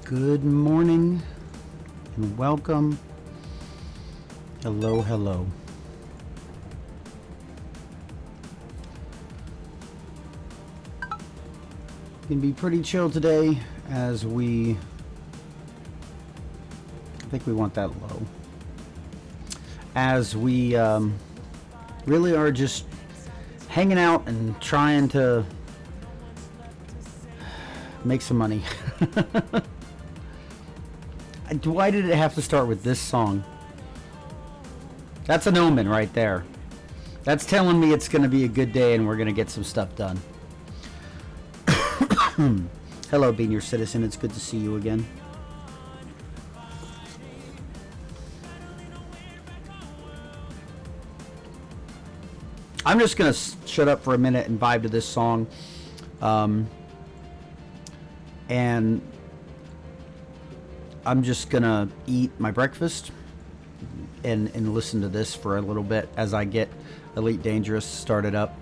Good morning and welcome. Hello, hello. Gonna be pretty chill today as I think we want that low. As we really are just hanging out and trying to make some money. Why did it have to start with this song? That's an omen right there. That's telling me it's going to be a good day and we're going to get some stuff done. Hello, Being Your Citizen. It's good to see you again. I'm just going to shut up for a minute and vibe to this song. And I'm just going to eat my breakfast and listen to this for a little bit as I get Elite Dangerous started up.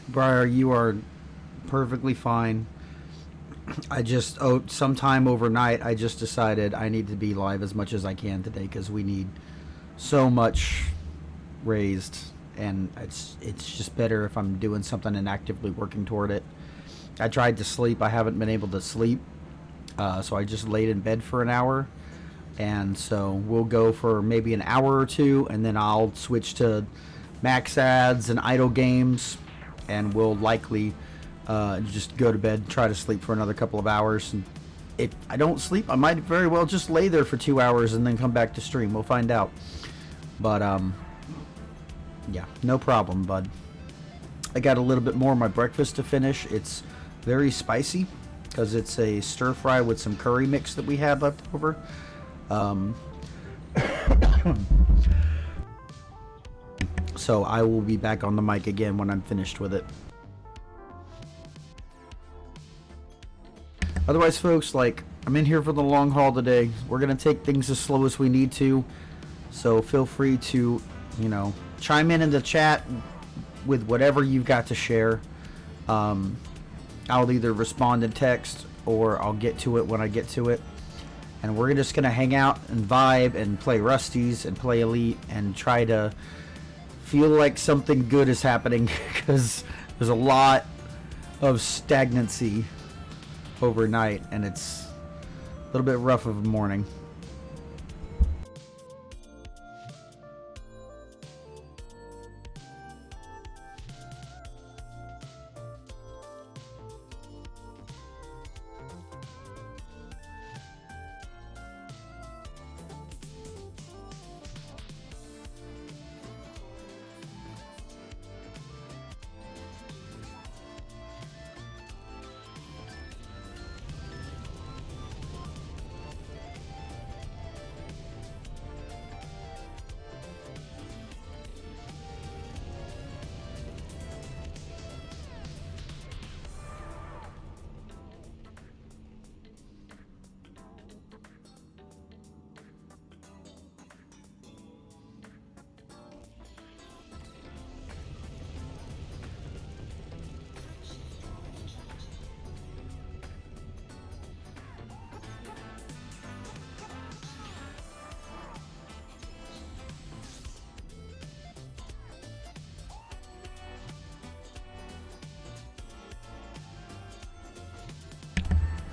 Briar, you are perfectly fine. I just, sometime overnight, I just decided I need to be live as much as I can today because we need so much raised, and it's just better if I'm doing something and actively working toward it. I tried to sleep. I haven't been able to sleep, so I just laid in bed for an hour, and so we'll go for maybe an hour or two, and then I'll switch to max ads and idle games, and we'll likely just go to bed and try to sleep for another couple of hours. And if I don't sleep, I might very well just lay there for 2 hours and then come back to stream. We'll find out. But yeah, no problem, bud. I got a little bit more of my breakfast to finish. It's very spicy because it's a stir fry with some curry mix that we had left over. So I will be back on the mic again when I'm finished with it. Otherwise, folks, like, I'm in here for the long haul today. We're going to take things as slow as we need to. So feel free to, chime in the chat with whatever you've got to share. I'll either respond in text or I'll get to it when I get to it. And we're just going to hang out and vibe and play Rusties and play Elite and try to feel like something good is happening because there's a lot of stagnancy overnight, and it's a little bit rough of a morning.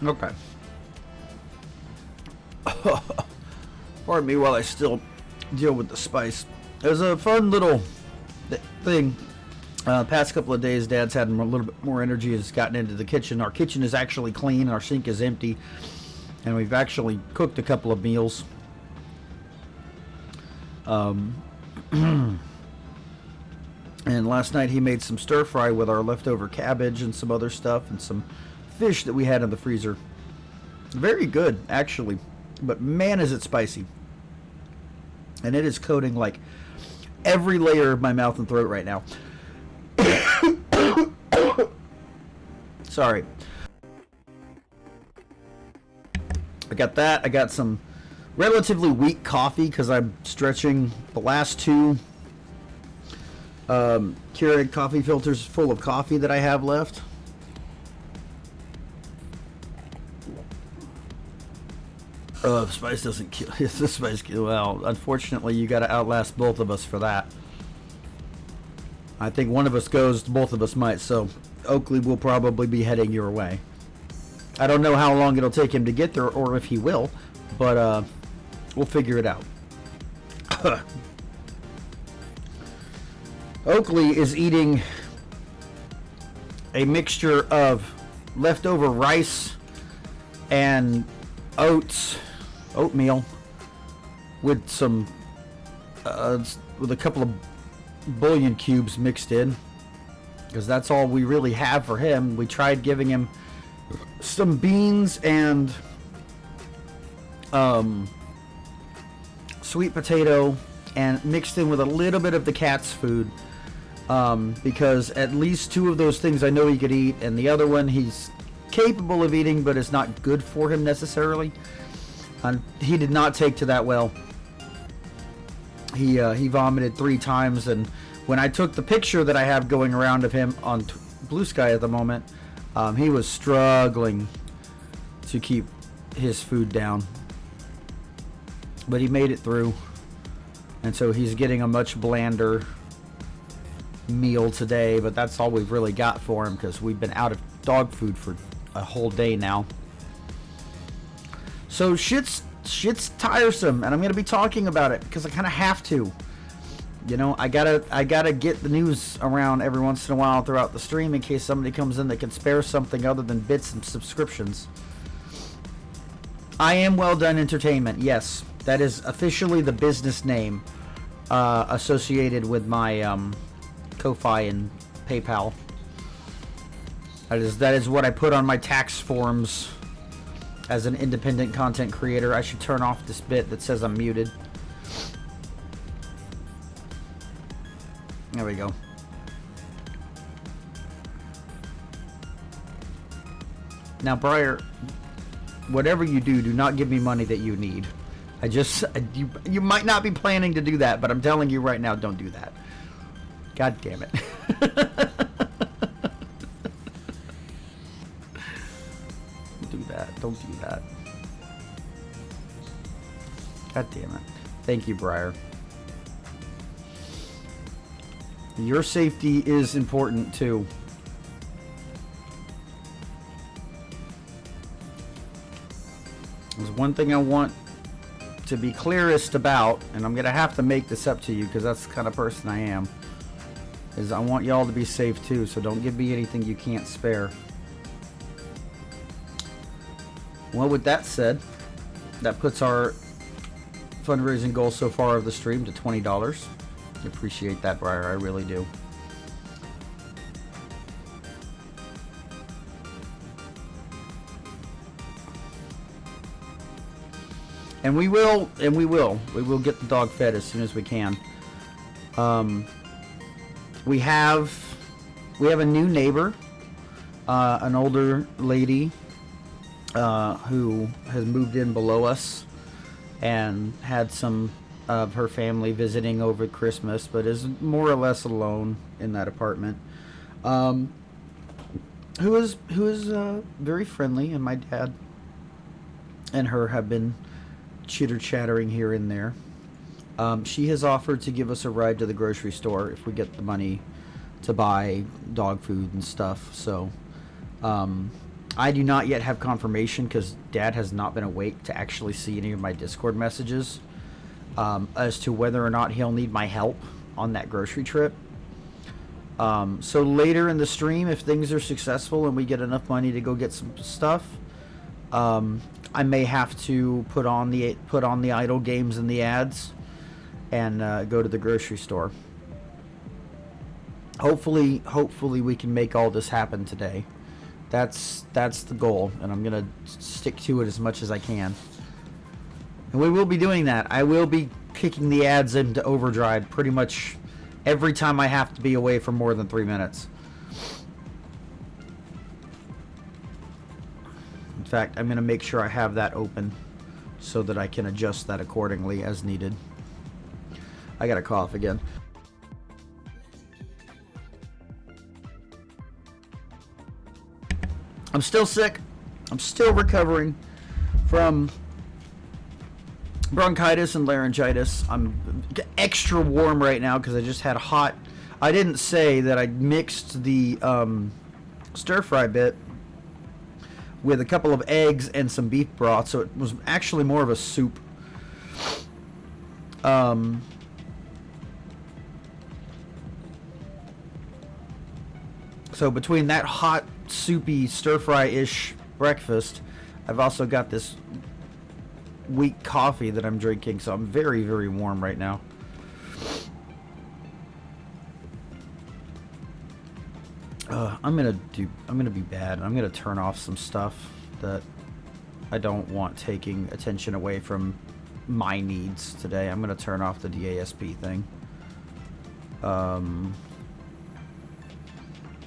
Okay. Pardon me while I still deal with the spice. It was a fun little thing. Past couple of days, Dad's had a little bit more energy, has gotten into the kitchen. Our kitchen is actually clean. Our sink is empty. And we've actually cooked a couple of meals. And last night he made some stir fry with our leftover cabbage and some other stuff and some fish that we had in the freezer. Very good, actually, but man, is it spicy. And it is coating like every layer of my mouth and throat right now. Sorry. I got that. I got some relatively weak coffee because I'm stretching the last two Keurig coffee filters full of coffee that I have left. Spice doesn't kill. The spice kill. Well, unfortunately, you got to outlast both of us for that. I think one of us goes, both of us might. So, Oakley will probably be heading your way. I don't know how long it'll take him to get there, or if he will, but we'll figure it out. Oakley is eating a mixture of leftover rice and oatmeal with some with a couple of bouillon cubes mixed in, because that's all we really have for him. We tried giving him some beans and sweet potato and mixed in with a little bit of the cat's food, because at least two of those things I know he could eat, and the other one he's capable of eating, but it's not good for him necessarily. And he did not take to that well. He vomited 3 times, and When I took the picture that I have going around of him on Blue Sky at the moment, he was struggling to keep his food down. But he made it through. And so he's getting a much blander meal today, but that's all we've really got for him because we've been out of dog food for a whole day now. So shit's tiresome, and I'm gonna be talking about it because I kind of have to. You know, I gotta get the news around every once in a while throughout the stream in case somebody comes in that can spare something other than bits and subscriptions. I Am Well Done Entertainment. Yes, that is officially the business name associated with my Ko-Fi and PayPal. That is what I put on my tax forms as an independent content creator. I should turn off this bit that says I'm muted. There we go. Now, Briar, whatever you do, do not give me money that you need. You might not be planning to do that, but I'm telling you right now, don't do that. God damn it. Don't do that. God damn it. Thank you, Briar. Your safety is important too. There's one thing I want to be clearest about, and I'm gonna have to make this up to you because that's the kind of person I am, is I want y'all to be safe too, so don't give me anything you can't spare. Well, with that said, that puts our fundraising goal so far of the stream to $20. I appreciate that, Briar. I really do. And we will get the dog fed as soon as we can. We have a new neighbor, an older lady who has moved in below us and had some of her family visiting over Christmas, but is more or less alone in that apartment. Who is very friendly, and my dad and her have been chitter-chattering here and there. She has offered to give us a ride to the grocery store if we get the money to buy dog food and stuff. So I do not yet have confirmation because Dad has not been awake to actually see any of my Discord messages as to whether or not he'll need my help on that grocery trip. So later in the stream, if things are successful and we get enough money to go get some stuff, I may have to put on the idle games and the ads and go to the grocery store. Hopefully we can make all this happen today. That's the goal, and I'm gonna stick to it as much as I can. And we will be doing that. I will be kicking the ads into overdrive pretty much every time I have to be away for more than 3 minutes. In fact, I'm gonna make sure I have that open so that I can adjust that accordingly as needed. I gotta cough again. I'm still sick. I'm still recovering from bronchitis and laryngitis. I'm extra warm right now because I just had hot. I didn't say that I mixed the stir fry bit with a couple of eggs and some beef broth, so it was actually more of a soup. So between that hot, soupy, stir-fry-ish breakfast, I've also got this weak coffee that I'm drinking, so I'm very, very warm right now. I'm gonna be bad. I'm gonna turn off some stuff that I don't want taking attention away from my needs today. I'm gonna turn off the DASP thing.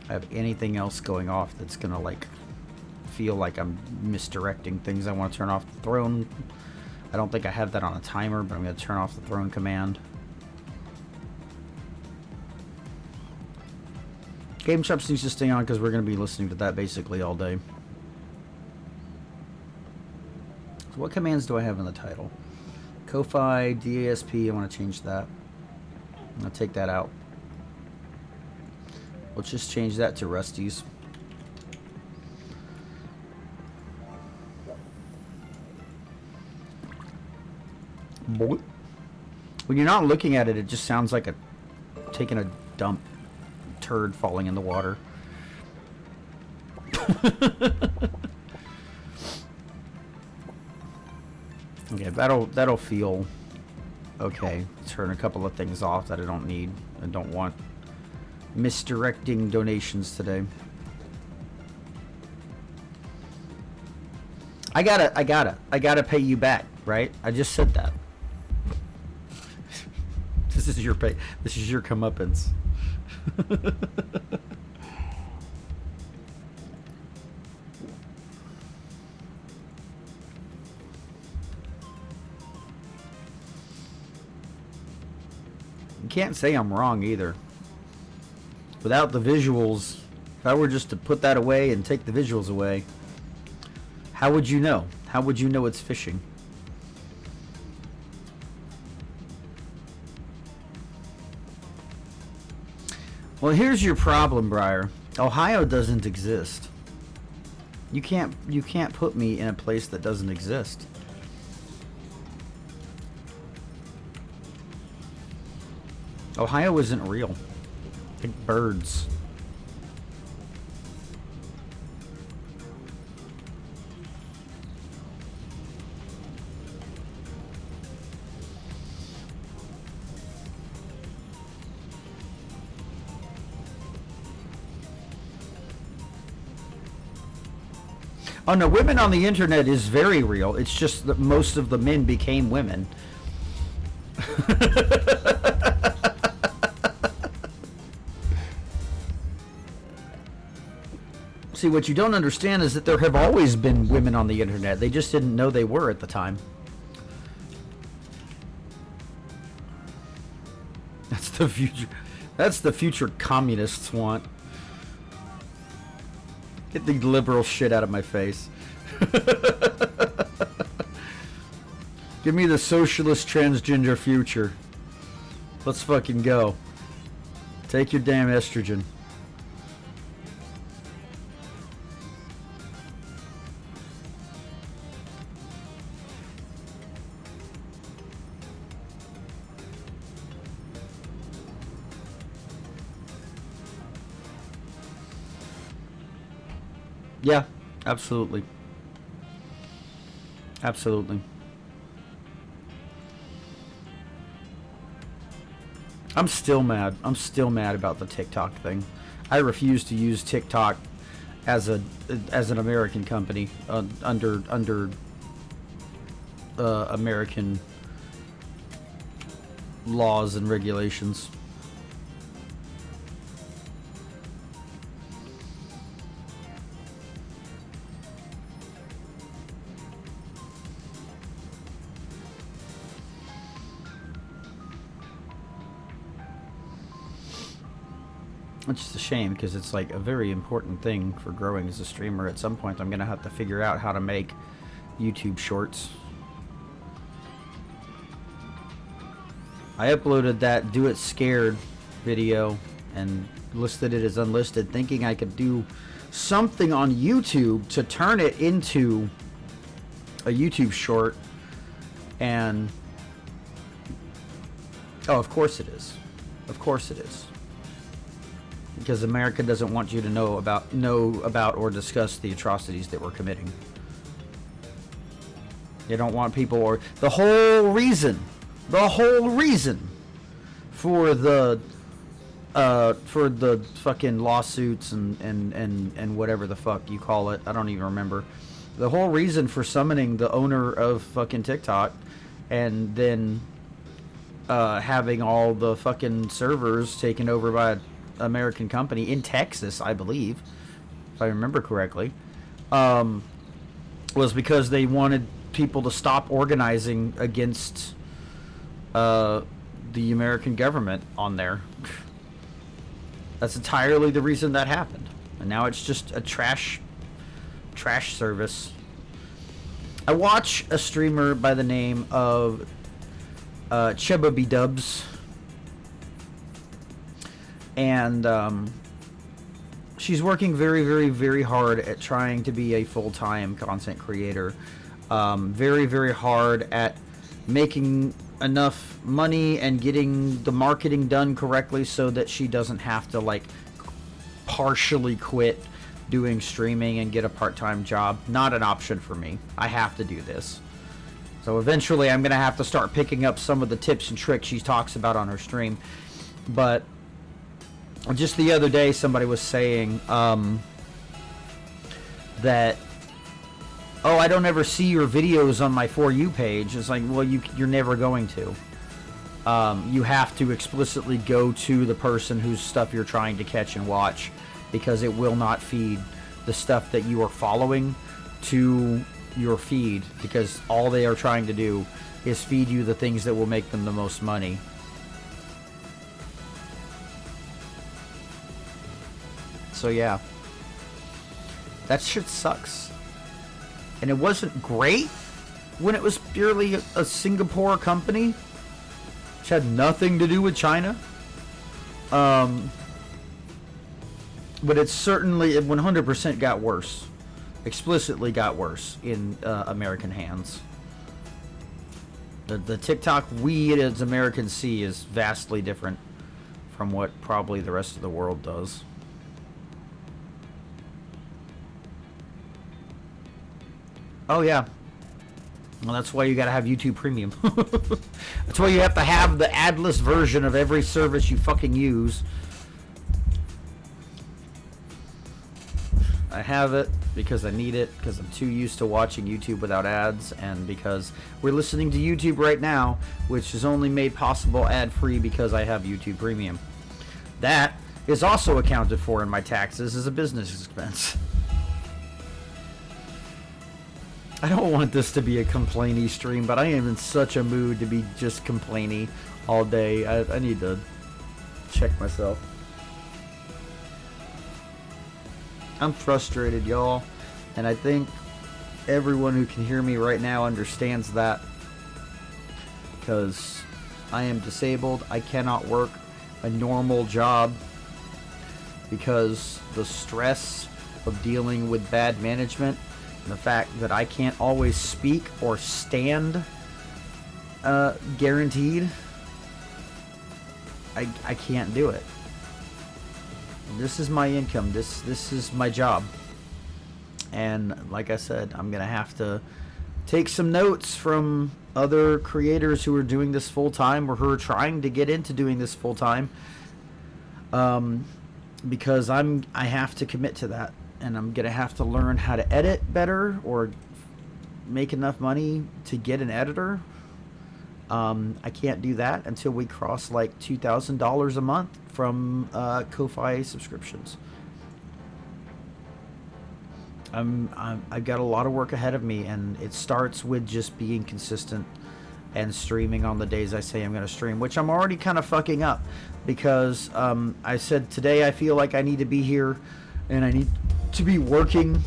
I have anything else going off that's gonna like feel like I'm misdirecting things. I want to turn off the throne. I don't think I have that on a timer, but I'm gonna turn off the throne command. Game Chops needs to stay on because we're going to be listening to that basically all day. So what commands do I have in the title? Ko-Fi, DASP, I want to change that. I'm going to take that out. Let's just change that to Rusty's. Boy. When you're not looking at it, it just sounds like taking a dump. Turd falling in the water. Okay, that'll feel okay. Turn a couple of things off that I don't need and don't want. Misdirecting donations today. I gotta pay you back, right? I just said that. This is your pay. This is your comeuppance. You can't say I'm wrong either. Without the visuals, if I were just to put that away and take the visuals away, how would you know? How would you know it's fishing? Well, here's your problem, Briar. Ohio doesn't exist. You can't put me in a place that doesn't exist. Ohio isn't real. Like birds. Oh no, women on the internet is very real. It's just that most of the men became women. See, what you don't understand is that there have always been women on the internet. They just didn't know they were at the time. That's the future. That's the future communists want. Get the liberal shit out of my face. Give me the socialist transgender future. Let's fucking go. Take your damn estrogen. Yeah, absolutely. Absolutely. I'm still mad. I'm still mad about the TikTok thing. I refuse to use TikTok as an American company under American laws and regulations. Which is a shame because it's like a very important thing for growing as a streamer. At some point I'm gonna have to figure out how to make YouTube shorts. I uploaded that Do It Scared video and listed it as unlisted, thinking I could do something on YouTube to turn it into a YouTube short. And oh, of course it is. Of course it is. Because America doesn't want you to know about or discuss the atrocities that we're committing. They don't want people, or the whole reason for the fucking lawsuits and whatever the fuck you call it, I don't even remember. The whole reason for summoning the owner of fucking TikTok and then having all the fucking servers taken over by a American company in Texas, I believe, if I remember correctly, was because they wanted people to stop organizing against the American government on there. That's entirely the reason that happened. And now it's just a trash service. I watch a streamer by the name of Cheba B Dubs, and she's working very, very, very hard at trying to be a full-time content creator. Very, very hard at making enough money and getting the marketing done correctly so that she doesn't have to like partially quit doing streaming and get a part-time job. Not an option for me. I have to do this. So eventually I'm gonna have to start picking up some of the tips and tricks she talks about on her stream. But just the other day somebody was saying that, oh, I don't ever see your videos on my For You page. It's like, well, you're never going to. You have to explicitly go to the person whose stuff you're trying to catch and watch, because it will not feed the stuff that you are following to your feed, because all they are trying to do is feed you the things that will make them the most money. So yeah, that shit sucks. And it wasn't great when it was purely a Singapore company, which had nothing to do with China. But it certainly, it 100% got worse. Explicitly got worse in American hands. The TikTok we as Americans see is vastly different from what probably the rest of the world does. Oh yeah. Well, that's why you gotta have YouTube Premium. That's why you have to have the adless version of every service you fucking use. I have it because I need it, because I'm too used to watching YouTube without ads, and because we're listening to YouTube right now, which is only made possible ad-free because I have YouTube Premium. That is also accounted for in my taxes as a business expense. I don't want this to be a complainy stream, but I am in such a mood to be just complainy all day. I need to check myself. I'm frustrated, y'all, and I think everyone who can hear me right now understands that, because I am disabled. I cannot work a normal job because the stress of dealing with bad management and the fact that I can't always speak or stand guaranteed. I can't do it. This is my income. This is my job. And like I said, I'm going to have to take some notes from other creators who are doing this full time or who are trying to get into doing this full time. Because I have to commit to that, and I'm going to have to learn how to edit better or make enough money to get an editor. I can't do that until we cross like $2,000 a month from Ko-Fi subscriptions. I've got a lot of work ahead of me, and it starts with just being consistent and streaming on the days I say I'm going to stream, which I'm already kind of fucking up because I said today I feel like I need to be here and I need to be working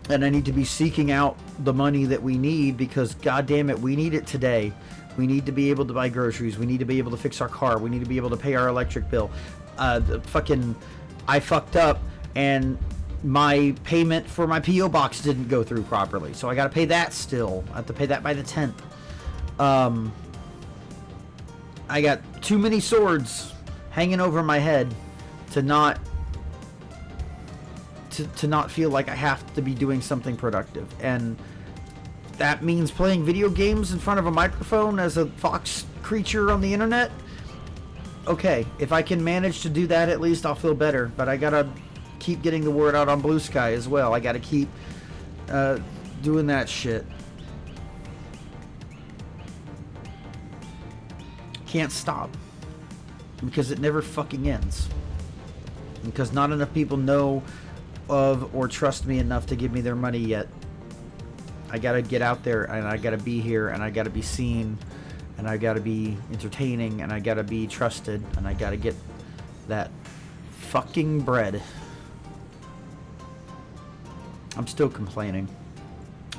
and I need to be seeking out the money that we need because goddamn it, we need it today. We need to be able to buy groceries. We need to be able to fix our car. We need to be able to pay our electric bill. I fucked up and my payment for my P.O. box didn't go through properly. So I got to pay that still. I have to pay that by the 10th. I got too many swords hanging over my head to not feel like I have to be doing something productive. And that means playing video games in front of a microphone as a fox creature on the internet. Okay, if I can manage to do that, at least I'll feel better. But I gotta keep getting the word out on Blue Sky as well. I gotta keep doing that shit. Can't stop. Because it never fucking ends. Because not enough people know of or trust me enough to give me their money yet. I gotta get out there and I gotta be here and I gotta be seen and I gotta be entertaining and I gotta be trusted and I gotta get that fucking bread. I'm still complaining.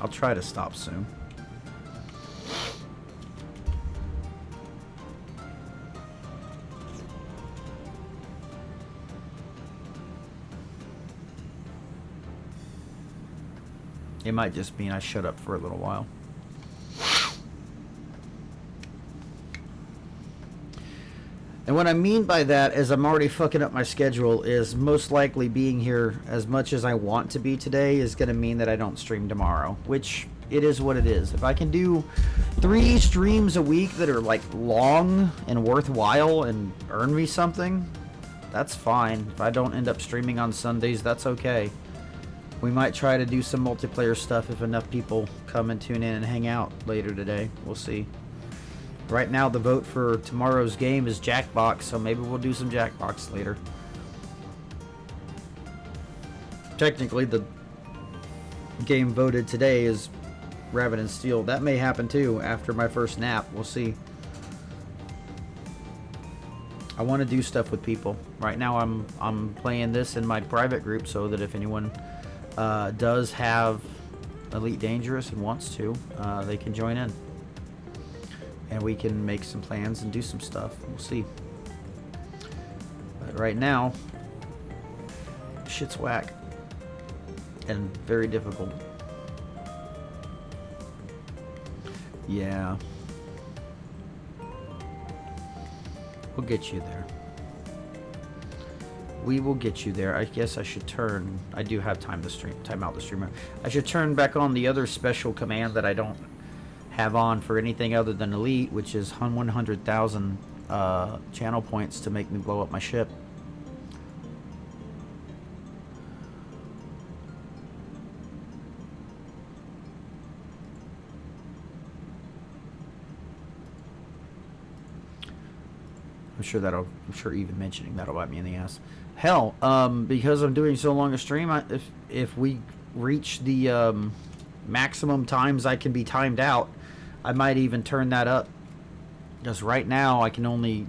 I'll try to stop soon. It might just mean I shut up for a little while. And what I mean by that is I'm already fucking up my schedule is most likely being here as much as I want to be today is going to mean that I don't stream tomorrow, which it is what it is. If I can do 3 streams a week that are like long and worthwhile and earn me something, that's fine. If I don't end up streaming on Sundays, that's okay. We might try to do some multiplayer stuff if enough people come and tune in and hang out later today. We'll see. Right now, the vote for tomorrow's game is Jackbox, so maybe we'll do some Jackbox later. Technically, the game voted today is Rabbit and Steel. That may happen too after my first nap. We'll see. I want to do stuff with people. Right now, I'm playing this in my private group so that if anyone does have Elite Dangerous and wants to, they can join in. And we can make some plans and do some stuff. We'll see. But right now, shit's whack. And very difficult. Yeah. We'll get you there. We will get you there. I guess I should turn... I do have time out the streamer. I should turn back on the other special command that I don't have on for anything other than Elite, which is 100,000 channel points to make me blow up my ship. I'm sure even mentioning that'll bite me in the ass. Hell, because I'm doing so long a stream, if we reach the maximum times I can be timed out, I might even turn that up. Because right now I can only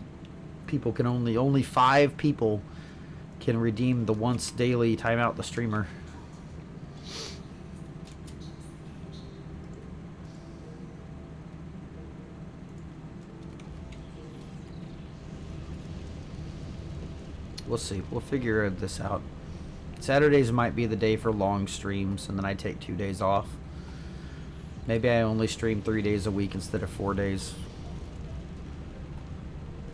5 people can redeem the once daily timeout the streamer. We'll see. We'll figure this out. Saturdays might be the day for long streams, and then I take 2 days off. Maybe I only stream 3 days a week instead of 4 days.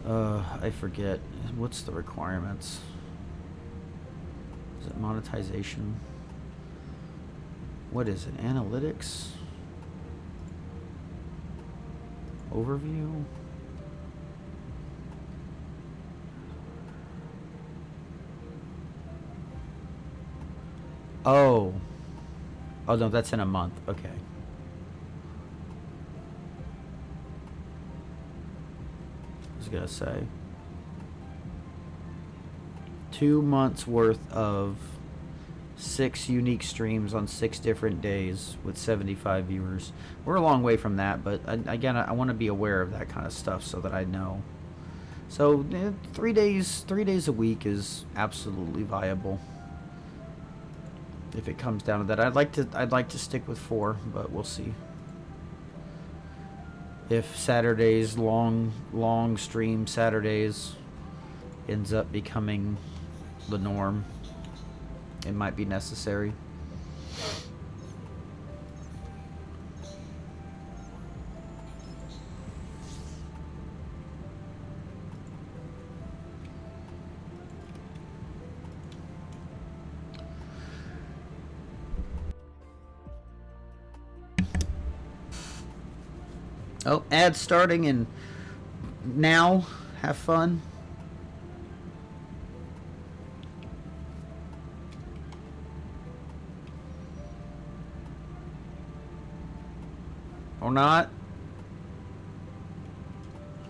I forget. What's the requirements? Is it monetization? What is it? Analytics? Overview? Oh. Oh no, that's in a month. Okay. I was gonna say 2 months worth of 6 unique streams on 6 different days with 75 viewers. We're a long way from that, but again, I want to be aware of that kind of stuff so that I know. So 3 days a week is absolutely viable. If it comes down to that, I'd like to stick with 4, but we'll see. If Saturdays, long stream Saturdays ends up becoming the norm, it might be necessary. Oh, ads starting and now. Have fun. Or not.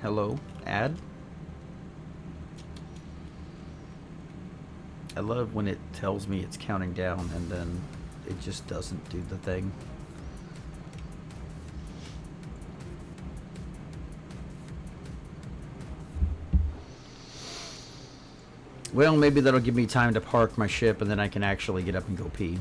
Hello, ad. I love when it tells me it's counting down and then it just doesn't do the thing. Well, maybe that'll give me time to park my ship and then I can actually get up and go pee.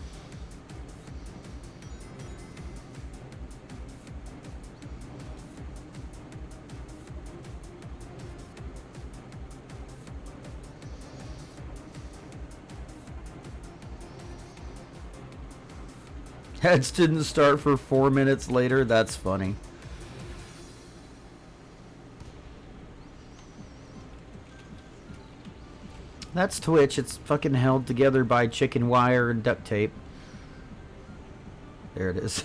Heads didn't start for 4 minutes later. That's funny. That's Twitch. It's fucking held together by chicken wire and duct tape. There it is.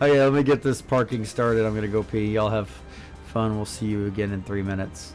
Oh yeah, let me get this parking started. I'm gonna go pee. Y'all have fun. We'll see you again in 3 minutes.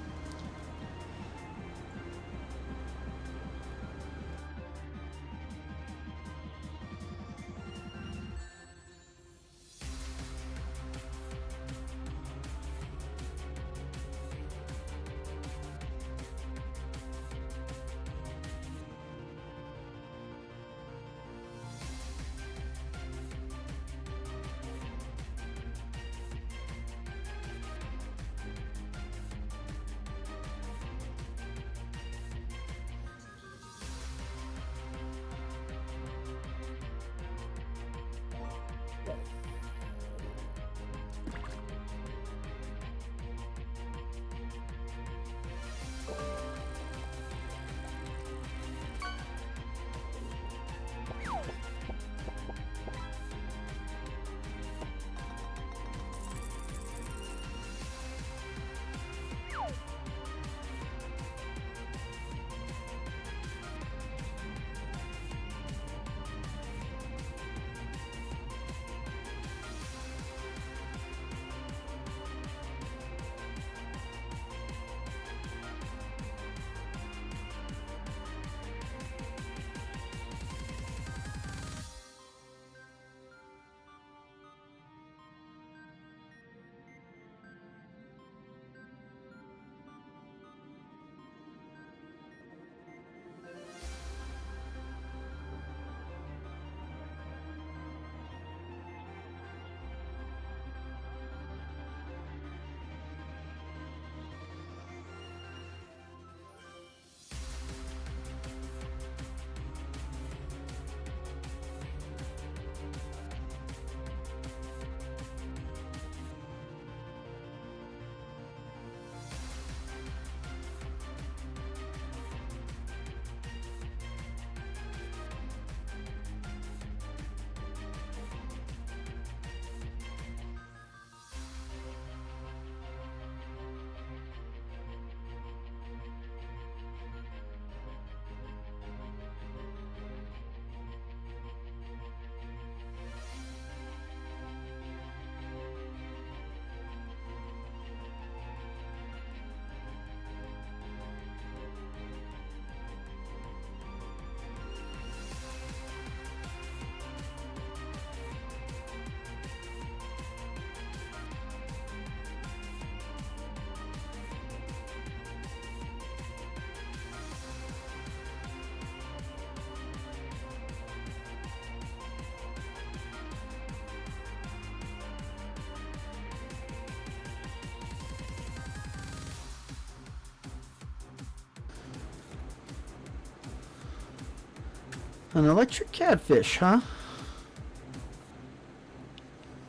An electric catfish, huh?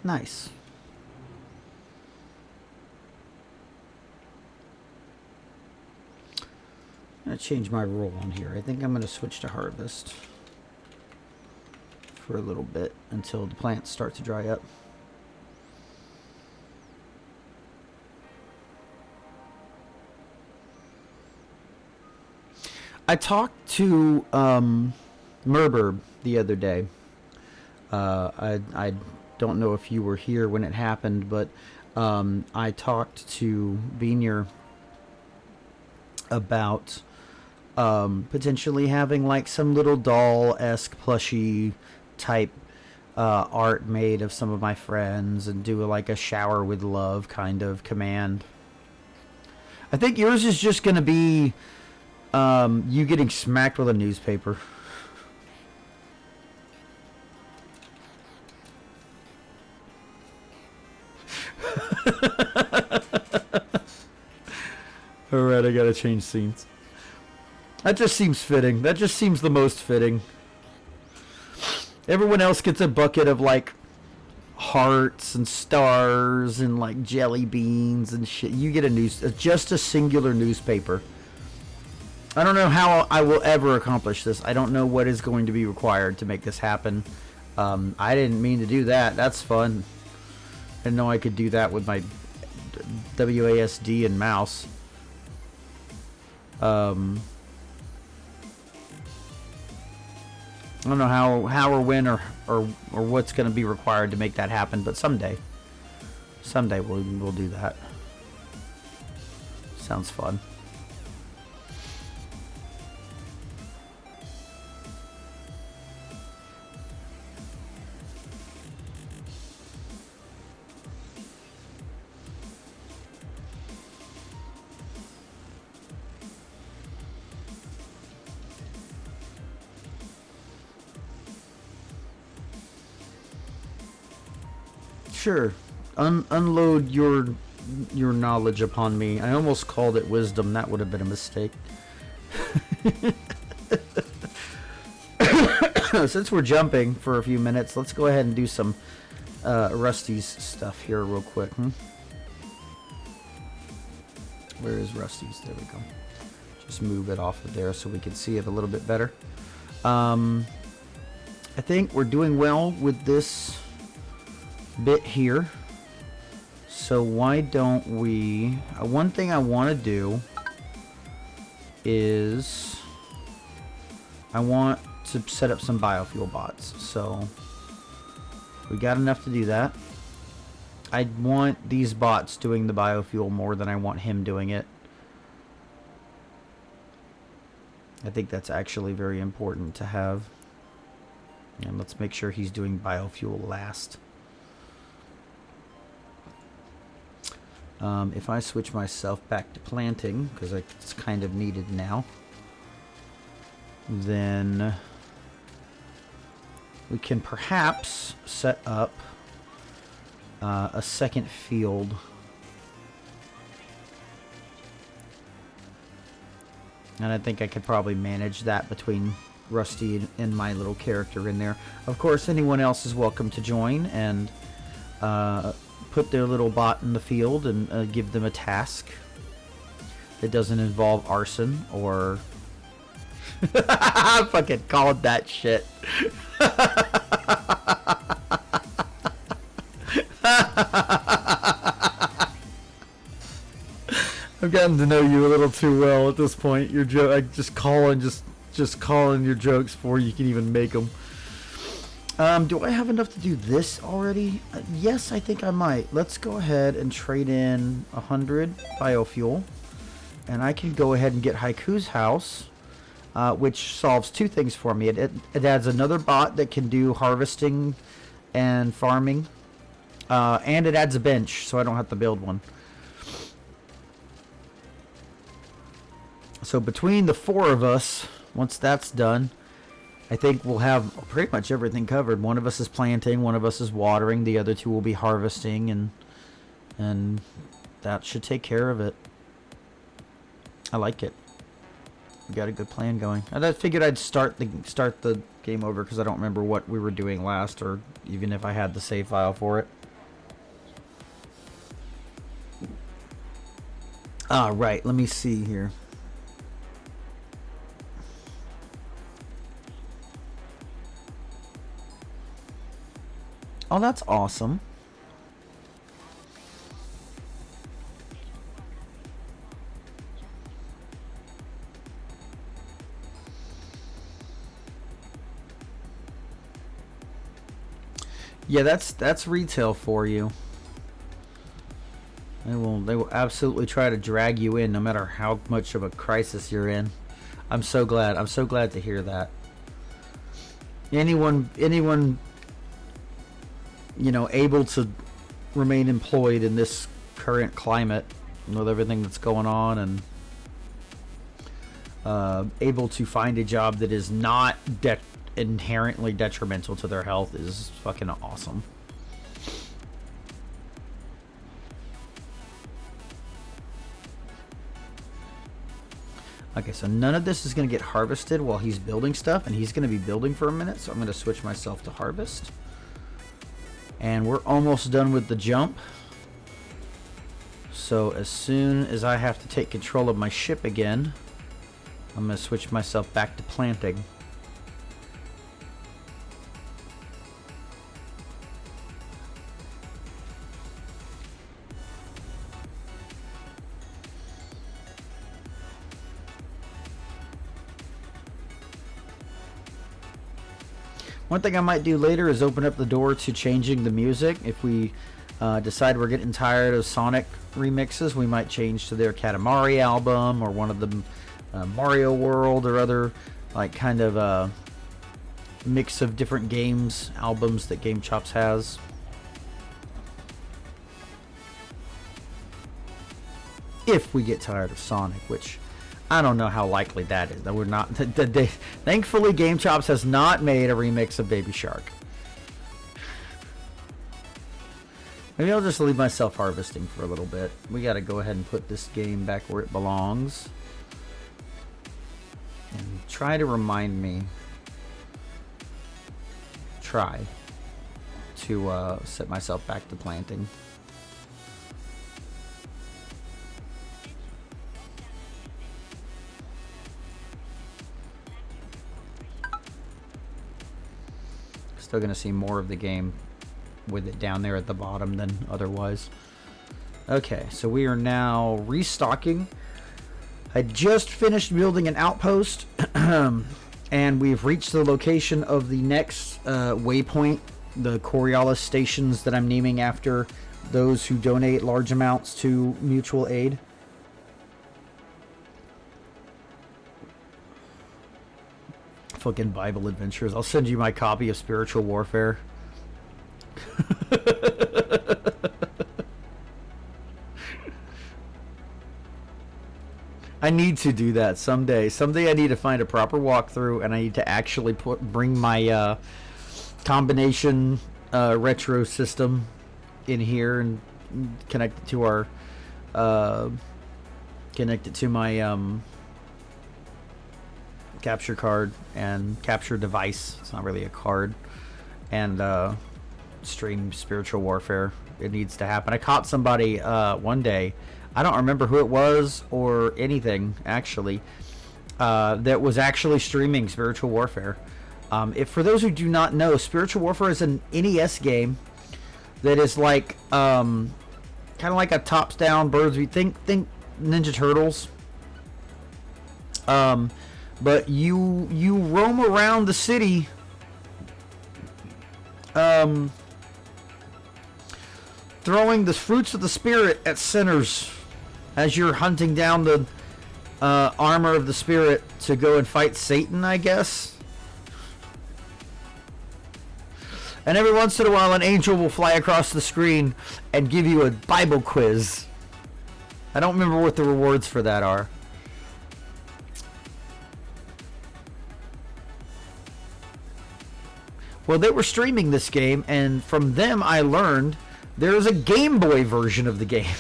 Nice. I'm going to change my rule on here. I think I'm going to switch to harvest for a little bit until the plants start to dry up. I talked to Merburb the other day. I don't know if you were here when it happened, but I talked to Venier about potentially having like some little doll-esque plushie type art made of some of my friends and do like a shower with love kind of command. I think yours is just going to be you getting smacked with a newspaper. Alright, I gotta change scenes. That just seems fitting. That just seems the most fitting. Everyone else gets a bucket of like hearts and stars and like jelly beans and shit. You get just a singular newspaper. I don't know how I will ever accomplish this. I don't know what is going to be required to make this happen. I didn't mean to do that. That's fun. I didn't know I could do that with my WASD and mouse. I don't know how or when or what's going to be required to make that happen, but someday we'll do that. Sounds fun. Sure. Unload your knowledge upon me. I almost called it wisdom. That would have been a mistake. Since we're jumping for a few minutes, let's go ahead and do some Rusty's stuff here real quick. Where is Rusty's? There we go. Just move it off of there so we can see it a little bit better. I think we're doing well with this bit here, so why don't we one thing I want to do is I want to set up some biofuel bots, so we got enough to do that. I want these bots doing the biofuel more than I want him doing it. I think that's actually very important to have, and let's make sure he's doing biofuel last. If I switch myself back to planting, because it's kind of needed now, then we can perhaps set up a second field. And I think I could probably manage that between Rusty and my little character in there. Of course, anyone else is welcome to join and put their little bot in the field and give them a task that doesn't involve arson or I fucking called that shit. I've gotten to know you a little too well at this point. Your joke, I just calling your jokes before you can even make them. Do I have enough to do this already? Yes, I think I might. Let's go ahead and trade in 100 biofuel. And I can go ahead and get Haiku's house, which solves two things for me. It adds another bot that can do harvesting and farming. And it adds a bench, so I don't have to build one. So between the four of us, once that's done, I think we'll have pretty much everything covered. One of us is planting, one of us is watering, the other two will be harvesting, and that should take care of it. I like it. We got a good plan going. I figured I'd start the game over because I don't remember what we were doing last, or even if I had the save file for it. Right. Let me see here. Oh, that's awesome. Yeah, that's retail for you. They will absolutely try to drag you in no matter how much of a crisis you're in. I'm so glad to hear that. Anyone you know, able to remain employed in this current climate with everything that's going on, and able to find a job that is not inherently detrimental to their health is fucking awesome. Okay, so none of this is going to get harvested while he's building stuff, and he's going to be building for a minute, so I'm going to switch myself to harvest. And we're almost done with the jump. So as soon as I have to take control of my ship again, I'm going to switch myself back to planting. One thing I might do later is open up the door to changing the music. If we decide we're getting tired of Sonic remixes, we might change to their Katamari album or one of the Mario World or other like kind of mix of different games albums that Game Chops has. If we get tired of Sonic, which I don't know how likely that is. That we're not. Thankfully, Game Chops has not made a remix of Baby Shark. Maybe I'll just leave myself harvesting for a little bit. We got to go ahead and put this game back where it belongs. And try to remind me. Try to set myself back to planting. Still going to see more of the game with it down there at the bottom than otherwise. Okay, so we are now restocking. I just finished building an outpost and we've reached the location of the next waypoint, the Coriolis stations that I'm naming after those who donate large amounts to mutual aid. Fucking Bible Adventures. I'll send you my copy of Spiritual Warfare. I need to do that someday. Someday I need to find a proper walkthrough, and I need to actually bring my combination retro system in here and connect it to our connect it to my capture card and capture device. It's not really a card. And stream Spiritual Warfare. It needs to happen. I caught somebody one day, I don't remember who it was or anything actually, that was actually streaming Spiritual Warfare. If for those who do not know, Spiritual Warfare is an NES game that is like kind of like a tops down birds view. Think Ninja Turtles. But you roam around the city, throwing the fruits of the spirit at sinners as you're hunting down the armor of the spirit to go and fight Satan, I guess. And every once in a while, an angel will fly across the screen and give you a Bible quiz. I don't remember what the rewards for that are. Well, they were streaming this game, and from them I learned there is a Game Boy version of the game.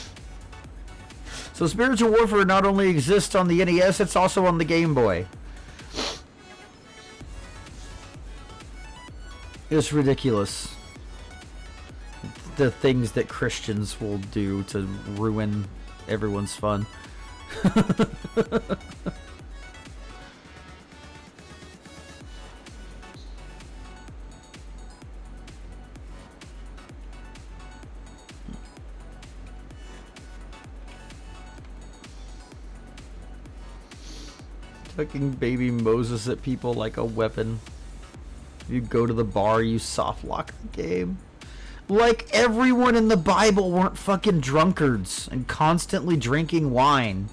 So Spiritual Warfare not only exists on the NES, it's also on the Game Boy. It's ridiculous. The things that Christians will do to ruin everyone's fun. Fucking baby Moses at people like a weapon. You go to the bar, you soft lock the game. Like everyone in the Bible weren't fucking drunkards and constantly drinking wine.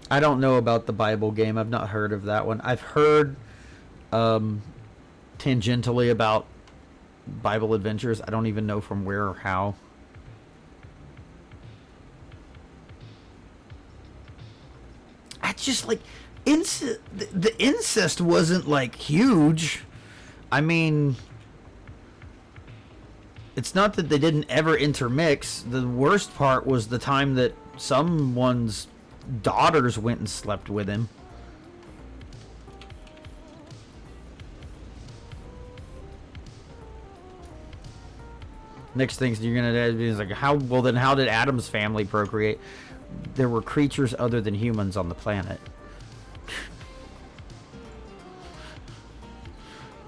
I don't know about the Bible game. I've not heard of that one. I've heard tangentially about Bible Adventures. I don't even know from where or how. I just like the incest wasn't like huge. I mean, It's not that they didn't ever intermix. The worst part was the time that someone's daughters went and slept with him. Next thing you're gonna be is like, how did Adam's family procreate? There were creatures other than humans on the planet.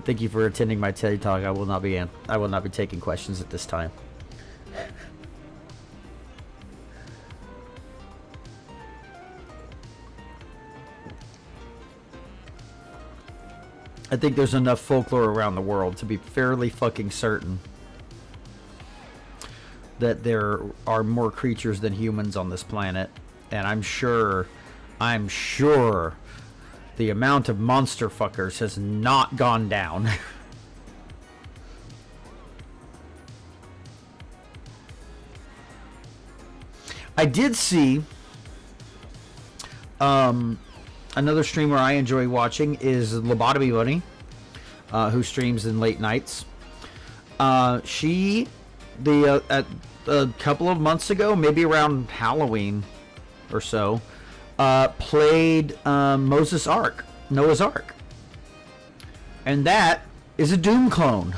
Thank you for attending my TED Talk. I will not be taking questions at this time. I think there's enough folklore around the world to be fairly fucking certain that there are more creatures than humans on this planet. And I'm sure the amount of monster fuckers has not gone down. I did see another streamer I enjoy watching is Lobotomy Bunny, who streams in late nights. She, at a couple of months ago, maybe around Halloween or so, played Noah's Ark, and that is a Doom clone.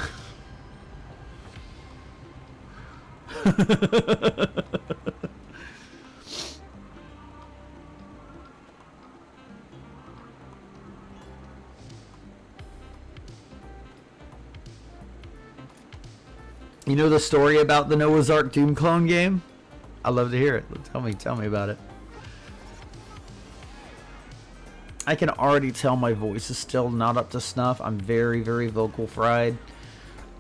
You know the story about the Noah's Ark Doom clone game? I'd love to hear it. Tell me about it. I can already tell my voice is still not up to snuff. I'm very, very vocal fried.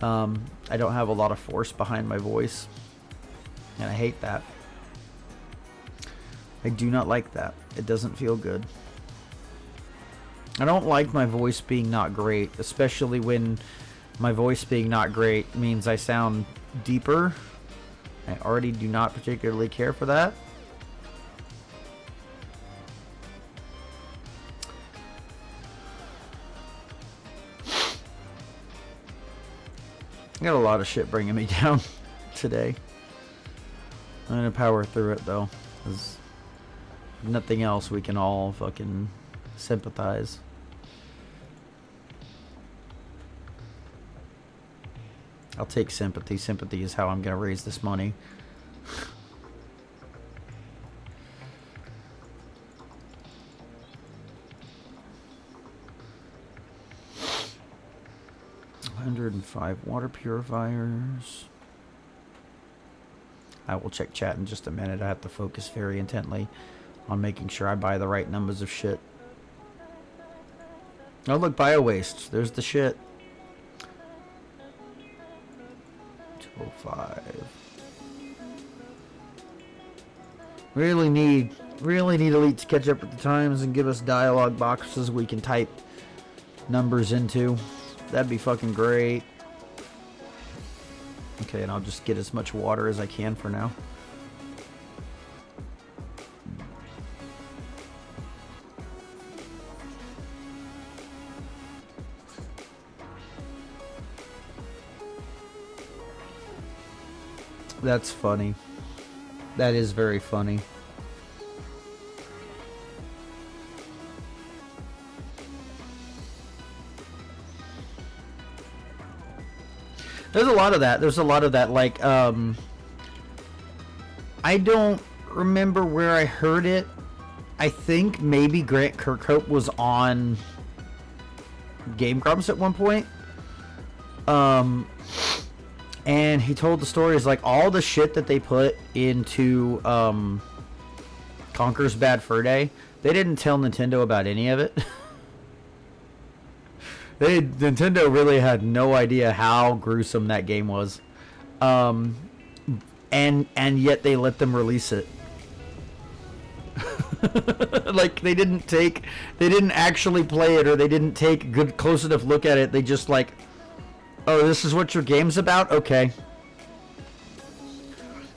I don't have a lot of force behind my voice, and I hate that. I do not like that. It doesn't feel good. I don't like my voice being not great, especially when my voice being not great means I sound deeper. I already do not particularly care for that. I got a lot of shit bringing me down today. I'm gonna power through it though. There's nothing else, we can all fucking sympathize. I'll take sympathy. Sympathy is how I'm gonna raise this money. $105 water purifiers. I will check chat in just a minute. I have to focus very intently on making sure I buy the right numbers of shit. Oh look, bio waste. There's the shit. 205. Really need Elite to catch up with the times and give us dialogue boxes we can type numbers into. That'd be fucking great. Okay, and I'll just get as much water as I can for now. That's funny. That is very funny. There's a lot of that. There's a lot of that. Like, I don't remember where I heard it. I think maybe Grant Kirkhope was on Game Grumps at one point. And he told the stories, like, all the shit that they put into Conker's Bad Fur Day, they didn't tell Nintendo about any of it. Nintendo really had no idea how gruesome that game was. And yet they let them release it. Like, they didn't actually play it, or they didn't take a good close enough look at it. They just like, oh, this is what your game's about? Okay.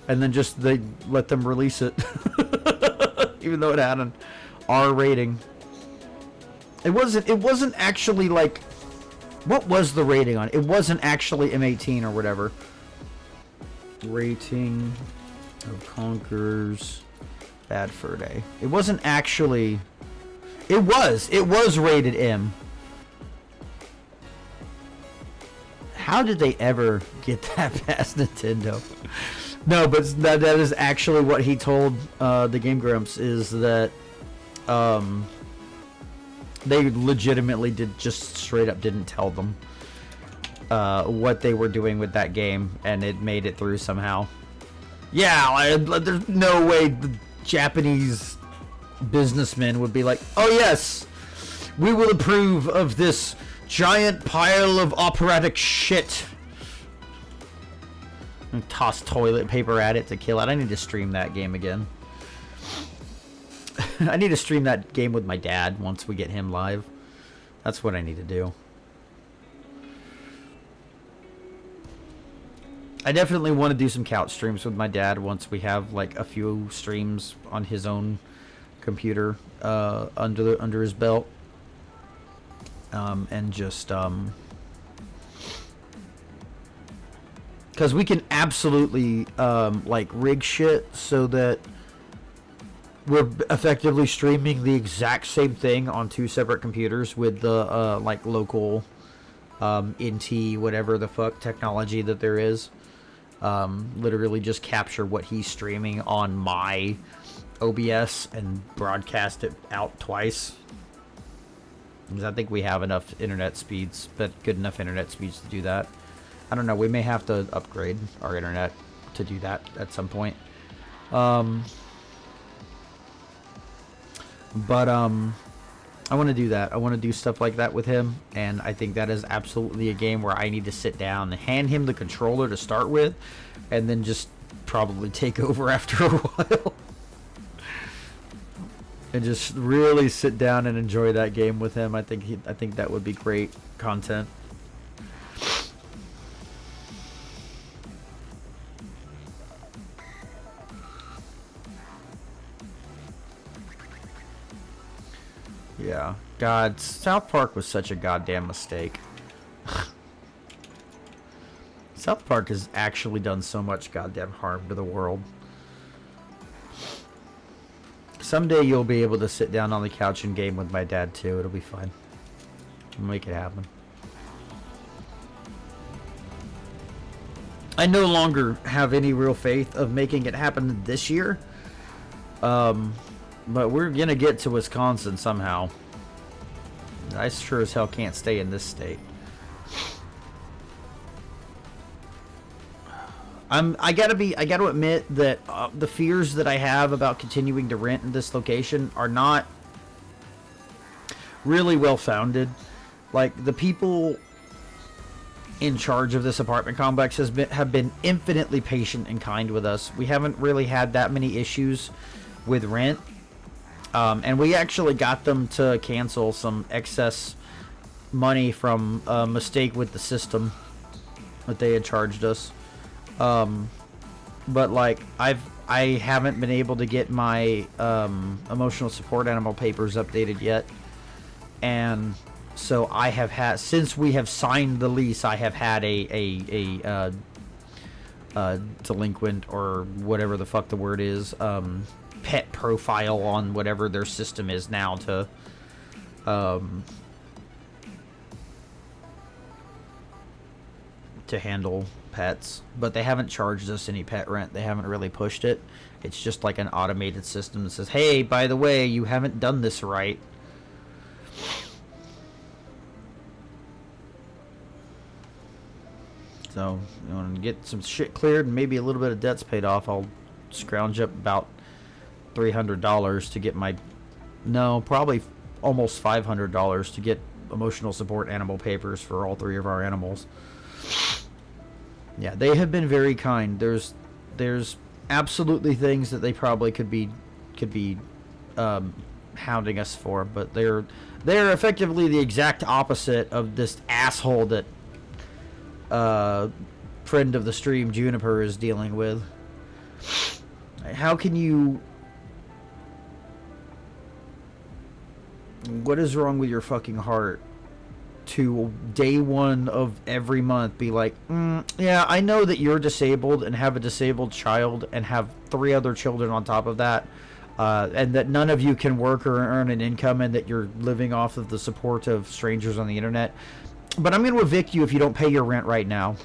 And then just they let them release it. Even though it had an R rating. It wasn't actually like, what was the rating on it? It wasn't actually M18 or whatever. rating of Conker's Bad Fur Day. It wasn't actually... It was rated M. How did they ever get that past Nintendo? No, but that is actually what he told the Game Grumps, is that they legitimately just straight up didn't tell them what they were doing with that game, and it made it through somehow. Yeah, there's no way the Japanese businessmen would be like, oh yes, we will approve of this giant pile of operatic shit. And toss toilet paper at it to kill it. I need to stream that game again. I need to stream that game with my dad once we get him live. That's what I need to do. I definitely want to do some couch streams with my dad once we have like a few streams on his own computer under his belt. And just because we can absolutely like rig shit so that we're effectively streaming the exact same thing on two separate computers with the like local NT whatever the fuck technology that there is. Literally just capture what he's streaming on my OBS and broadcast it out twice. Because I think we have enough internet speeds, but good enough internet speeds to do that. I don't know, we may have to upgrade our internet to do that at some point. But I want to do that. I want to do stuff like that with him, and I think that is absolutely a game where I need to sit down and hand him the controller to start with, and then just probably take over after a while. And just really sit down and enjoy that game with him. I think that would be great content. Yeah. God, South Park was such a goddamn mistake. South Park has actually done so much goddamn harm to the world. Someday you'll be able to sit down on the couch and game with my dad too. It'll be fun. We'll make it happen. I no longer have any real faith of making it happen this year. But we're gonna get to Wisconsin somehow. I sure as hell can't stay in this state. I gotta admit that the fears that I have about continuing to rent in this location are not really well founded. Like, the people in charge of this apartment complex have been infinitely patient and kind with us. We haven't really had that many issues with rent. And we actually got them to cancel some excess money from a mistake with the system that they had charged us. But like I haven't been able to get my emotional support animal papers updated yet, and so I have had, since we have signed the lease, I have had a delinquent, or whatever the fuck the word is, pet profile on whatever their system is now to handle pets. But they haven't charged us any pet rent. They haven't really pushed it. It's just like an automated system that says, hey, by the way, you haven't done this right. So, you want to get some shit cleared and maybe a little bit of debts paid off, I'll scrounge up about $300 to get my... No, probably almost $500 to get emotional support animal papers for all three of our animals. Yeah, they have been very kind. There's absolutely things that they probably could be hounding us for, but they're effectively the exact opposite of this asshole that friend of the stream Juniper is dealing with. How can you... What is wrong with your fucking heart? to day one of every month be like, yeah, I know that you're disabled and have a disabled child and have 3 other children on top of that, and that none of you can work or earn an income, and that you're living off of the support of strangers on the internet. But I'm going to evict you if you don't pay your rent right now.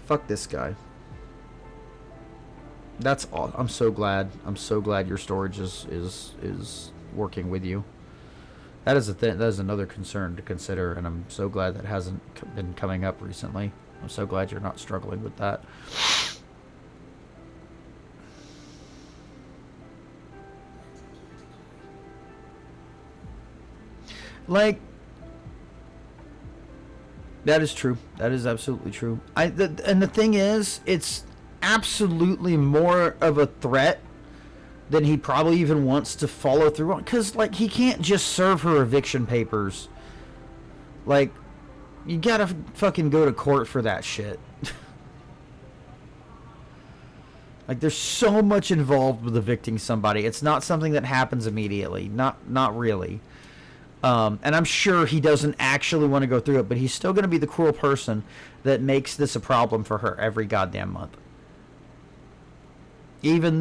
Fuck this guy. That's all. I'm so glad your storage is working with you. That is that is another concern to consider, and I'm so glad that hasn't been coming up recently. I'm so glad you're not struggling with that. Like, that is true. That is absolutely true. And the thing is, it's absolutely more of a threat than he probably even wants to follow through on. Because, like, he can't just serve her eviction papers. Like, you gotta fucking go to court for that shit. Like, there's so much involved with evicting somebody. It's not something that happens immediately. Not really. And I'm sure he doesn't actually want to go through it, but he's still going to be the cruel person that makes this a problem for her every goddamn month. Even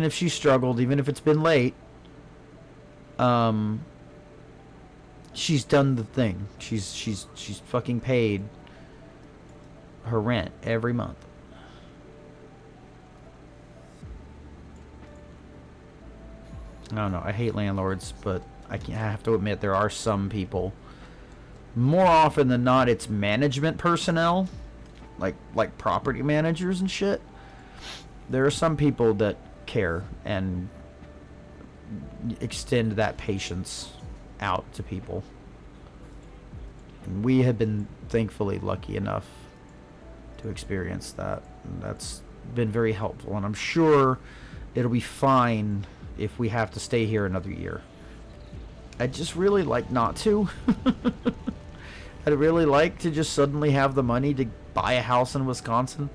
if she struggled, even if it's been late, she's done the thing. She's fucking paid her rent every month. I don't know. I hate landlords, but I have to admit there are some people. More often than not, it's management personnel, like property managers and shit. There are some people that care and extend that patience out to people. And we have been thankfully lucky enough to experience that. And that's been very helpful, and I'm sure it'll be fine if we have to stay here another year. I'd just really like not to. I'd really like to just suddenly have the money to buy a house in Wisconsin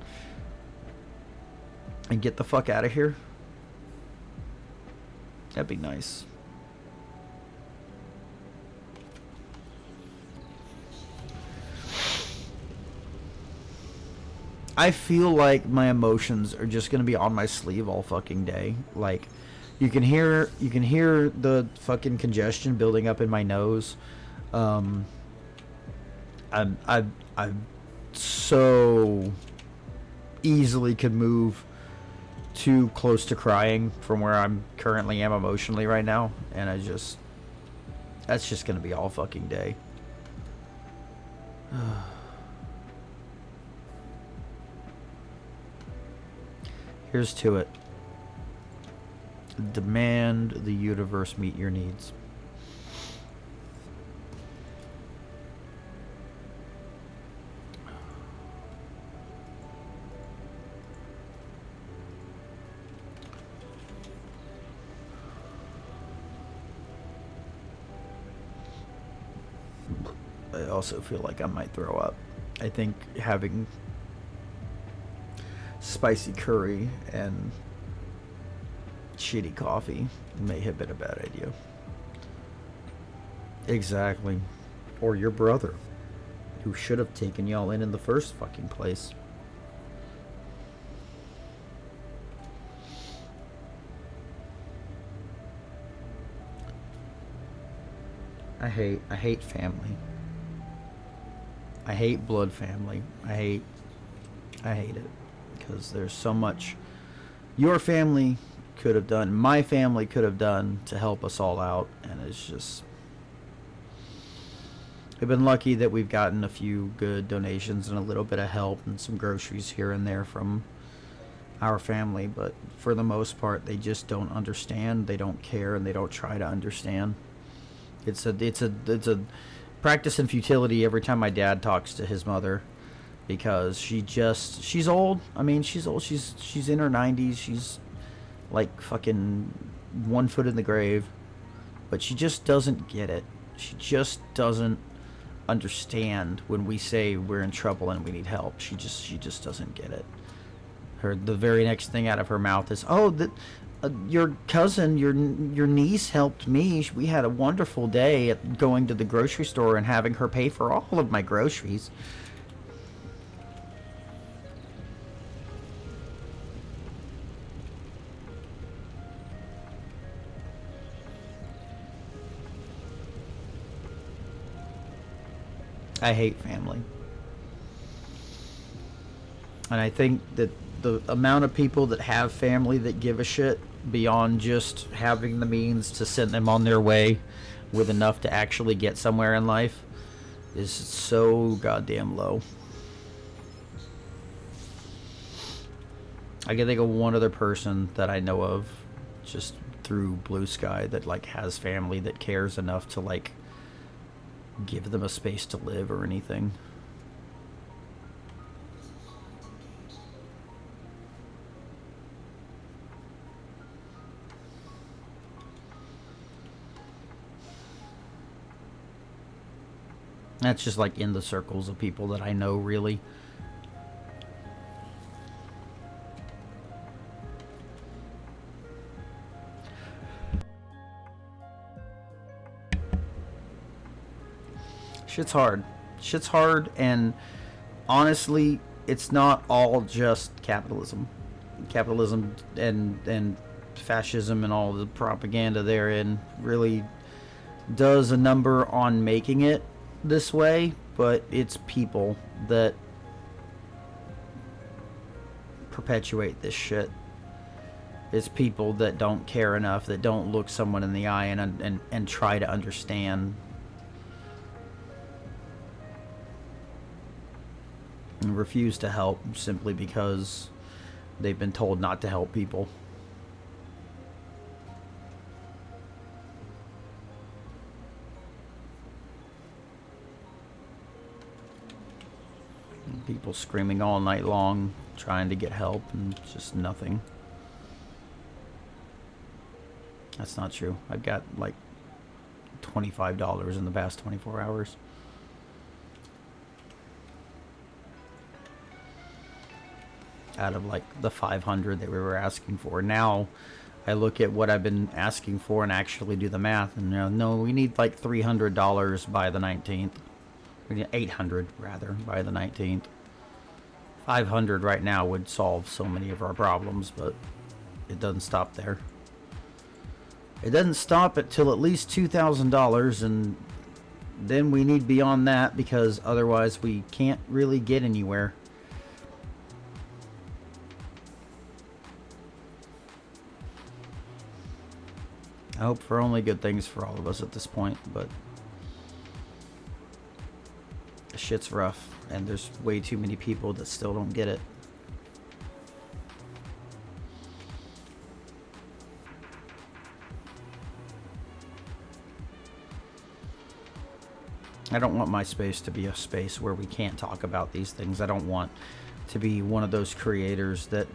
and get the fuck out of here. That'd be nice. I feel like my emotions are just gonna be on my sleeve all fucking day. Like, you can hear the fucking congestion building up in my nose. I'm so easily could move too close to crying from where I'm currently am emotionally right now, and that's just gonna be all fucking day. Here's to it. Demand the universe meet your needs. I also feel like I might throw up. I think having spicy curry and shitty coffee may have been a bad idea. Exactly. Or your brother, who should have taken y'all in the first fucking place. I hate family. I hate blood family. I hate it. Because there's so much your family could have done, my family could have done to help us all out, and it's just, we've been lucky that we've gotten a few good donations and a little bit of help and some groceries here and there from our family, but for the most part they just don't understand, they don't care, and they don't try to understand. It's a practice in futility every time my dad talks to his mother, because she's old. I mean, she's old. She's in her 90s. She's like fucking 1 foot in the grave, but she just doesn't get it. She just doesn't understand when we say we're in trouble and we need help. She just doesn't get it. The very next thing out of her mouth is, "Oh, Your cousin, your niece helped me. We had a wonderful day at going to the grocery store and having her pay for all of my groceries. I hate family. And I think that the amount of people that have family that give a shit beyond just having the means to send them on their way with enough to actually get somewhere in life is so goddamn low. I can think of one other person that I know of just through Blue Sky that like has family that cares enough to like give them a space to live or anything. That's just like in the circles of people that I know, really. Shit's hard. Shit's hard, and honestly, it's not all just capitalism. Capitalism and fascism and all the propaganda therein really does a number on making it this way, but it's people that perpetuate this shit. It's people that don't care enough, that don't look someone in the eye and try to understand. And refuse to help simply because they've been told not to help people. And people screaming all night long trying to get help and just nothing. That's not true. I've got like $25 in the past 24 hours. Out of like the 500 that we were asking for. Now I look at what I've been asking for and actually do the math, and no, we need like $300 by the 19th. We need 800 rather by the 19th. 500 right now would solve so many of our problems, but it doesn't stop there. It doesn't stop at till at least $2,000, and then we need beyond that because otherwise we can't really get anywhere. I hope for only good things for all of us at this point, but the shit's rough, and there's way too many people that still don't get it. I don't want my space to be a space where we can't talk about these things. I don't want to be one of those creators that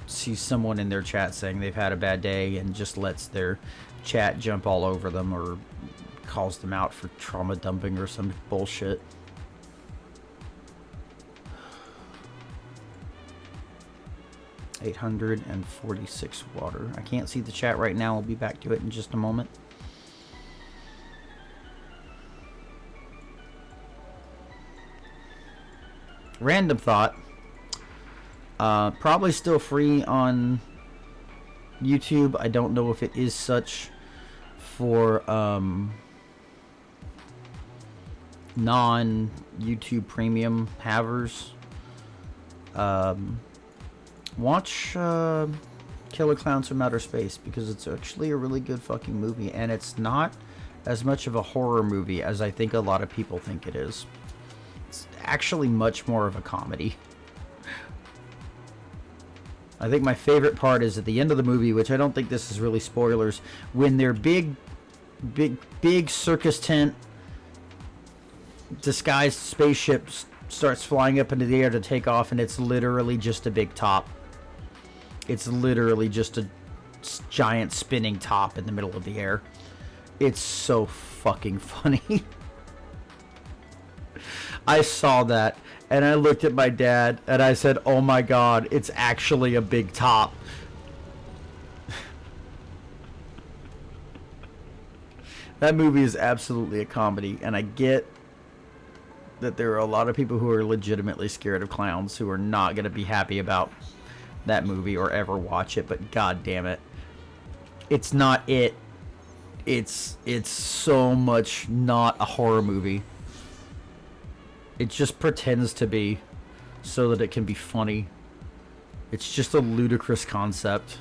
sees someone in their chat saying they've had a bad day and just lets their chat jump all over them or calls them out for trauma dumping or some bullshit. $846 water. I can't see the chat right now. I'll be back to it in just a moment. Random thought. Probably still free on YouTube. I don't know if it is such for non-YouTube premium havers. Watch Killer Clowns from Outer Space because it's actually a really good fucking movie, and it's not as much of a horror movie as I think a lot of people think it is. It's actually much more of a comedy. I think my favorite part is at the end of the movie, which I don't think this is really spoilers, when their big circus tent disguised spaceship starts flying up into the air to take off, and it's literally just a big top. It's literally just a giant spinning top in the middle of the air. It's so fucking funny. I saw that and I looked at my dad and I said, "Oh my God, it's actually a big top." That movie is absolutely a comedy, and I get that there are a lot of people who are legitimately scared of clowns who are not going to be happy about that movie or ever watch it, but god damn it. It's not it. It's so much not a horror movie. It just pretends to be so that it can be funny. It's just a ludicrous concept.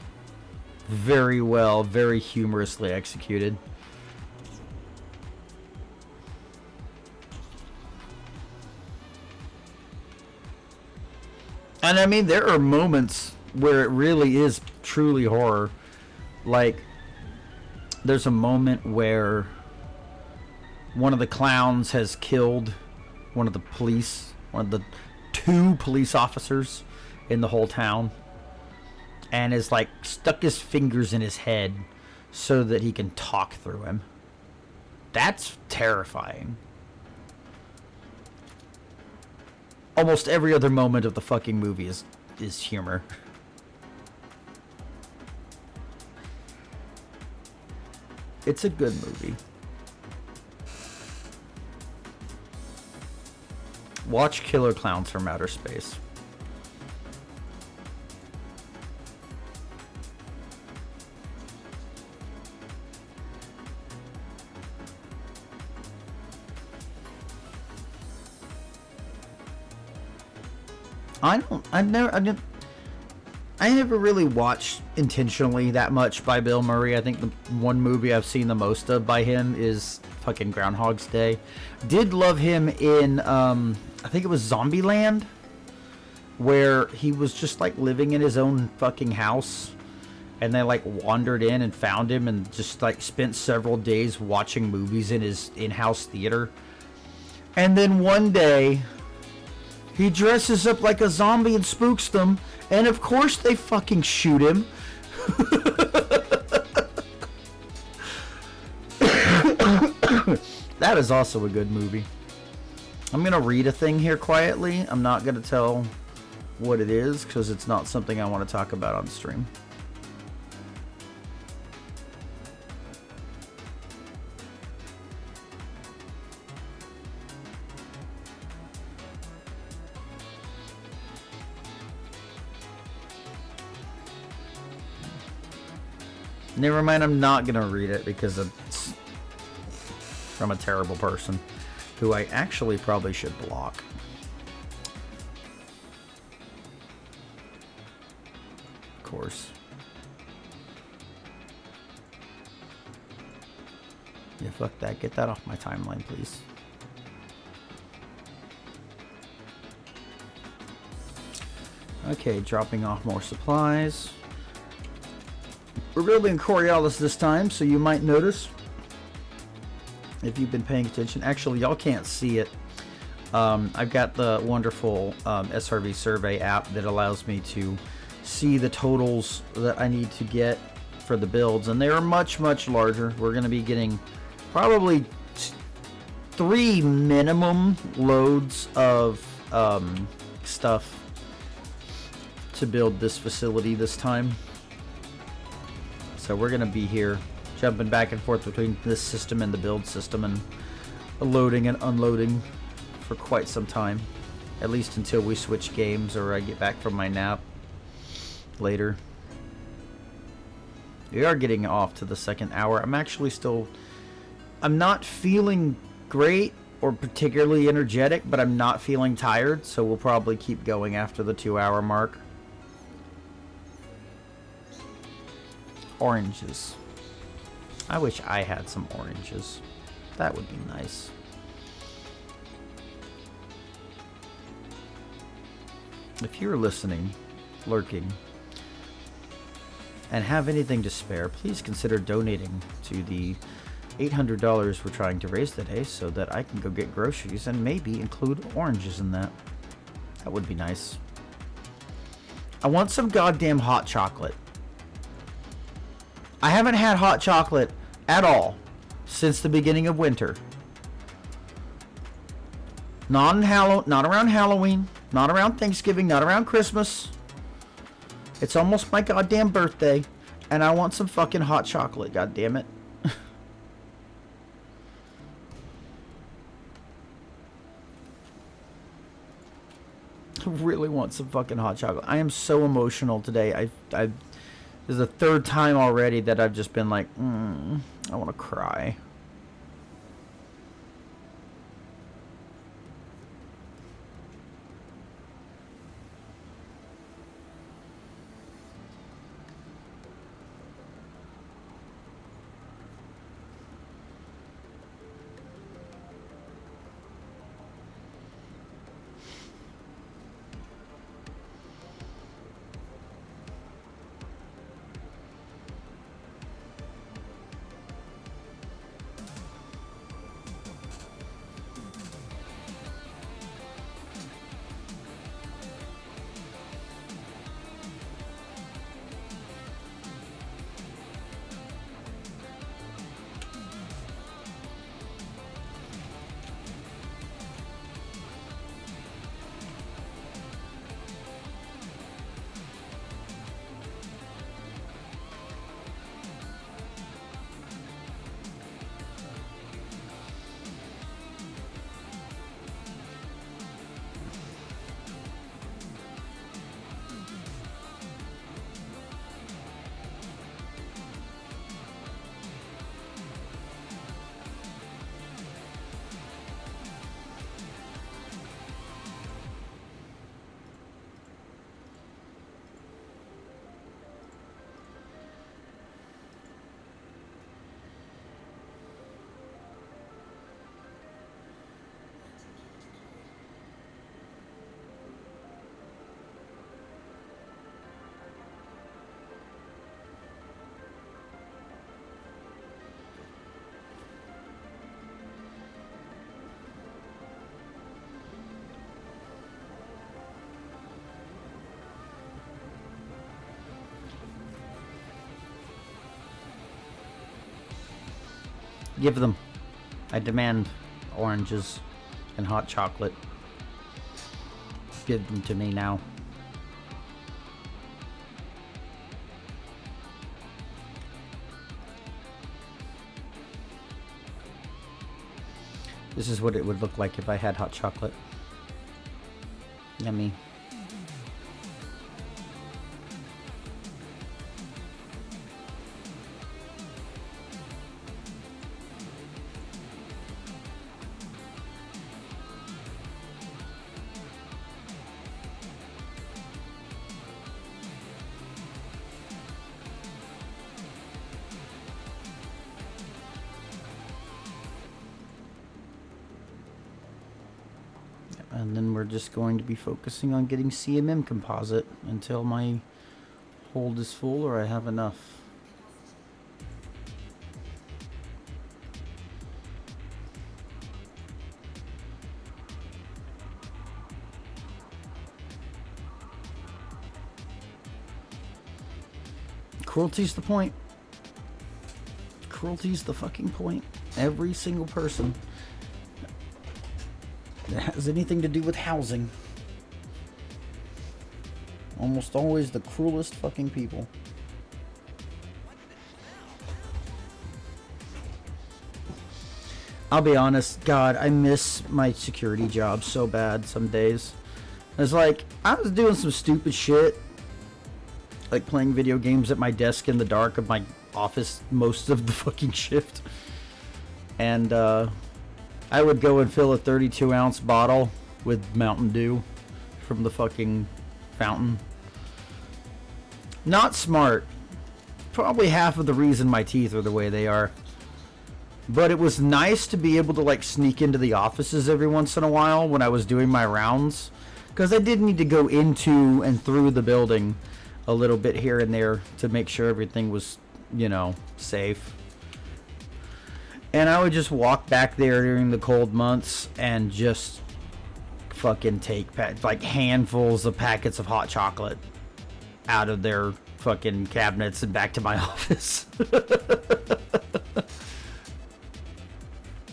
Very well, very humorously executed. And I mean, there are moments where it really is truly horror. Like, there's a moment where one of the clowns has killed one of the two police officers in the whole town, and is like stuck his fingers in his head so that he can talk through him. That's terrifying. Almost every other moment of the fucking movie is humor. It's a good movie. Watch Killer Clowns from Outer Space. I never really watched intentionally that much by Bill Murray. I think the one movie I've seen the most of by him is fucking Groundhog's Day. Did love him in, I think it was Zombieland, where he was just like living in his own fucking house, and they like wandered in and found him and just like spent several days watching movies in his in-house theater. And then one day, he dresses up like a zombie and spooks them, and of course they fucking shoot him. That is also a good movie. I'm gonna read a thing here quietly. I'm not gonna tell what it is, because it's not something I want to talk about on stream. Never mind, I'm not gonna read it because it's from a terrible person who I actually probably should block. Of course. Yeah, fuck that. Get that off my timeline, please. Okay, dropping off more supplies. We're building Coriolis this time, so you might notice, if you've been paying attention. Actually, y'all can't see it. I've got the wonderful SRV survey app that allows me to see the totals that I need to get for the builds, and they are much, much larger. We're going to be getting probably 3 minimum loads of stuff to build this facility this time. So we're going to be here jumping back and forth between this system and the build system and loading and unloading for quite some time. At least until we switch games or I get back from my nap later. We are getting off to the second hour. I'm not feeling great or particularly energetic, but I'm not feeling tired, so we'll probably keep going after the 2-hour mark. Oranges. I wish I had some oranges. That would be nice. If you're listening, lurking, and have anything to spare, please consider donating to the $800 we're trying to raise today so that I can go get groceries and maybe include oranges in that. That would be nice. I want some goddamn hot chocolate. I haven't had hot chocolate at all since the beginning of winter. Not around Halloween, not around Thanksgiving, not around Christmas. It's almost my goddamn birthday, and I want some fucking hot chocolate, god damn it. I really want some fucking hot chocolate. I am so emotional today. This is the third time already that I've just been like, I want to cry. Give them. I demand oranges and hot chocolate. Give them to me now. This is what it would look like if I had hot chocolate. Yummy. And then we're just going to be focusing on getting CMM composite until my hold is full or I have enough. Cruelty's the point. Cruelty's the fucking point. Every single person that has anything to do with housing. Almost always the cruelest fucking people. I'll be honest, God, I miss my security job so bad some days. It's like, I was doing some stupid shit, like playing video games at my desk in the dark of my office most of the fucking shift. And, I would go and fill a 32-ounce bottle with Mountain Dew from the fucking fountain. Not smart. Probably half of the reason my teeth are the way they are. But it was nice to be able to like sneak into the offices every once in a while when I was doing my rounds. Because I did need to go into and through the building a little bit here and there to make sure everything was, you know, safe. And I would just walk back there during the cold months and just fucking take like handfuls of packets of hot chocolate out of their fucking cabinets and back to my office.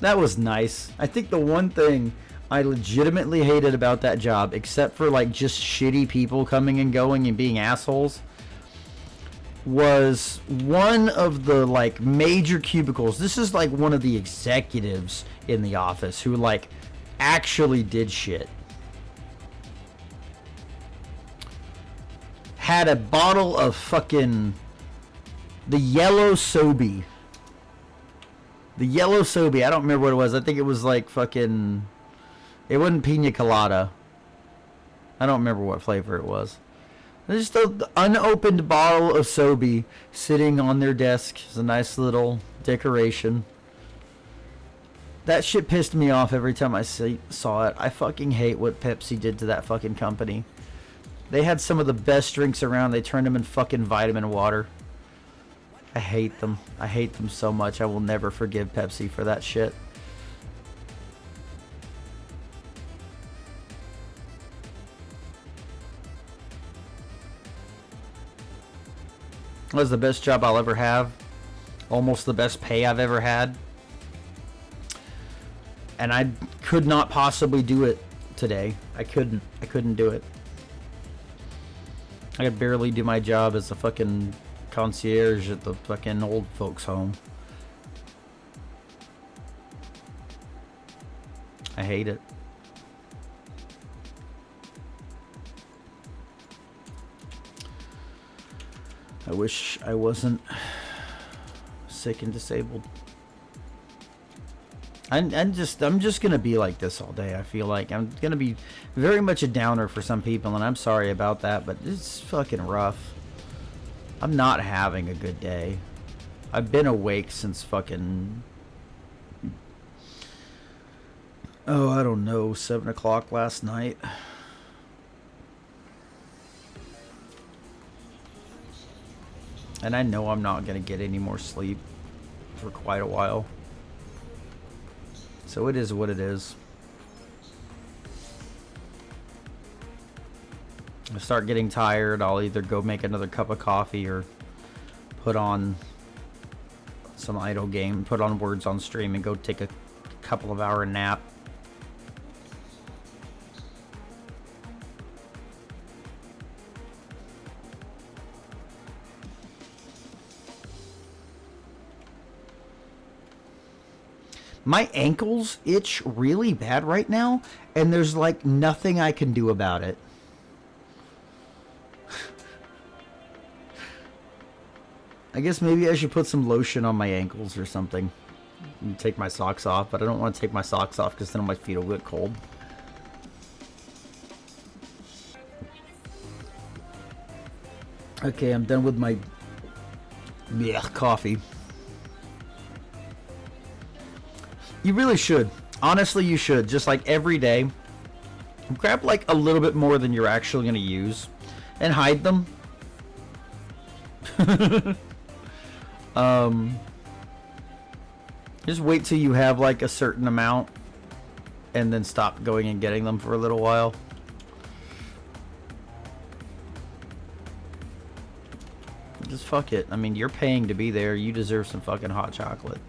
That was nice. I think the one thing I legitimately hated about that job, except for like just shitty people coming and going and being assholes, was one of the like major cubicles. This is like one of the executives in the office who like actually did shit. Had a bottle of fucking the yellow Sobe. The yellow Sobe. I don't remember what it was. I think it was like fucking... It wasn't pina colada. I don't remember what flavor it was. There's just an unopened bottle of Sobe sitting on their desk. It's a nice little decoration. That shit pissed me off every time I saw it. I fucking hate what Pepsi did to that fucking company. They had some of the best drinks around. They turned them in fucking vitamin water. I hate them. I hate them so much. I will never forgive Pepsi for that shit. That was the best job I'll ever have. Almost the best pay I've ever had. And I could not possibly do it today. I couldn't do it. I could barely do my job as a fucking concierge at the fucking old folks home. I hate it. I wish I wasn't sick and disabled. I'm just gonna be like this all day. I feel like I'm gonna be very much a downer for some people, and I'm sorry about that, but it's fucking rough. I'm not having a good day. I've been awake since fucking, oh, I don't know, 7 o'clock last night. And I know I'm not gonna get any more sleep for quite a while. So it is what it is. I start getting tired, I'll either go make another cup of coffee or put on some idle game, put on Words on Stream and go take a couple of hour nap. My ankles itch really bad right now, and there's like nothing I can do about it. I guess maybe I should put some lotion on my ankles or something. And take my socks off, but I don't want to take my socks off because then my feet will get cold. Okay, I'm done with my coffee. You really should. Honestly, you should. Just like every day, grab like a little bit more than you're actually going to use and hide them. Just wait till you have like a certain amount and then stop going and getting them for a little while. Just fuck it. I mean, you're paying to be there. You deserve some fucking hot chocolate.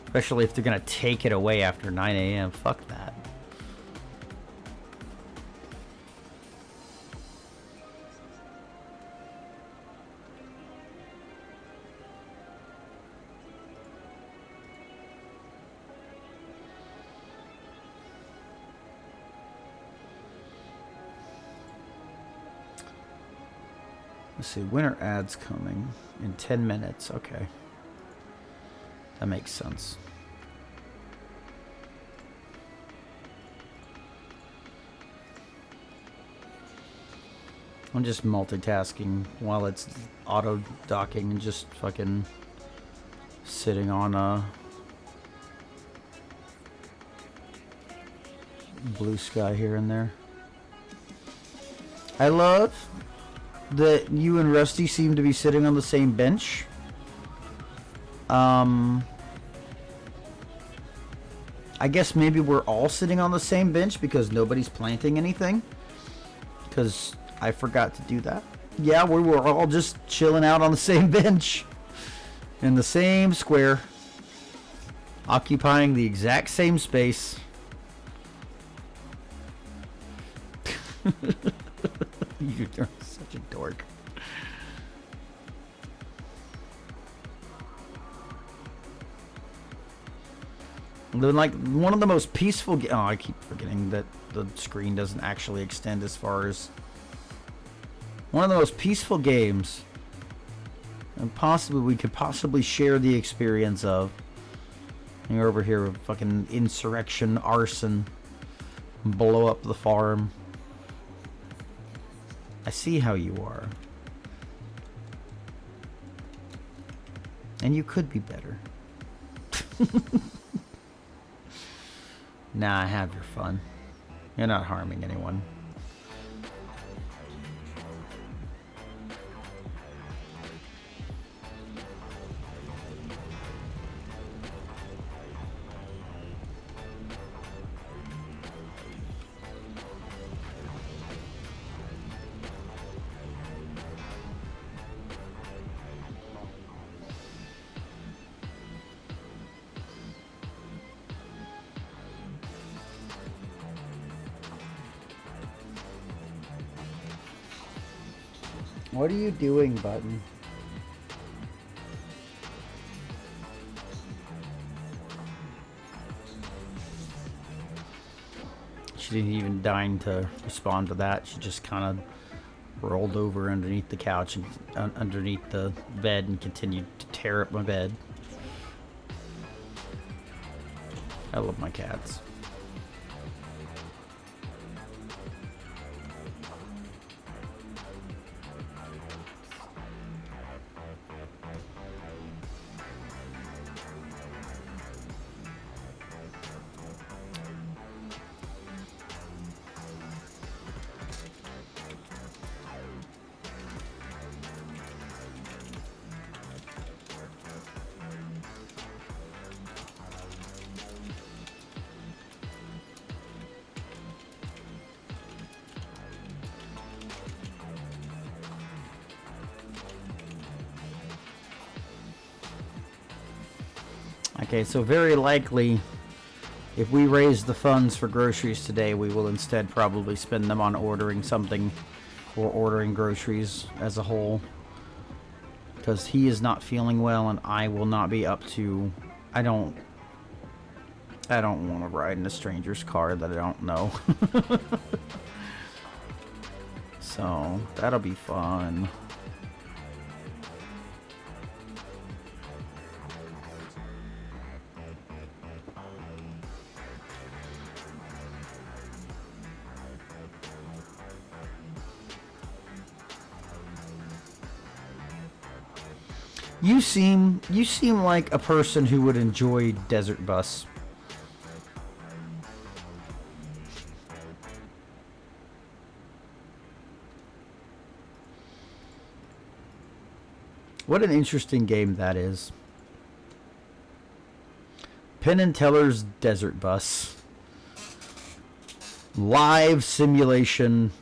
Especially if they're gonna take it away after 9 a.m. Fuck that. Let's see, winter ads coming in 10 minutes. Okay. That makes sense. I'm just multitasking while it's auto docking and just fucking sitting on a blue sky here and there. I love that you and Rusty seem to be sitting on the same bench. I guess maybe we're all sitting on the same bench because nobody's planting anything. Because I forgot to do that. Yeah, we were all just chilling out on the same bench. In the same square. Occupying the exact same space. You're such a dork. Like one of the most peaceful. Oh, I keep forgetting that the screen doesn't actually extend as far as one of the most peaceful games, and possibly we could possibly share the experience of. And you're over here with fucking insurrection, arson, blow up the farm. I see how you are, and you could be better. Nah, have your fun. You're not harming anyone. What are you doing, Button? She didn't even deign to respond to that. She just kind of rolled over underneath the couch and underneath the bed and continued to tear up my bed. I love my cats. Okay, so very likely, if we raise the funds for groceries today, we will instead probably spend them on ordering something or ordering groceries as a whole. Because he is not feeling well and I will not be up to... I don't want to ride in a stranger's car that I don't know. So, that'll be fun. You seem like a person who would enjoy Desert Bus. What an interesting game that is. Penn and Teller's Desert Bus. Live simulation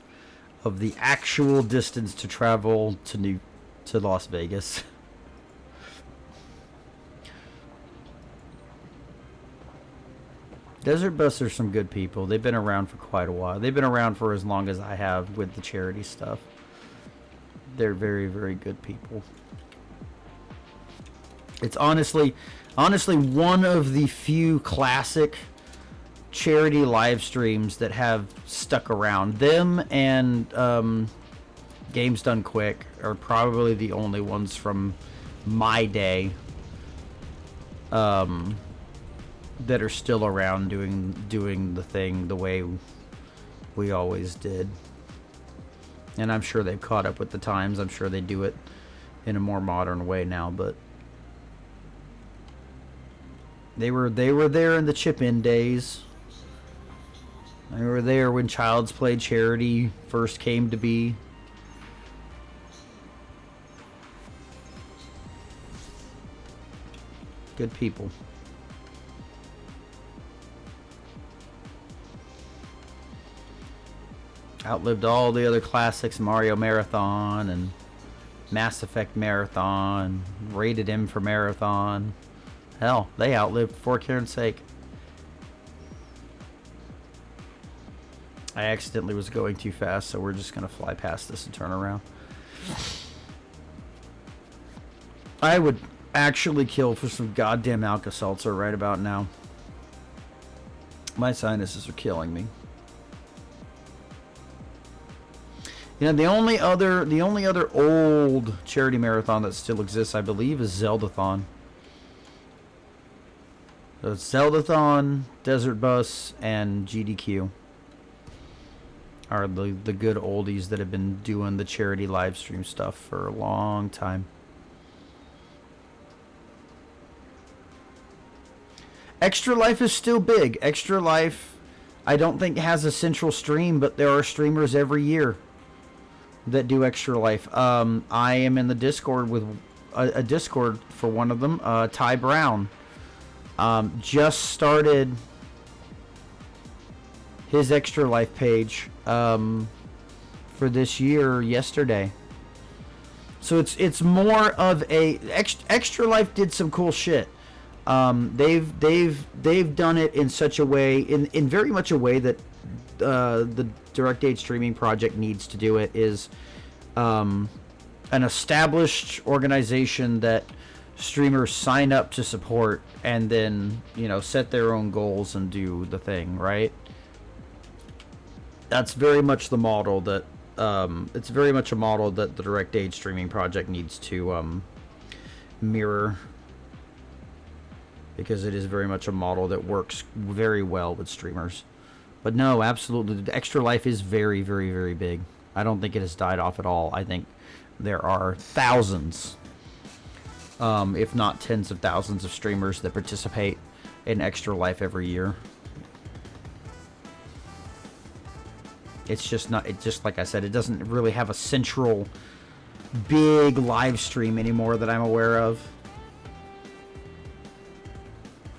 of the actual distance to travel to Las Vegas. Desert Bus are some good people. They've been around for quite a while. They've been around for as long as I have with the charity stuff. They're very, very good people. It's honestly one of the few classic charity live streams that have stuck around. Them and Games Done Quick are probably the only ones from my day that are still around doing the thing the way we always did. And I'm sure they've caught up with the times. I'm sure they do it in a more modern way now, but they were there in the chip-in days. They were there when Child's Play charity first came to be. Good people. Outlived all the other classics, Mario Marathon and Mass Effect Marathon, Rated M for Marathon. Hell, they outlived For Karen's Sake. I accidentally was going too fast, so we're just going to fly past this and turn around. I would actually kill for some goddamn Alka-Seltzer right about now. My sinuses are killing me. You know, the only other old charity marathon that still exists, I believe, is Zeldathon. So it's Zeldathon, Desert Bus, and GDQ are the good oldies that have been doing the charity live stream stuff for a long time. Extra Life is still big. Extra Life, I don't think has a central stream, but there are streamers every year that do Extra Life. I am in the Discord with a Discord for one of them, Ty Brown. Just started his Extra Life page for this year yesterday. So it's more of a Extra Life did some cool shit. They've done it in such a way, in very much a way that the Direct Aid Streaming Project needs to do it, is an established organization that streamers sign up to support and then, you know, set their own goals and do the thing, right? That's very much the model that it's very much a model that the Direct Aid Streaming Project needs to mirror, because it is very much a model that works very well with streamers. But no, absolutely, the Extra Life is very, very, very big. I don't think it has died off at all. I think there are thousands, if not tens of thousands, of streamers that participate in Extra Life every year. It's just not, it just, like I said, it doesn't really have a central big live stream anymore that I'm aware of.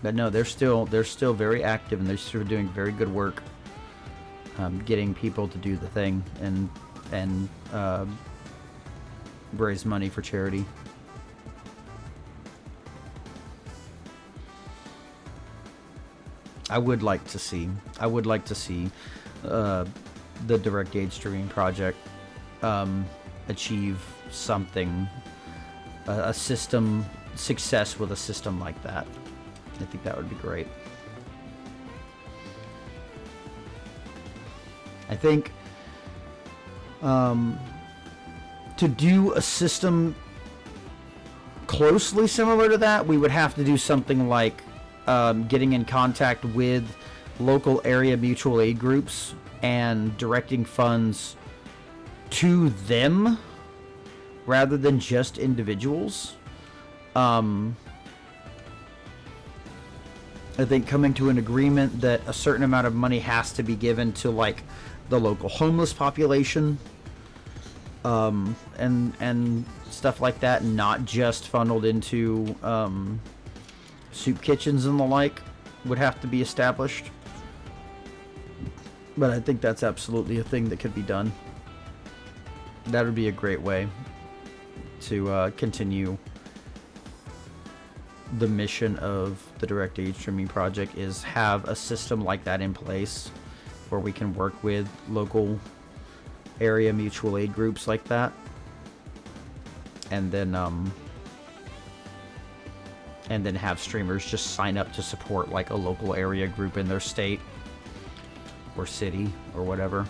But no, they're still very active, and they're still doing very good work, getting people to do the thing and raise money for charity. I would like to see the Direct Aid Streaming Project achieve something, a system success with a system like that. I think that would be great. I think to do a system closely similar to that, we would have to do something like getting in contact with local area mutual aid groups and directing funds to them rather than just individuals. I think coming to an agreement that a certain amount of money has to be given to, like, the local homeless population, and stuff like that, and not just funneled into soup kitchens and the like, would have to be established. But I think that's absolutely a thing that could be done. That would be a great way to continue the mission of the Direct Aid Streaming Project, is have a system like that in place where we can work with local area mutual aid groups like that, and then have streamers just sign up to support, like, a local area group in their state or city or whatever,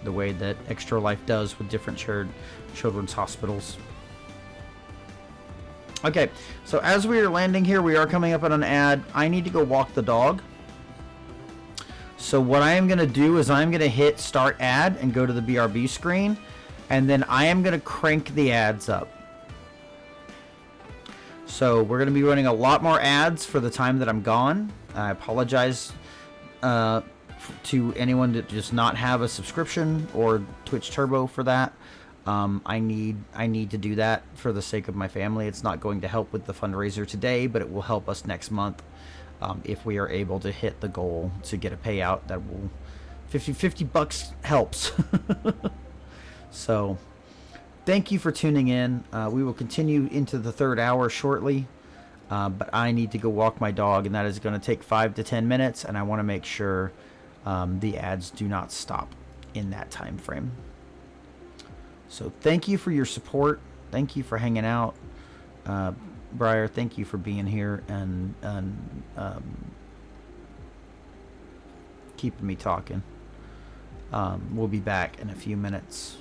the way that Extra Life does with different children's hospitals. Okay, so as we are landing here, we are coming up on an ad. I need to go walk the dog. So what I am going to do is I'm going to hit start ad and go to the BRB screen, and then I am going to crank the ads up. So we're going to be running a lot more ads for the time that I'm gone. I apologize to anyone that does not have a subscription or Twitch Turbo for that. I need to do that for the sake of my family. It's not going to help with the fundraiser today, but it will help us next month if we are able to hit the goal to get a payout. That will $50 helps. So thank you for tuning in. We will continue into the third hour shortly, but I need to go walk my dog, and that is going to take 5 to 10 minutes, and I want to make sure the ads do not stop. in that time frame. So thank you for your support. Thank you for hanging out. Briar, thank you for being here and keeping me talking. We'll be back in a few minutes.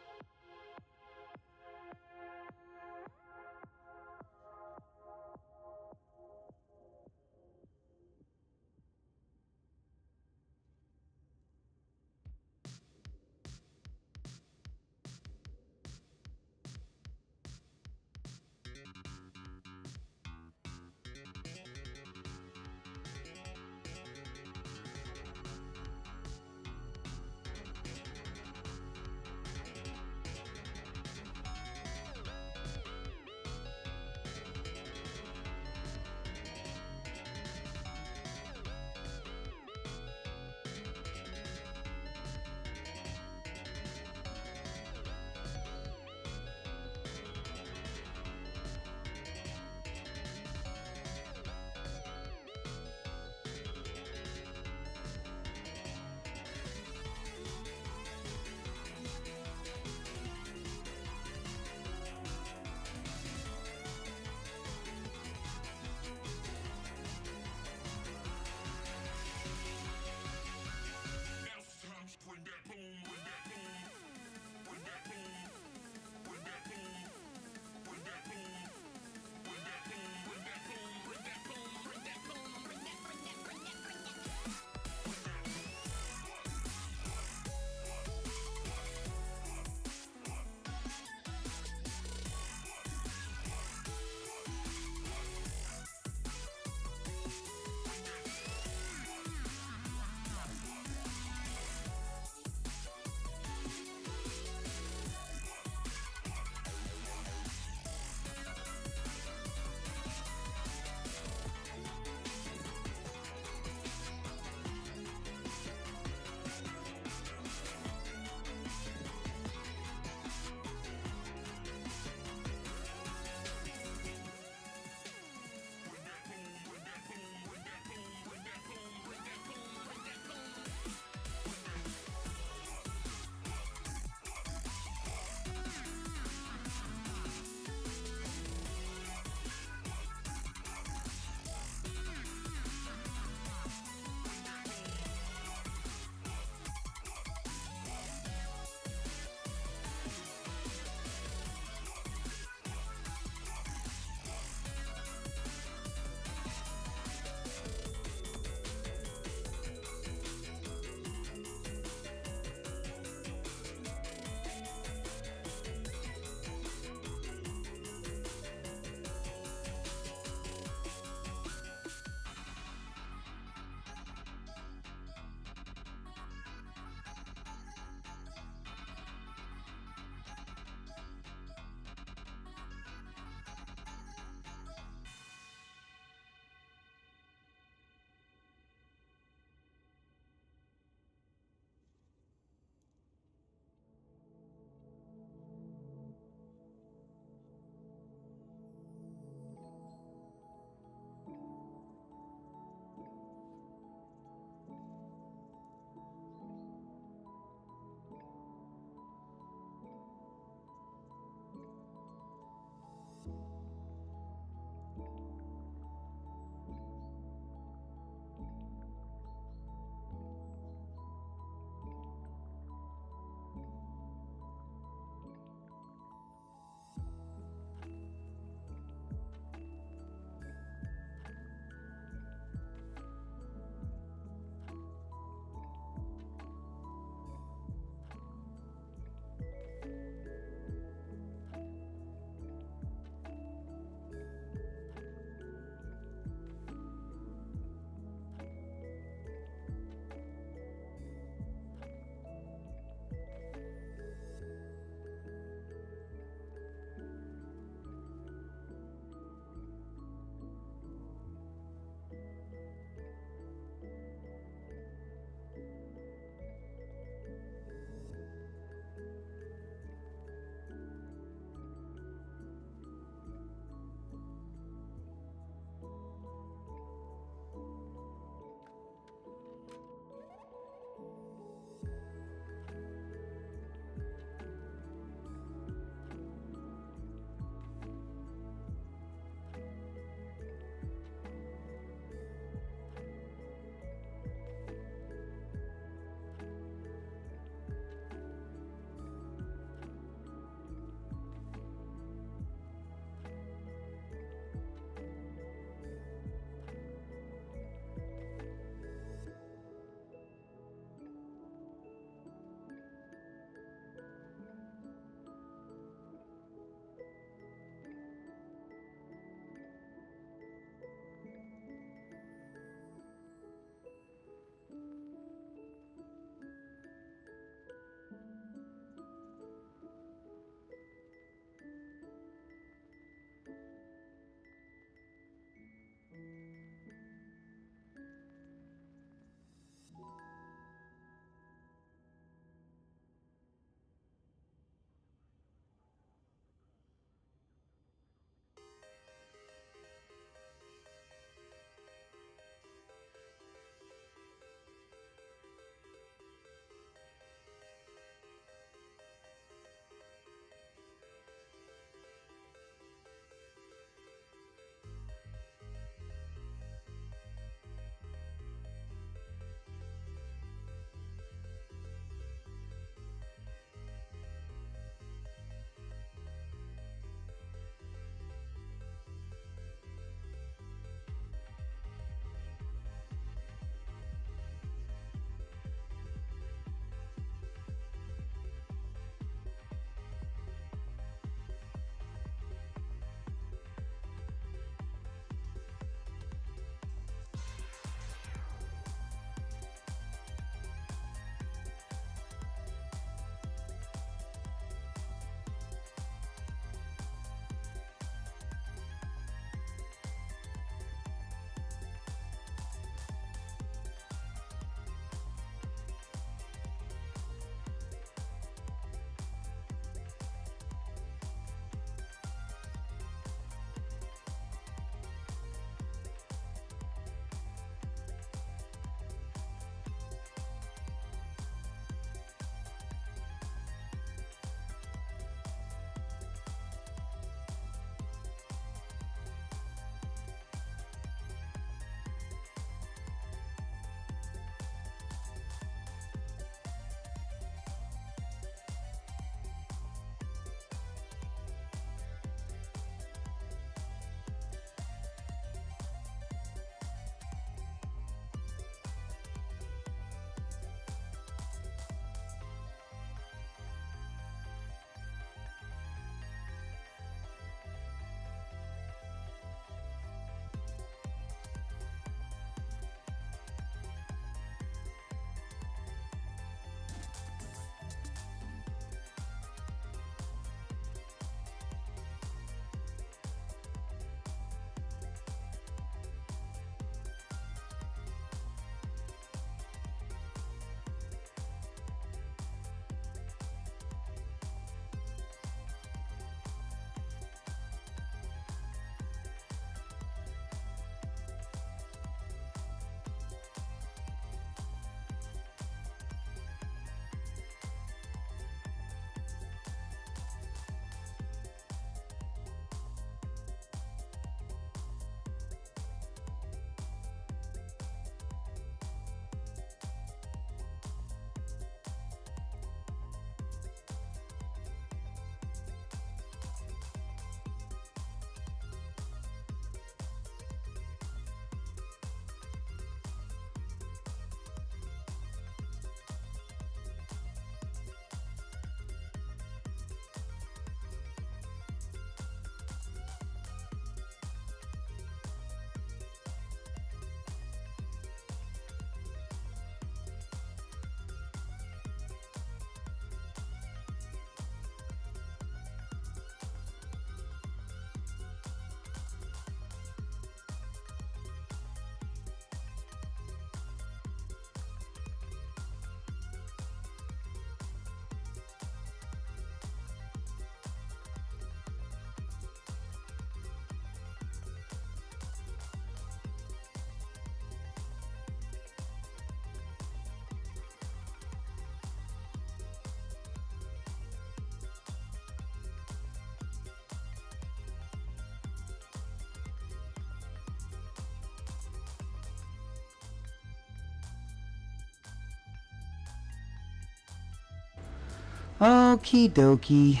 Okie dokie.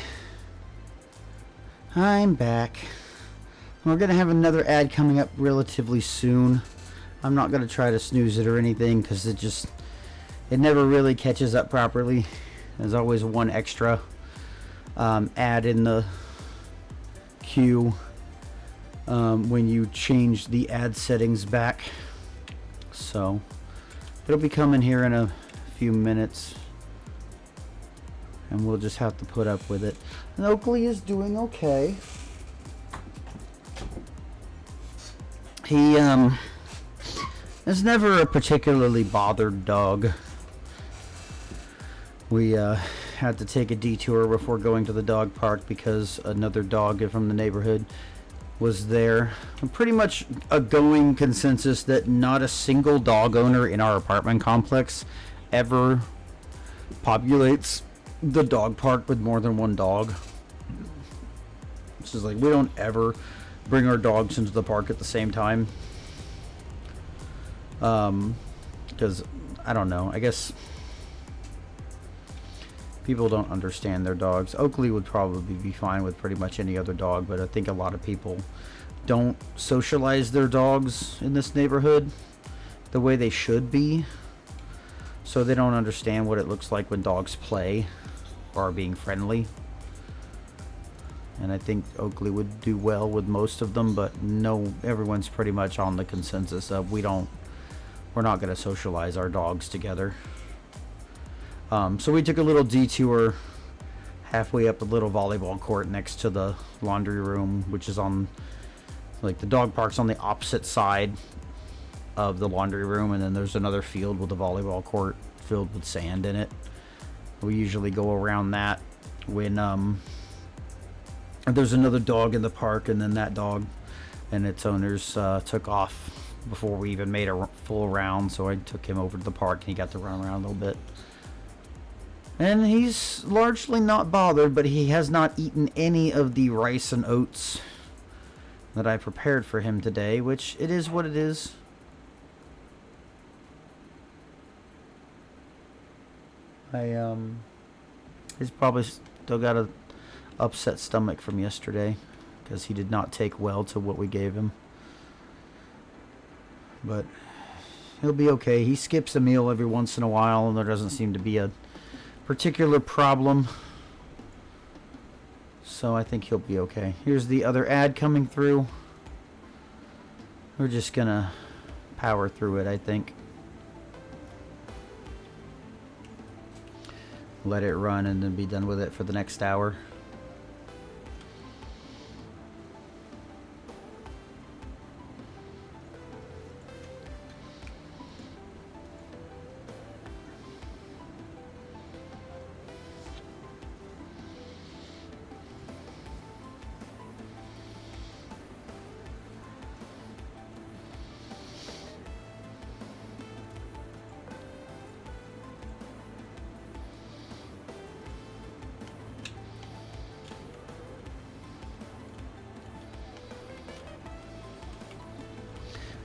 I'm back. We're going to have another ad coming up relatively soon. I'm not going to try to snooze it or anything because it never really catches up properly. There's always one extra ad in the queue when you change the ad settings back. So it'll be coming here in a few minutes. And we'll just have to put up with it. And Oakley is doing okay. He is never a particularly bothered dog. We had to take a detour before going to the dog park because another dog from the neighborhood was there. And pretty much a going consensus that not a single dog owner in our apartment complex ever populates the dog park with more than one dog. It's just like we don't ever bring our dogs into the park at the same time. Because I don't know, I guess people don't understand their dogs. Oakley would probably be fine with pretty much any other dog, but I think a lot of people don't socialize their dogs in this neighborhood the way they should be. So they don't understand what it looks like when dogs play or are being friendly. And I think Oakley would do well with most of them, but no, everyone's pretty much on the consensus of we're not going to socialize our dogs together. So we took a little detour halfway up the little volleyball court next to the laundry room, which is on, like, the dog park's on the opposite side of the laundry room, and then there's another field with a volleyball court filled with sand in it. We usually go around that when there's another dog in the park, and then that dog and its owners took off before we even made a full round, so I took him over to the park and he got to run around a little bit. And he's largely not bothered, but he has not eaten any of the rice and oats that I prepared for him today, which it is what it is. He's probably still got a upset stomach from yesterday because he did not take well to what we gave him. But he'll be okay. He skips a meal every once in a while, and there doesn't seem to be a particular problem. So I think he'll be okay. Here's the other ad coming through. We're just gonna power through it, I think. Let it run and then be done with it for the next hour.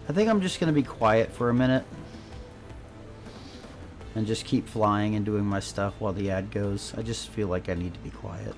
I think I'm just going to be quiet for a minute and just keep flying and doing my stuff while the ad goes. I just feel like I need to be quiet.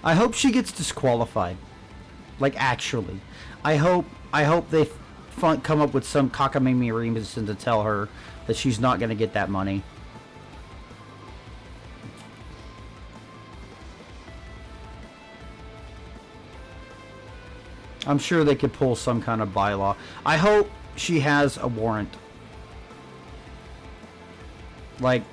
I hope she gets disqualified. Like, actually. I hope they come up with some cockamamie reason to tell her that she's not going to get that money. I'm sure they could pull some kind of bylaw. I hope she has a warrant. Like,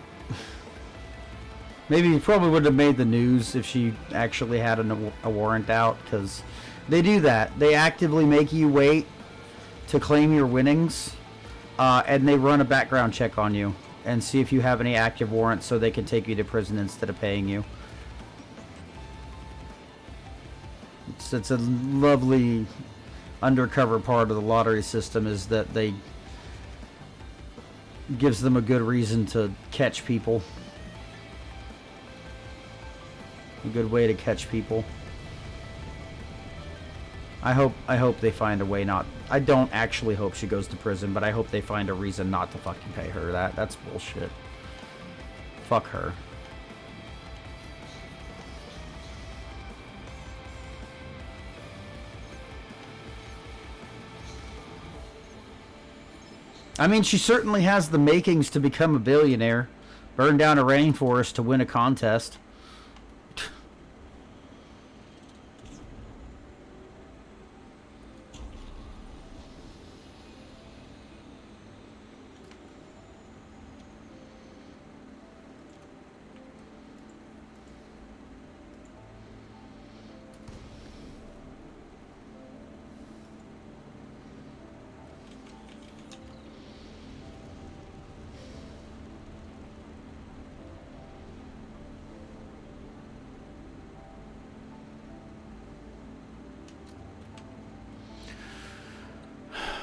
maybe it probably would have made the news if she actually had a warrant out, because they do that. They actively make you wait to claim your winnings, and they run a background check on you and see if you have any active warrants so they can take you to prison instead of paying you. It's a lovely undercover part of the lottery system, is that they gives them a good reason to catch people. A good way to catch people. I hope they find a way not. I don't actually hope she goes to prison, but I hope they find a reason not to fucking pay her. That's bullshit. Fuck her. I mean, she certainly has the makings to become a billionaire. Burn down a rainforest to win a contest.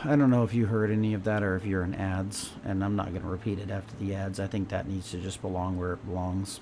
I don't know if you heard any of that or if you're in ads, and I'm not going to repeat it after the ads. I think that needs to just belong where it belongs.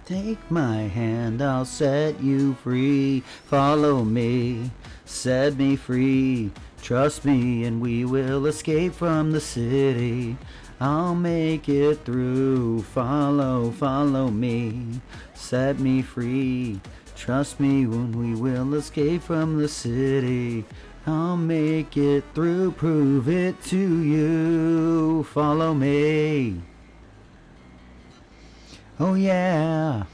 Take my hand, I'll set you free. Follow me, set me free. Trust me and we will escape from the city. I'll make it through. Follow me, set me free. Trust me when we will escape from the city. I'll make it through, prove it to you. Follow me. Oh yeah.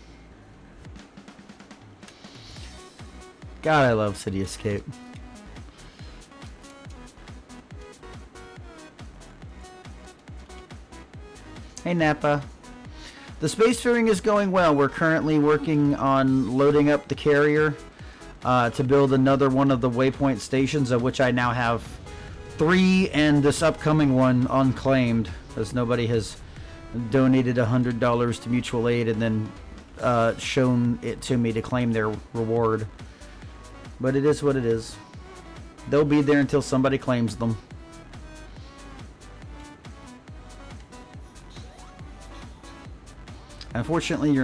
God, I love City Escape. Hey Nappa. The spacefaring is going well. We're currently working on loading up the carrier to build another one of the waypoint stations, of which I now have 3, and this upcoming one unclaimed, as nobody has donated $100 to mutual aid and then shown it to me to claim their reward. But it is what it is. They'll be there until somebody claims them. Unfortunately,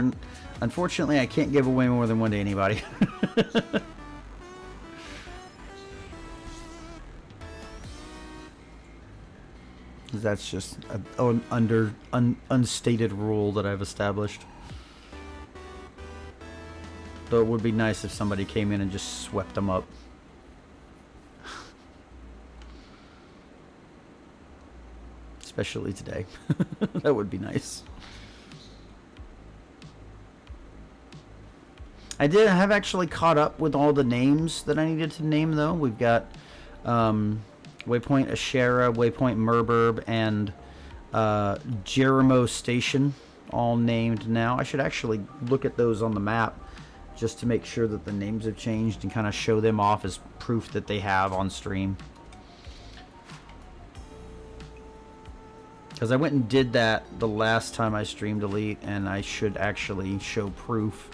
I can't give away more than one to anybody. That's just an unstated rule that I've established. Though it would be nice if somebody came in and just swept them up. Especially today. That would be nice. I have actually caught up with all the names that I needed to name, though. We've got Waypoint Ashera, Waypoint Merburb, and Jerimo Station all named now. I should actually look at those on the map just to make sure that the names have changed and kind of show them off as proof that they have on stream. Because I went and did that the last time I streamed Elite, and I should actually show proof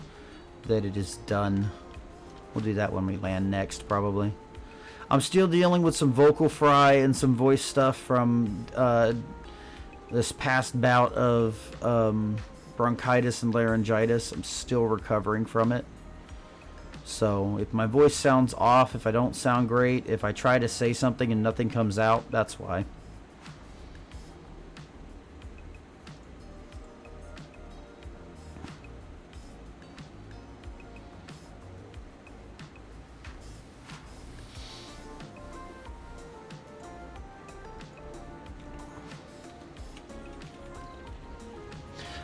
that it is done. We'll do that when we land next, probably. I'm still dealing with some vocal fry and some voice stuff from this past bout of bronchitis and laryngitis. I'm still recovering from it. So if my voice sounds off, if I don't sound great, if I try to say something and nothing comes out, that's why.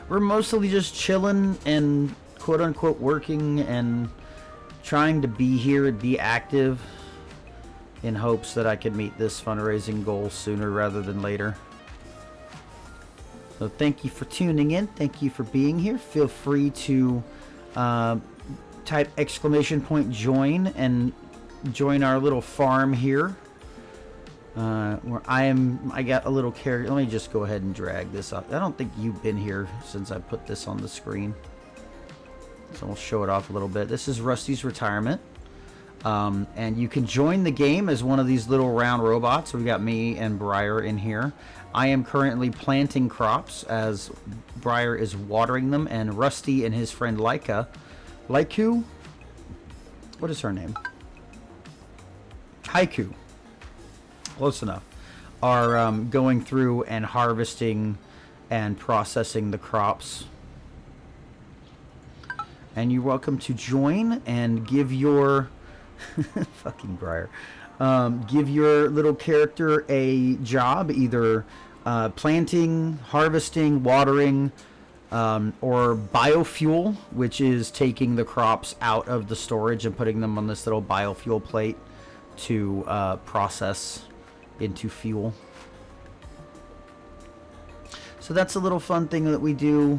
We're mostly just chilling and quote-unquote working and trying to be here and be active in hopes that I could meet this fundraising goal sooner rather than later. So thank you for tuning in. Thank you for being here. Feel free to type !join and join our little farm here. Where I got a little character. Let me just go ahead and drag this up. I don't think you've been here since I put this on the screen. So we'll show it off a little bit. This is Rusty's retirement. And you can join the game as one of these little round robots. We've got me and Briar in here. I am currently planting crops as Briar is watering them, and Rusty and his friend Laiku? What is her name? Haiku. Close enough. Are going through and harvesting and processing the crops. And you're welcome to join and give your fucking Briar. Give your little character a job, either planting, harvesting, watering, or biofuel, which is taking the crops out of the storage and putting them on this little biofuel plate to process into fuel. So that's a little fun thing that we do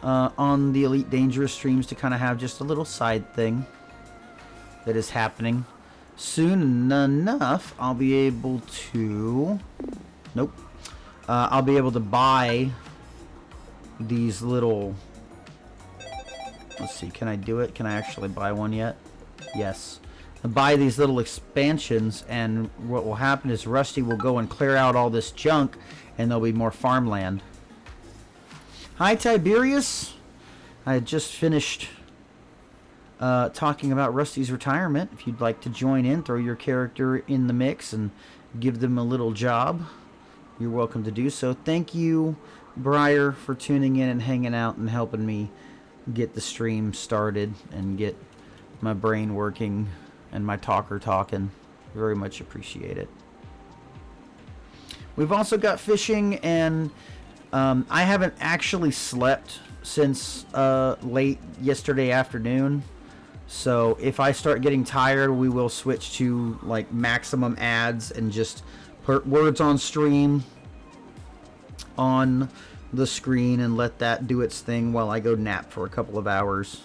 on the Elite Dangerous streams, to kind of have just a little side thing that is happening. Soon enough, I'll be able to... Nope. I'll be able to buy these little... Let's see, can I do it? Can I actually buy one yet? Yes. Buy these little expansions, and what will happen is Rusty will go and clear out all this junk, and there'll be more farmland. Hi, Tiberius. I had just finished talking about Rusty's retirement. If you'd like to join in, throw your character in the mix and give them a little job, you're welcome to do so. Thank you, Briar, for tuning in and hanging out and helping me get the stream started and get my brain working and my talker talking. Very much appreciate it. We've also got fishing, and I haven't actually slept since late yesterday afternoon. So if I start getting tired, we will switch to like maximum ads and just put words on stream on the screen and let that do its thing while I go nap for a couple of hours.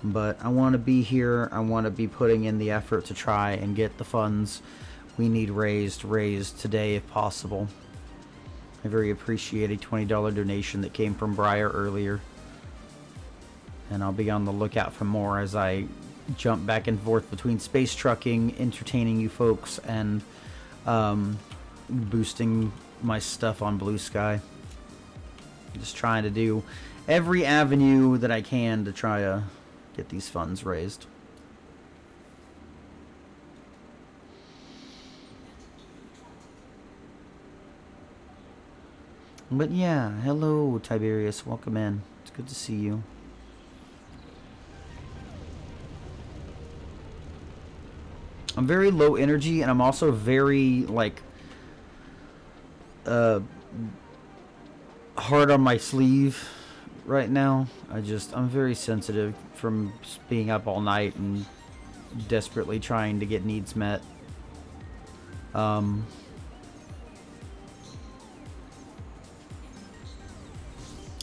But I want to be here. I want to be putting in the effort to try and get the funds we need raised today if possible. I very appreciate a $20 donation that came from Briar earlier. And I'll be on the lookout for more as I jump back and forth between space trucking, entertaining you folks, and boosting my stuff on Blue Sky. Just trying to do every avenue that I can to try to get these funds raised. But yeah, hello Tiberius, welcome in. It's good to see you. I'm very low energy, and I'm also very like hard on my sleeve right now. I'm very sensitive from being up all night and desperately trying to get needs met.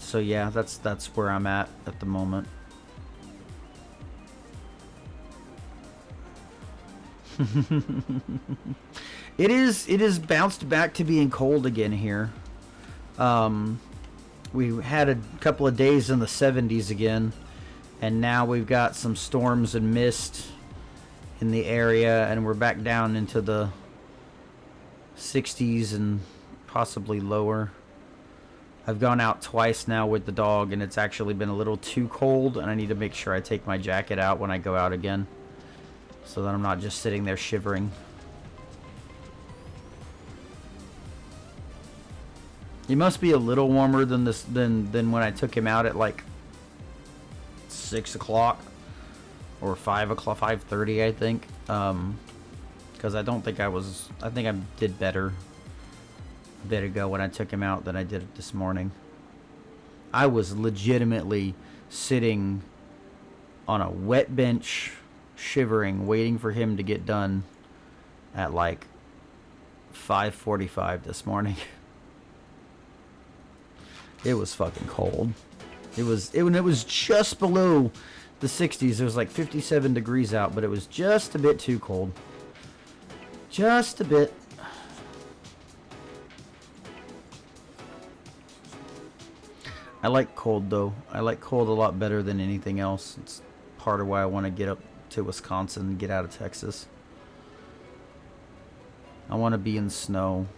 So yeah, that's where I'm at the moment. It is bounced back to being cold again here. We had a couple of days in the 70s again, and now we've got some storms and mist in the area, and we're back down into the 60s and possibly lower. I've gone out twice now with the dog, and it's actually been a little too cold, and I need to make sure I take my jacket out when I go out again, so that I'm not just sitting there shivering. He must be a little warmer than this than when I took him out at like 6 o'clock or 5 o'clock, 5:30, I think. Because I don't think I was. I think I did better a bit ago when I took him out than I did this morning. I was legitimately sitting on a wet bench, shivering, waiting for him to get done at like 5:45 this morning. It was fucking cold. It was just below the 60s. It was like 57 degrees out, but it was just a bit too cold. Just a bit. I like cold though. I like cold a lot better than anything else. It's part of why I want to get up to Wisconsin and get out of Texas. I want to be in snow.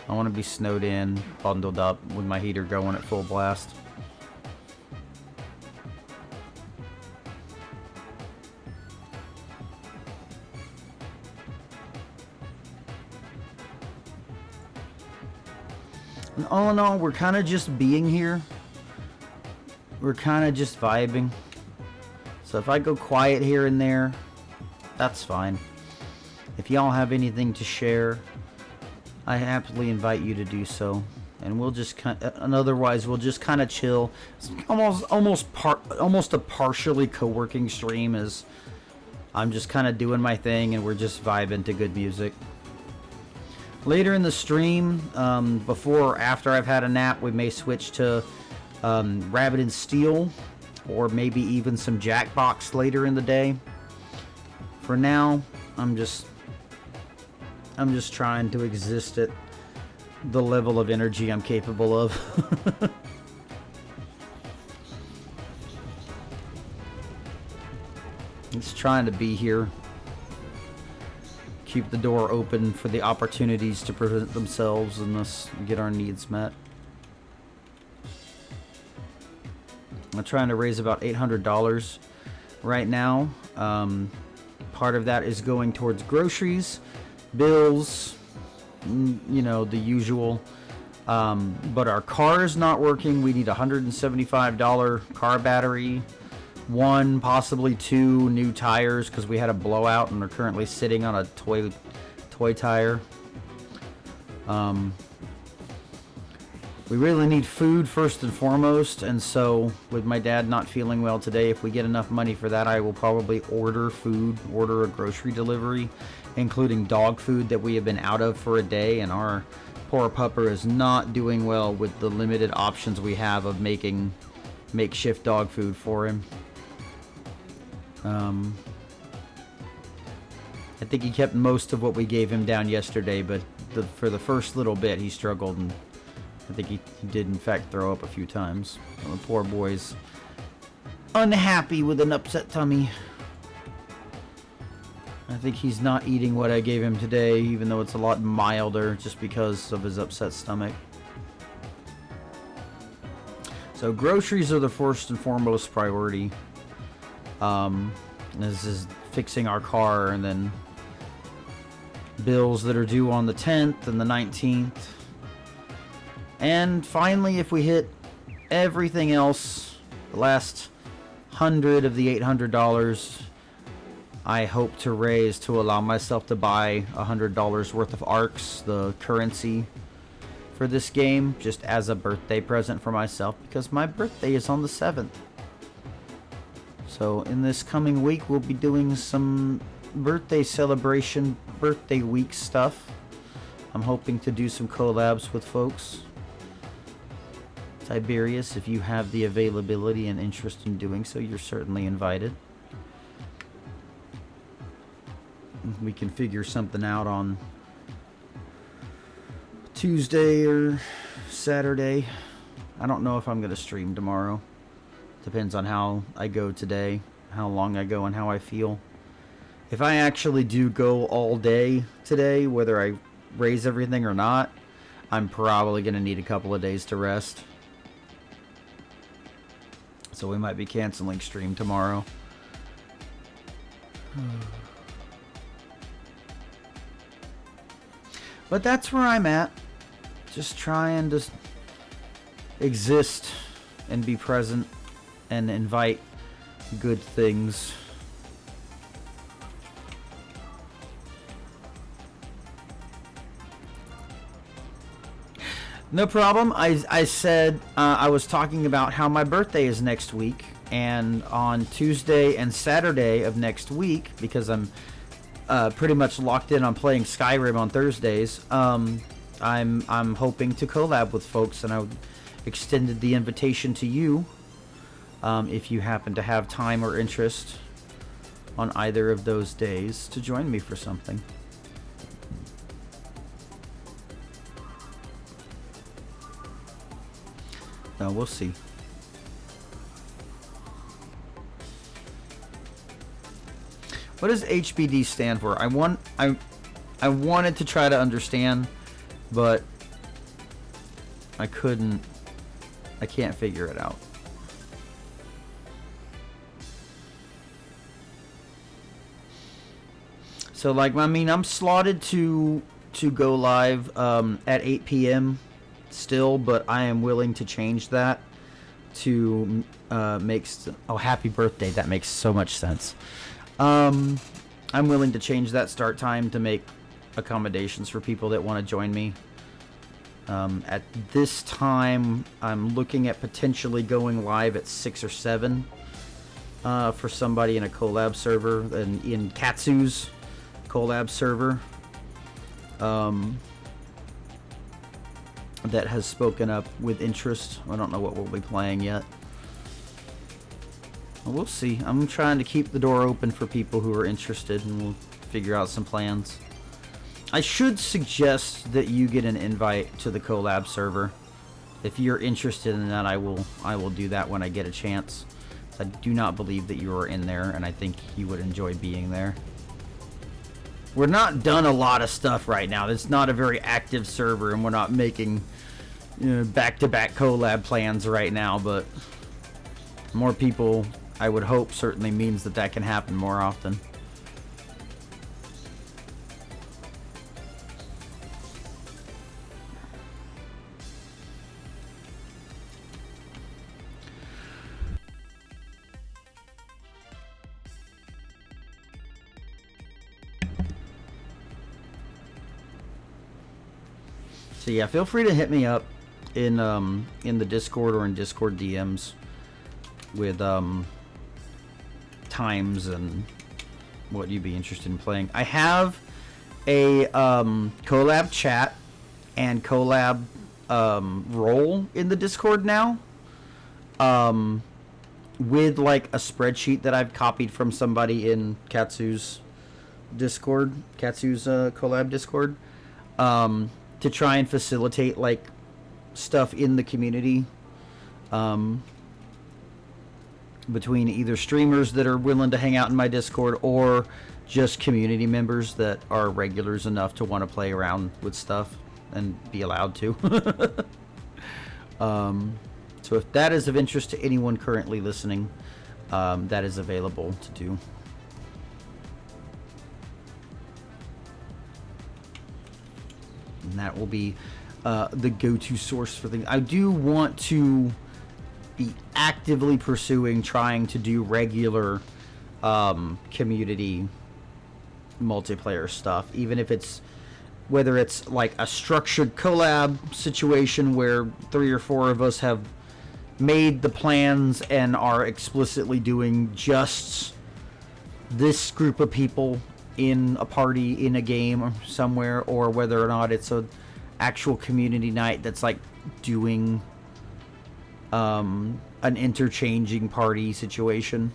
I want to be snowed in, bundled up, with my heater going at full blast. And all in all, we're kind of just being here. We're kind of just vibing. So if I go quiet here and there, that's fine. If y'all have anything to share, I happily invite you to do so, and we'll just otherwise we'll just kind of chill. It's almost a partially co-working stream, as I'm just kind of doing my thing and we're just vibing to good music. Later in the stream, before or after I've had a nap, we may switch to Rabbit and Steel, or maybe even some Jackbox later in the day. For now, I'm just trying to exist at the level of energy I'm capable of. Just trying to be here. Keep the door open for the opportunities to present themselves and us get our needs met. I'm trying to raise about $800 right now. Part of that is going towards groceries, bills, you know, the usual. But our car is not working. We need a $175 car battery, 1, possibly 2 new tires, because we had a blowout and are currently sitting on a toy tire. We really need food first and foremost, and so with my dad not feeling well today, if we get enough money for that, I will probably order a grocery delivery, including dog food that we have been out of for a day, and our poor pupper is not doing well with the limited options we have of making makeshift dog food for him. I think he kept most of what we gave him down yesterday, but for the first little bit he struggled, and I think he did in fact throw up a few times. The poor boy's unhappy with an upset tummy. I think he's not eating what I gave him today, even though it's a lot milder, just because of his upset stomach. So groceries are the first and foremost priority. This is fixing our car, and then bills that are due on the 10th and the 19th. And finally, if we hit everything else, the last 100 of the $800 I hope to raise to allow myself to buy $100 worth of ARX, the currency for this game, just as a birthday present for myself, because my birthday is on the 7th. So in this coming week, we'll be doing some birthday celebration, birthday week stuff. I'm hoping to do some collabs with folks. Tiberius, if you have the availability and interest in doing so, you're certainly invited. We can figure something out on Tuesday or Saturday. I don't know if I'm going to stream tomorrow. Depends on how I go today, how long I go, and how I feel. If I actually do go all day today, whether I raise everything or not, I'm probably going to need a couple of days to rest. So we might be canceling stream tomorrow. But that's where I'm at. Just trying to exist and be present and invite good things. No problem. I said I was talking about how my birthday is next week, and on Tuesday and Saturday of next week, because I'm pretty much locked in on playing Skyrim on Thursdays, I'm hoping to collab with folks, and I extended the invitation to you if you happen to have time or interest on either of those days to join me for something. No, we'll see. What does HBD stand for? I wanted to try to understand, but I couldn't. I can't figure it out. So, like, I mean, I'm slotted to go live at 8 p.m. still, but I am willing to change that to oh, happy birthday. That makes so much sense. I'm willing to change that start time to make accommodations for people that want to join me. At this time, I'm looking at potentially going live at 6 or 7 for somebody in a collab server, and in Katsu's collab server that has spoken up with interest. I don't know what we'll be playing yet. We'll see. I'm trying to keep the door open for people who are interested, and we'll figure out some plans. I should suggest that you get an invite to the collab server. If you're interested in that, I will do that when I get a chance. I do not believe that you are in there, and I think you would enjoy being there. We're not done a lot of stuff right now. It's not a very active server, and we're not making back-to-back collab plans right now, but more people, I would hope, certainly means that can happen more often. So yeah, feel free to hit me up in the Discord or in Discord DMs with times and what you'd be interested in playing. I have a collab chat and collab role in the Discord now, with like a spreadsheet that I've copied from somebody in Katsu's Discord, Katsu's collab Discord, to try and facilitate like stuff in the community, between either streamers that are willing to hang out in my Discord or just community members that are regulars enough to want to play around with stuff and be allowed to. So if that is of interest to anyone currently listening, that is available to do. And that will be the go-to source for things. I do want to be actively pursuing trying to do regular community multiplayer stuff, even if it's whether it's like a structured collab situation where 3 or 4 of us have made the plans and are explicitly doing just this group of people in a party in a game or somewhere, or whether or not it's a actual community night that's like doing an interchanging party situation.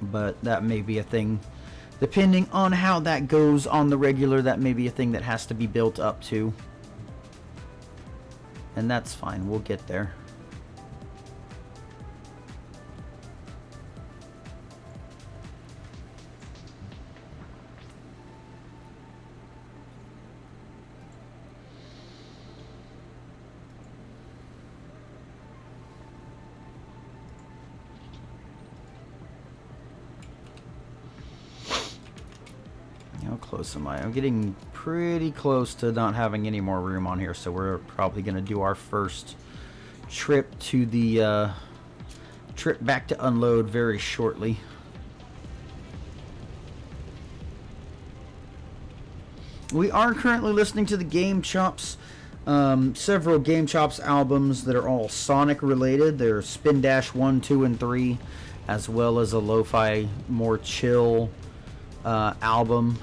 But that may be a thing, depending on how that goes on the regular. That may be a thing that has to be built up to. And that's fine. We'll get there. How close am I? I'm getting pretty close to not having any more room on here, so we're probably going to do our first trip to the trip back to unload very shortly. We are currently listening to the Game Chops, several Game Chops albums that are all Sonic related. They're Spin Dash 1, 2, and 3, as well as a lo-fi, more chill album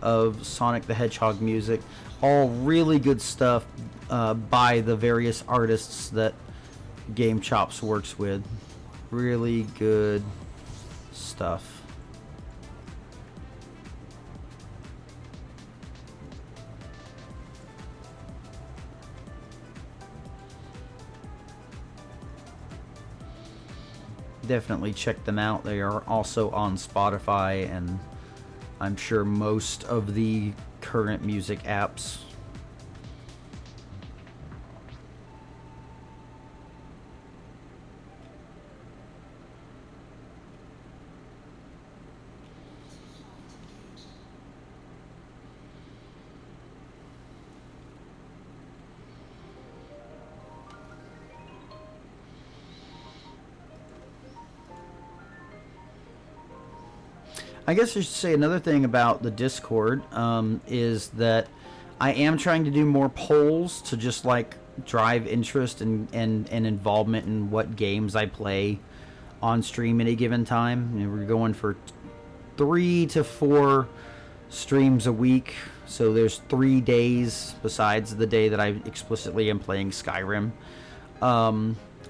of Sonic the Hedgehog music. All really good stuff by the various artists that Game Chops works with. Really good stuff. Definitely check them out. They are also on Spotify and I'm sure most of the current music apps. I guess I should say another thing about the Discord is that I am trying to do more polls to just like drive interest and involvement in what games I play on stream at a given time. And we're going for 3 to 4 streams a week, so there's 3 days besides the day that I explicitly am playing Skyrim,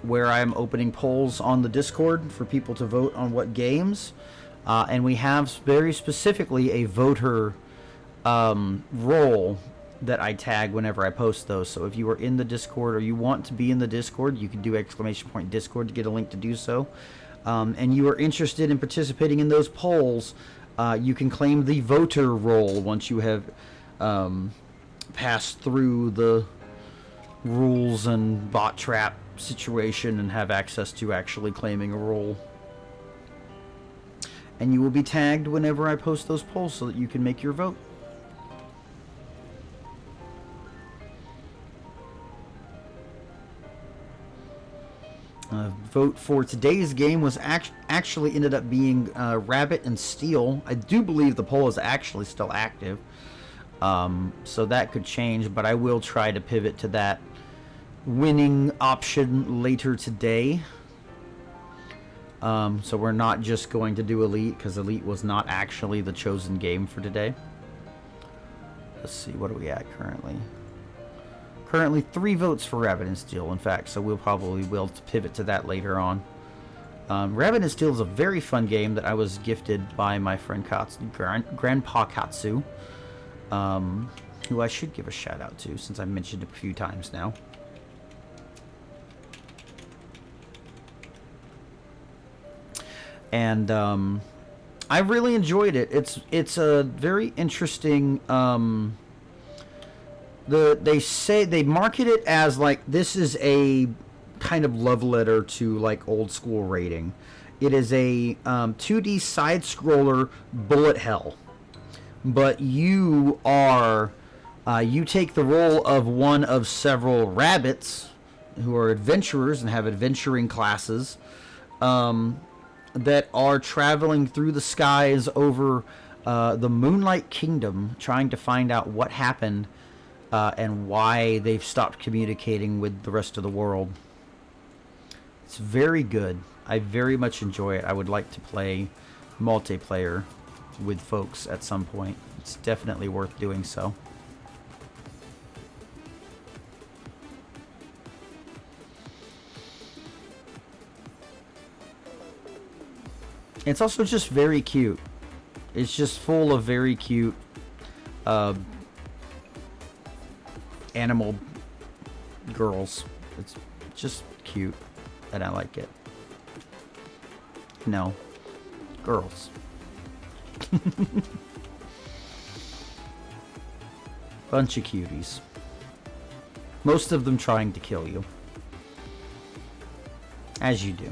where I'm opening polls on the Discord for people to vote on what games. And we have very specifically a voter role that I tag whenever I post those. So if you are in the Discord or you want to be in the Discord, you can do !Discord to get a link to do so. And you are interested in participating in those polls, you can claim the voter role once you have passed through the rules and bot trap situation and have access to actually claiming a role. And you will be tagged whenever I post those polls so that you can make your vote. Vote for today's game was actually ended up being Rabbit and Steel. I do believe the poll is actually still active. So that could change, but I will try to pivot to that winning option later today. So we're not just going to do Elite, because Elite was not actually the chosen game for today. Let's see, what are we at currently? Currently 3 votes for Rabbit and Steel, in fact, so we'll probably will pivot to that later on. Rabbit and Steel is a very fun game that I was gifted by my friend Grandpa Katsu, who I should give a shout out to since I've mentioned it a few times now. And I really enjoyed it. It's a very interesting. They market it as like this is a kind of love letter to like old school rating. It is a 2D side scroller bullet hell, but you are you take the role of one of several rabbits who are adventurers and have adventuring classes. That are traveling through the skies over the Moonlight Kingdom, trying to find out what happened and why they've stopped communicating with the rest of the world. It's very good. I very much enjoy it. I would like to play multiplayer with folks at some point. It's definitely worth doing so. It's also just very cute. It's just full of very cute animal girls. It's just cute, and I like it. No, girls. Bunch of cuties. Most of them trying to kill you. As you do.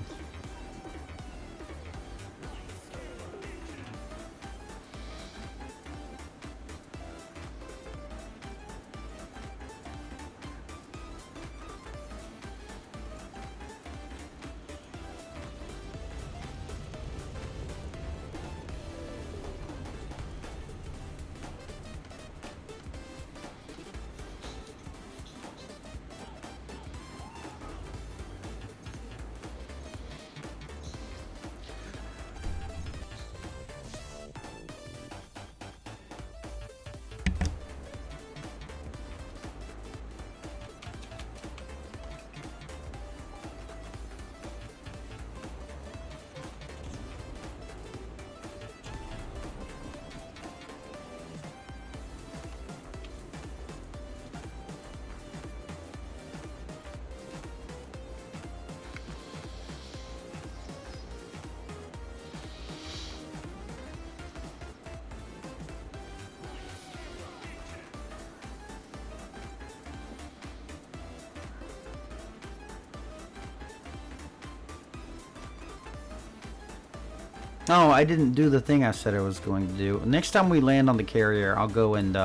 Oh, I didn't do the thing I said I was going to do. Next time we land on the carrier, I'll go and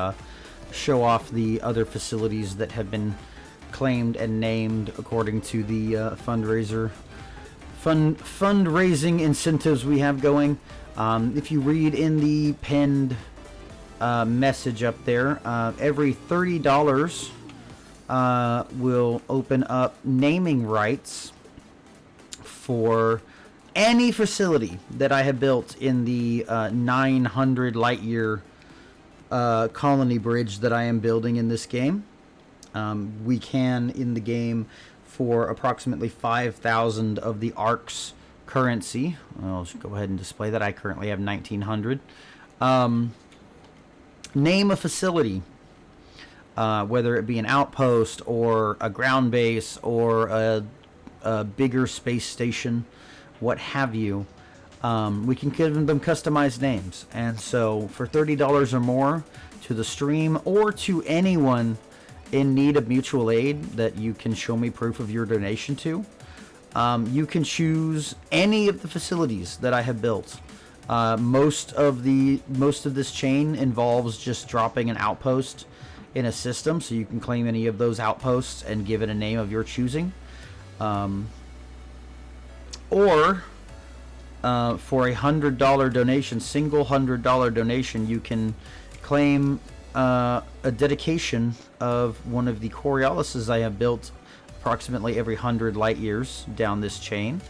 show off the other facilities that have been claimed and named according to the fundraising incentives we have going. If you read in the pinned message up there, every $30 will open up naming rights for any facility that I have built in the 900 light year colony bridge that I am building in this game. We can, in the game, for approximately 5,000 of the ARX currency. I'll just go ahead and display that. I currently have 1,900. Name a facility, whether it be an outpost or a ground base or a bigger space station, what have you. We can give them customized names. And so for $30 or more to the stream or to anyone in need of mutual aid that you can show me proof of your donation to, you can choose any of the facilities that I have built. Most of this chain involves just dropping an outpost in a system, so you can claim any of those outposts and give it a name of your choosing. Or for a $100 donation, single $100 donation, you can claim a dedication of one of the Coriolisuses I have built approximately every 100 light years down this chain,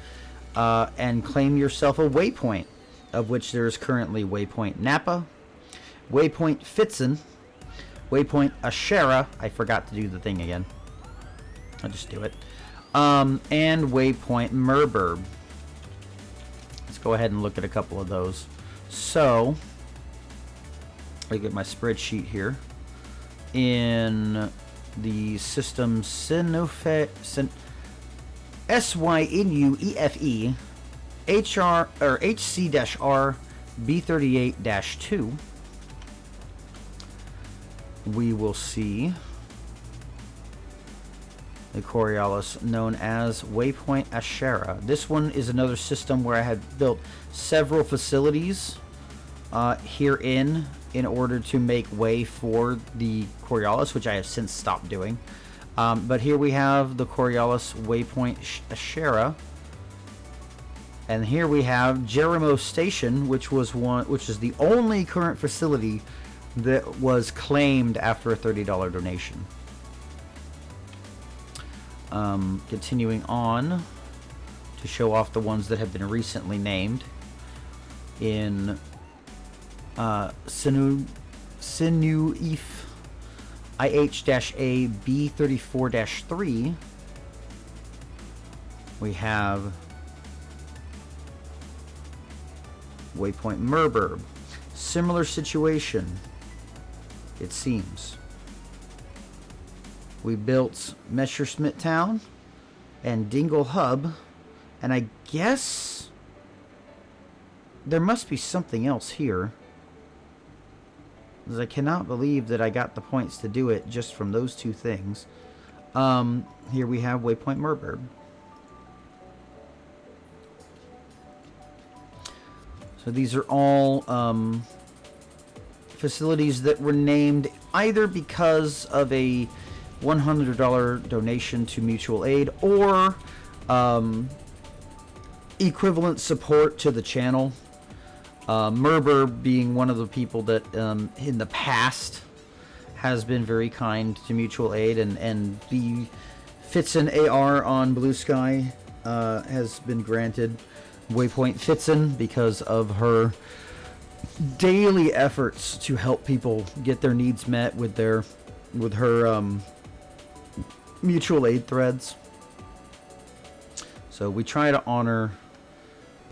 and claim yourself a waypoint, of which there is currently Waypoint Napa, Waypoint Fitzen, Waypoint Ashera. I forgot to do the thing again. I'll just do it. And Waypoint Merburb. Let's go ahead and look at a couple of those. So, look at my spreadsheet here. In the system Synuefe, SYNUEFE HR or HC-R B38-2, we will see the Coriolis known as Waypoint Ashera. This one is another system where I had built several facilities herein in order to make way for the Coriolis, which I have since stopped doing. But here we have the Coriolis Waypoint Ashera, and here we have Jerimo Station, which is the only current facility that was claimed after a $30 donation. Continuing on to show off the ones that have been recently named in Synuefe IH-A B34-3, we have Waypoint Merburb. Similar situation, it seems. We built Messerschmitt Town and Dingle Hub, and I guess there must be something else here, because I cannot believe that I got the points to do it just from those two things. Here we have Waypoint Mirberg. So these are all facilities that were named either because of a $100 donation to mutual aid or equivalent support to the channel. Merber being one of the people that in the past has been very kind to mutual aid, and the Fitzen AR on Blue Sky has been granted Waypoint Fitzen because of her daily efforts to help people get their needs met with her mutual aid threads. So we try to honor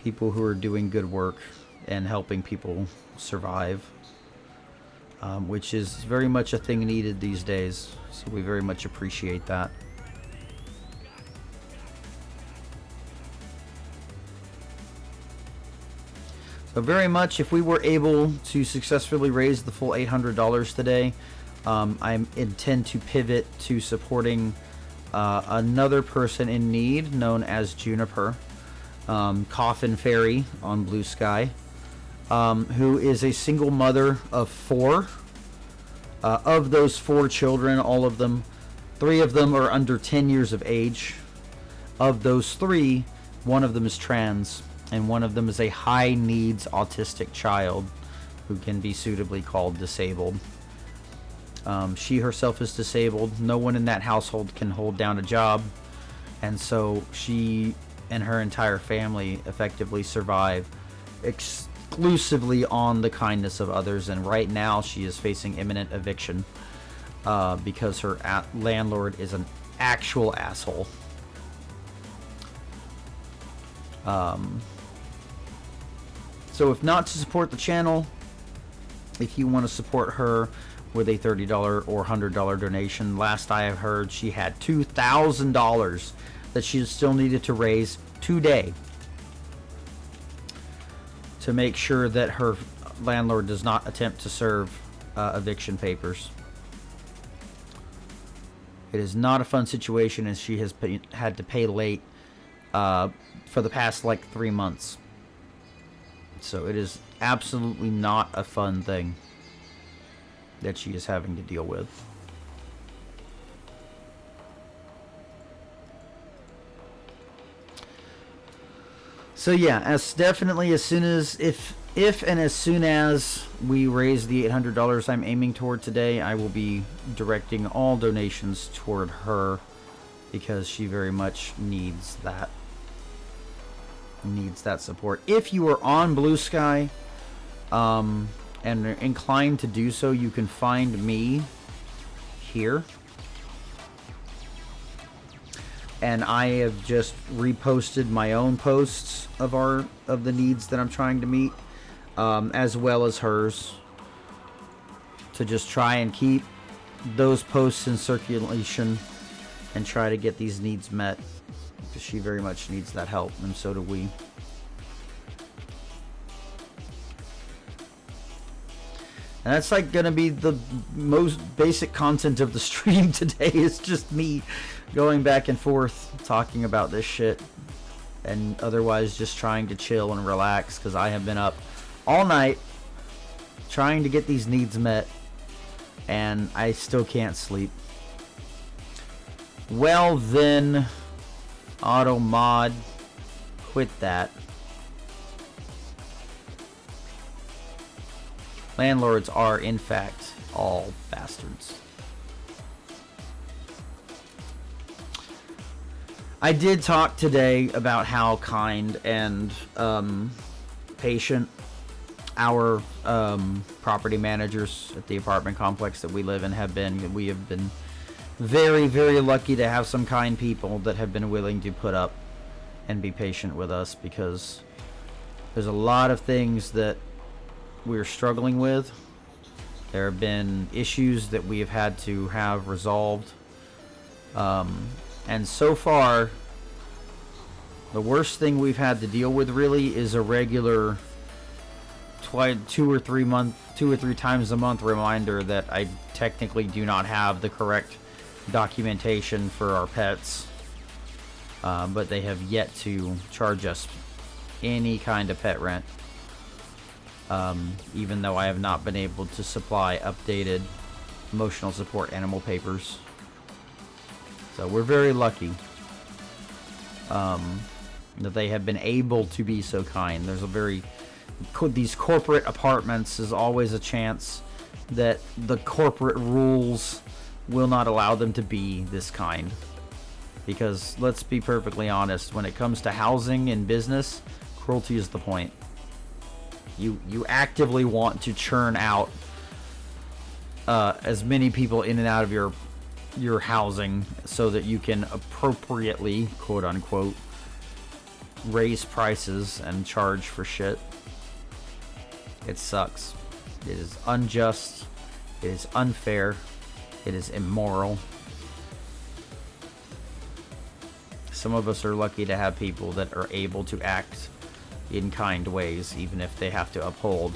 people who are doing good work and helping people survive, which is very much a thing needed these days. So we very much appreciate that. So very much, if we were able to successfully raise the full $800 today, I intend to pivot to supporting another person in need known as Juniper, Coffin Fairy on Blue Sky, who is a single mother of 4. Of those 4 children, all of them, 3 of them are under 10 years of age. Of those 3, 1 of them is trans, and 1 of them is a high needs autistic child who can be suitably called disabled. She herself is disabled. No one in that household can hold down a job, and so she and her entire family effectively survive exclusively on the kindness of others. And right now she is facing imminent eviction because her landlord is an actual asshole. So if not to support the channel, if you want to support her with a $30 or $100 donation, last I have heard she had $2,000 that she still needed to raise today to make sure that her landlord does not attempt to serve eviction papers. It is not a fun situation, as she has had to pay late for the past like 3 months. So it is absolutely not a fun thing that she is having to deal with. So yeah, as soon as we raise the $800 I'm aiming toward today, I will be directing all donations toward her, because she very much needs that support. If you are on Blue Sky and are inclined to do so, you can find me here, and I have just reposted my own posts of the needs that I'm trying to meet, as well as hers, to just try and keep those posts in circulation and try to get these needs met, because she very much needs that help, and so do we. And that's like gonna be the most basic content of the stream today, is just me going back and forth talking about this shit, and otherwise just trying to chill and relax, because I have been up all night trying to get these needs met, and I still can't sleep. Well then, AutoMod, quit that. Landlords are, in fact, all bastards. I did talk today about how kind and patient our property managers at the apartment complex that we live in have been. We have been very, very lucky to have some kind people that have been willing to put up and be patient with us, because there's a lot of things that we're struggling with. There have been issues that we have had to have resolved And so far, the worst thing we've had to deal with really is a regular 2 or 3 times a month reminder that I technically do not have the correct documentation for our pets. But they have yet to charge us any kind of pet rent. Even though I have not been able to supply updated emotional support animal papers. So we're very lucky that they have been able to be so kind. There's these corporate apartments is always a chance that the corporate rules will not allow them to be this kind. Because let's be perfectly honest, when it comes to housing and business, cruelty is the point. You actively want to churn out as many people in and out of your housing so that you can appropriately, quote unquote, raise prices and charge for shit. It sucks. It is unjust. It is unfair. It is immoral. Some of us are lucky to have people that are able to act in kind ways, even if they have to uphold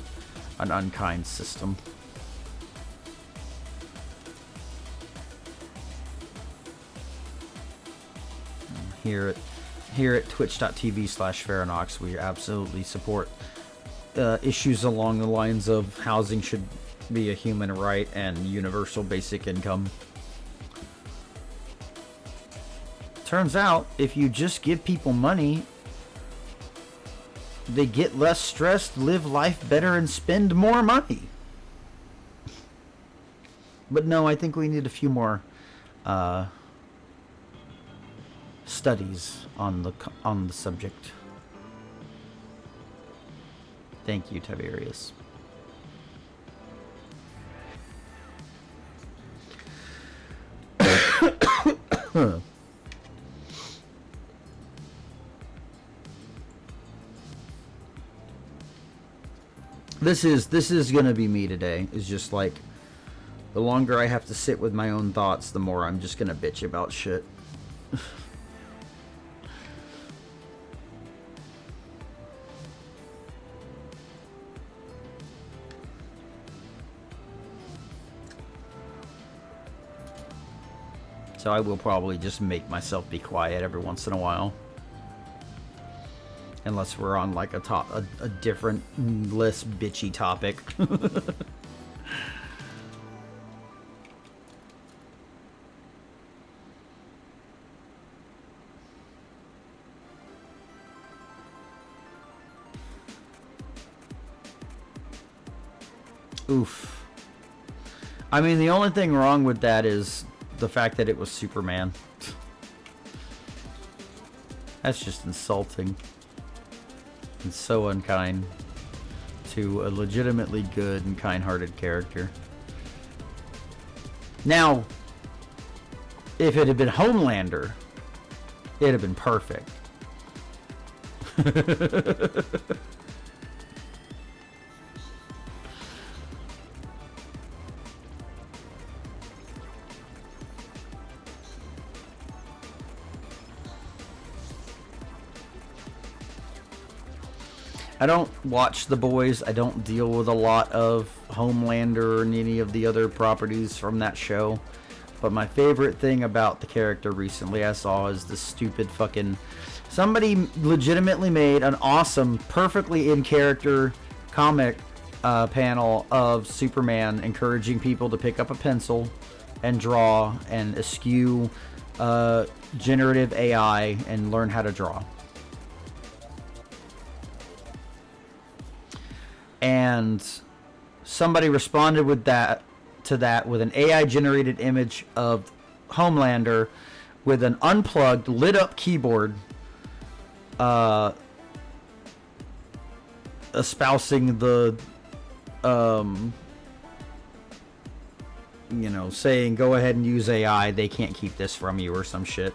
an unkind system. Here at twitch.tv/Faranox, we absolutely support issues along the lines of housing should be a human right and universal basic income. Turns out, if you just give people money, they get less stressed, live life better, and spend more money. But no, I think we need a few more studies on the subject. Thank you, Tiberius. This is gonna be me today. It's just like, the longer I have to sit with my own thoughts, the more I'm just gonna bitch about shit. So I will probably just make myself be quiet every once in a while. Unless we're on like a different, less bitchy topic. Oof. I mean, the only thing wrong with that is the fact that it was Superman. That's just insulting. And so unkind to a legitimately good and kind-hearted character. Now, if it had been Homelander, it'd have been perfect. I don't watch The Boys. I don't deal with a lot of Homelander and any of the other properties from that show. But my favorite thing about the character recently I saw is the stupid fucking... Somebody legitimately made an awesome, perfectly in character comic panel of Superman encouraging people to pick up a pencil and draw and eschew generative AI and learn how to draw. And somebody responded with to that with an AI generated image of Homelander with an unplugged, lit up keyboard, espousing the, saying go ahead and use AI, they can't keep this from you or some shit.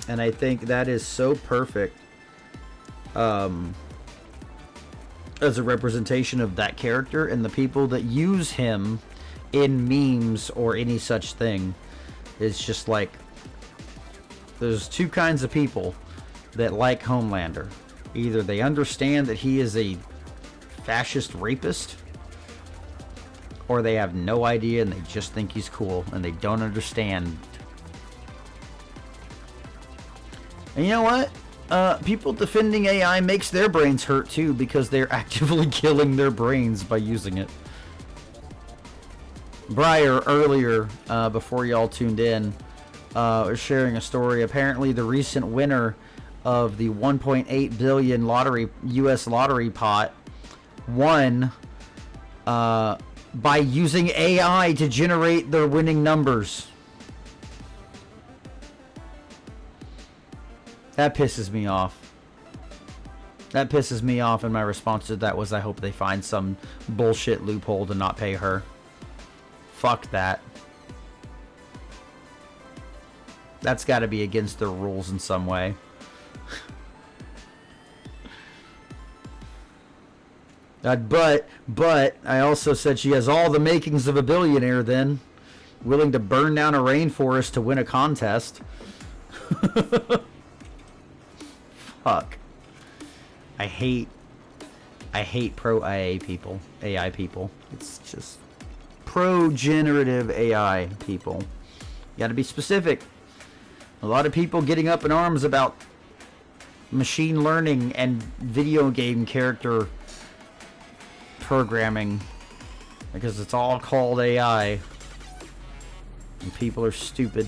And I think that is so perfect as a representation of that character, and the people that use him in memes or any such thing. It's just like there's two kinds of people that like Homelander. Either they understand that he is a fascist rapist, or they have no idea and they just think he's cool and they don't understand. And you know what? People defending AI makes their brains hurt too, because they're actively killing their brains by using it. Briar earlier, before y'all tuned in, was sharing a story. Apparently the recent winner of the 1.8 billion US lottery pot won by using AI to generate their winning numbers. That pisses me off. That pisses me off, and my response to that was, I hope they find some bullshit loophole to not pay her. Fuck that. That's got to be against their rules in some way. But I also said she has all the makings of a billionaire then. Willing to burn down a rainforest to win a contest. Fuck. I hate pro AI people. AI people. It's just pro generative AI people. You gotta be specific. A lot of people getting up in arms about machine learning and video game character programming because it's all called AI, and people are stupid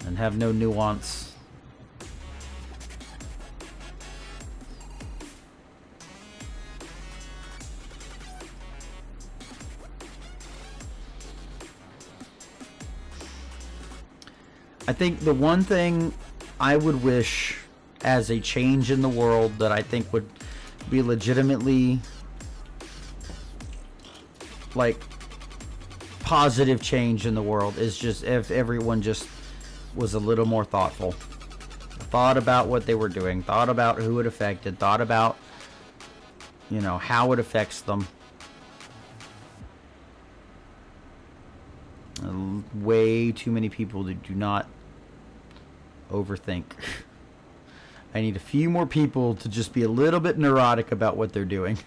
and have no nuance. I think the one thing I would wish as a change in the world that I think would be legitimately like positive change in the world is just if everyone just was a little more thoughtful. Thought about what they were doing, thought about who it affected, thought about, you know, how it affects them. Way too many people that do not overthink. I need a few more people to just be a little bit neurotic about what they're doing.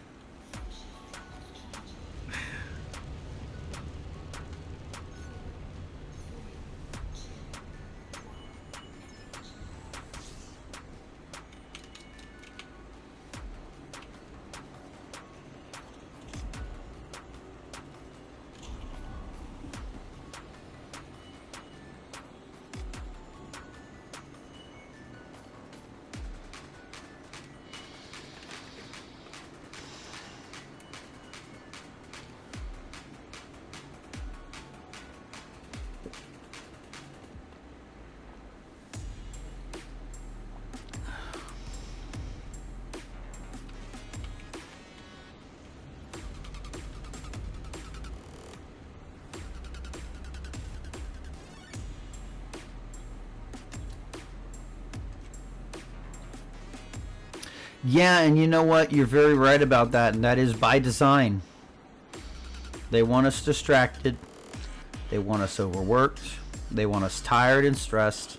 Yeah, and you know what? You're very right about that, and that is by design. They want us distracted. They want us overworked. They want us tired and stressed.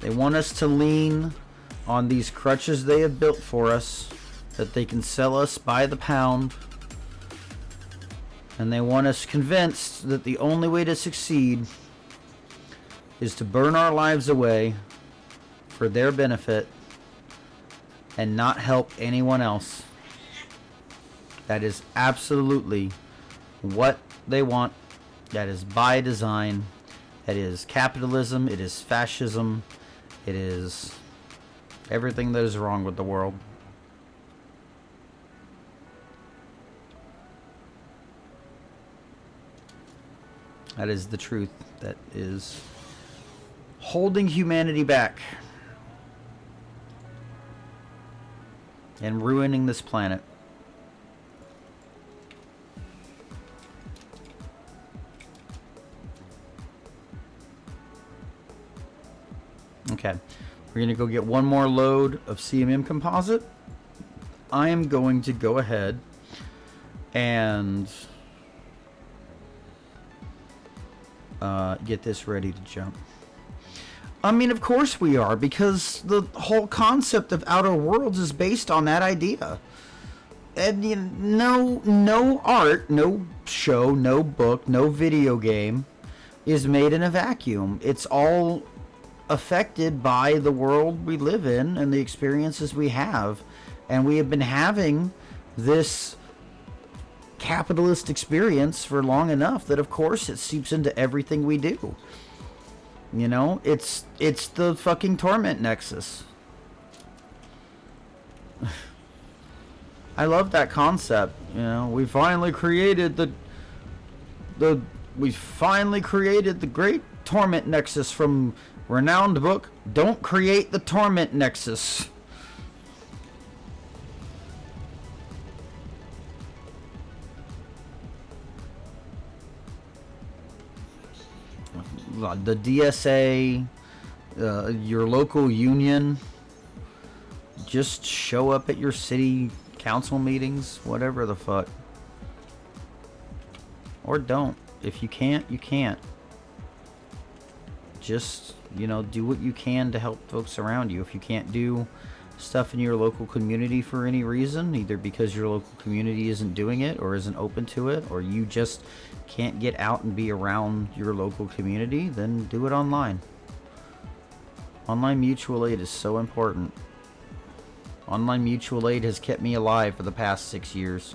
They want us to lean on these crutches they have built for us that they can sell us by the pound. And they want us convinced that the only way to succeed is to burn our lives away for their benefit and not help anyone else. That is absolutely what they want. That is by design. That is capitalism. It is fascism. It is everything that is wrong with the world. That is the truth that is holding humanity back and ruining this planet. Okay, we're gonna go get one more load of CMM composite, I am going to go ahead and get this ready to jump. I mean, of course we are, because the whole concept of Outer Worlds is based on that idea. And you know, no art, no show, no book, no video game is made in a vacuum. It's all affected by the world we live in and the experiences we have. And we have been having this capitalist experience for long enough that, of course, it seeps into everything we do. You know, it's the fucking torment nexus. I love that concept. You know, we finally created the great torment nexus from renowned book Don't Create the Torment Nexus. The DSA, your local union, just show up at your city council meetings, whatever the fuck. Or don't. If you can't, you can't. Just, you know, do what you can to help folks around you. If you can't do stuff in your local community for any reason, either because your local community isn't doing it or isn't open to it, or you just can't get out and be around your local community, then do it online. Online mutual aid is so important. Online mutual aid has kept me alive for the past 6 years.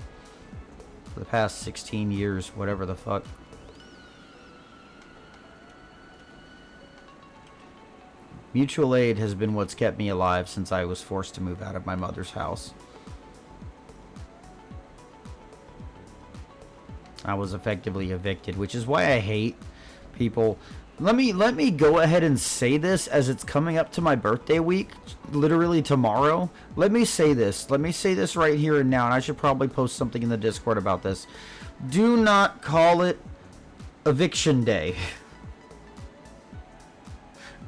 For the past 16 years, whatever the fuck. Mutual aid has been what's kept me alive since I was forced to move out of my mother's house. I was effectively evicted, which is why I hate people. Let me go ahead and say this as it's coming up to my birthday week, literally tomorrow. Let me say this. Let me say this right here and now, and I should probably post something in the Discord about this. Do not call it eviction day.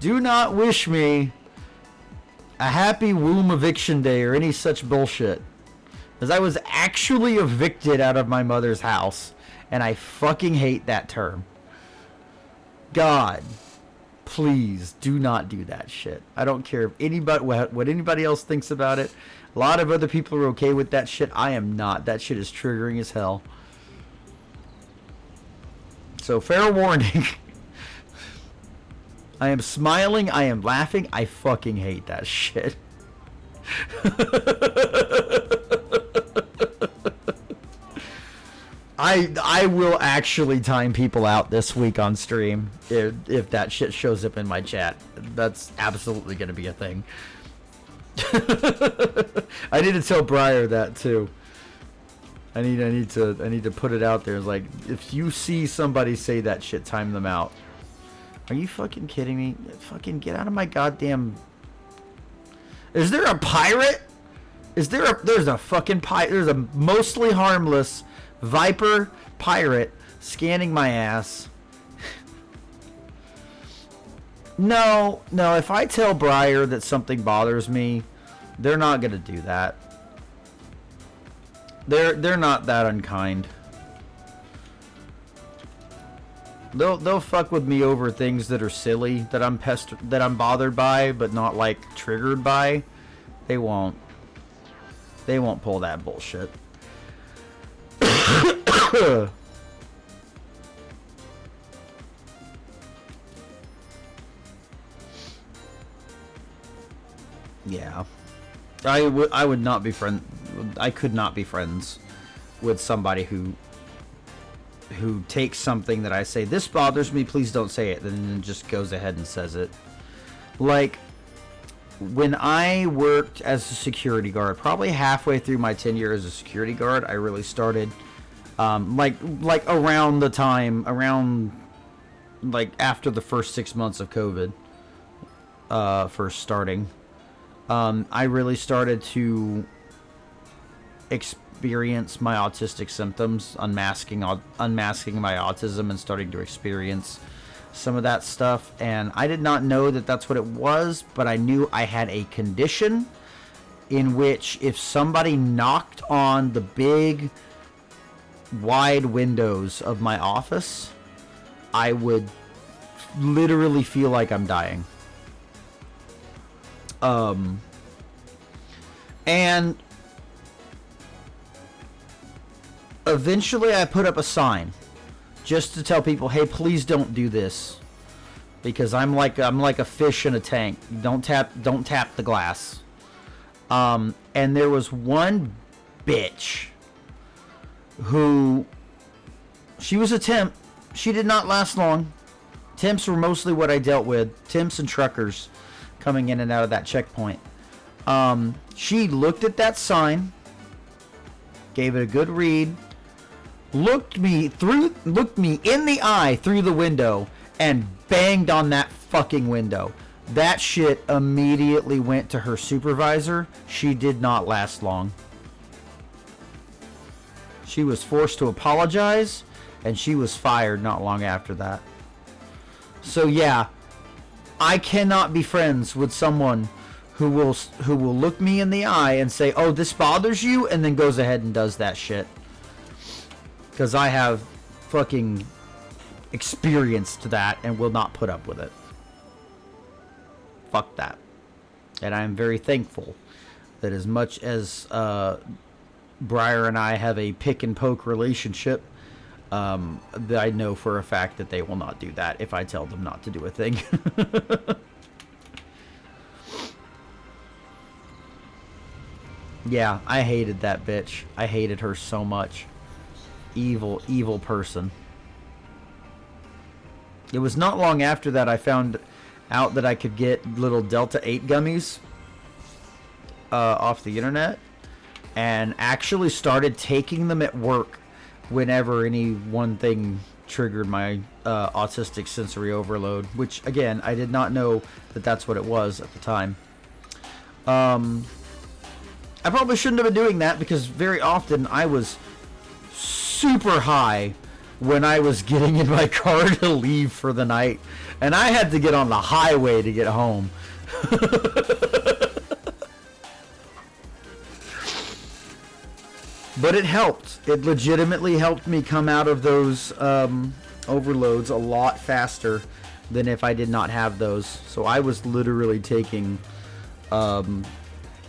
Do not wish me a happy womb eviction day or any such bullshit. Because I was actually evicted out of my mother's house. And I fucking hate that term. God, please do not do that shit. I don't care if anybody, what anybody else thinks about it. A lot of other people are okay with that shit. I am not. That shit is triggering as hell. So fair warning. I am smiling. I am laughing. I fucking hate that shit. I will actually time people out this week on stream if that shit shows up in my chat. That's absolutely going to be a thing. I need to tell Briar that too. I need to put it out there. Like, if you see somebody say that shit, time them out. Are you fucking kidding me? Fucking get out of my goddamn... Is there a pirate? There's a fucking pirate. There's a mostly harmless Viper pirate scanning my ass. No, if I tell Briar that something bothers me, they're not gonna do that. They're not that unkind. They'll fuck with me over things that are silly, that I'm bothered by, but not like triggered by. They won't pull that bullshit. Yeah. I would not be I could not be friends with somebody who takes something that I say, this bothers me, please don't say it, and then just goes ahead and says it. Like, when I worked as a security guard, probably halfway through my tenure as a security guard, I really started, like around the time, like after the first 6 months of COVID, first starting, I really started to experience my autistic symptoms, unmasking my autism, and starting to experience some of that stuff. And I did not know that that's what it was, but I knew I had a condition in which if somebody knocked on the big wide windows of my office, I would literally feel like I'm dying. And eventually I put up a sign just to tell people, hey, please don't do this, because I'm like a fish in a tank. Don't tap the glass. And there was one bitch who, she was a temp. She did not last long. Temps were mostly what I dealt with. Temps and truckers coming in and out of that checkpoint. She looked at that sign, gave it a good read, looked me in the eye through the window, and banged on that fucking window. That shit immediately went to her supervisor. She did not last long. She was forced to apologize, and she was fired not long after that. So yeah, I cannot be friends with someone who will look me in the eye and say, "Oh, this bothers you," and then goes ahead and does that shit. Because I have fucking experienced that and will not put up with it. Fuck that. And I am very thankful that as much as Briar and I have a pick and poke relationship, that I know for a fact that they will not do that if I tell them not to do a thing. Yeah, I hated that bitch. I hated her so much. Evil, evil person. It was not long after that I found out that I could get little Delta 8 gummies off the internet, and actually started taking them at work whenever any one thing triggered my autistic sensory overload, which again, I did not know that that's what it was at the time. I probably shouldn't have been doing that, because very often I was super high when I was getting in my car to leave for the night, and I had to get on the highway to get home. But it helped. It legitimately helped me come out of those overloads a lot faster than if I did not have those. So I was literally taking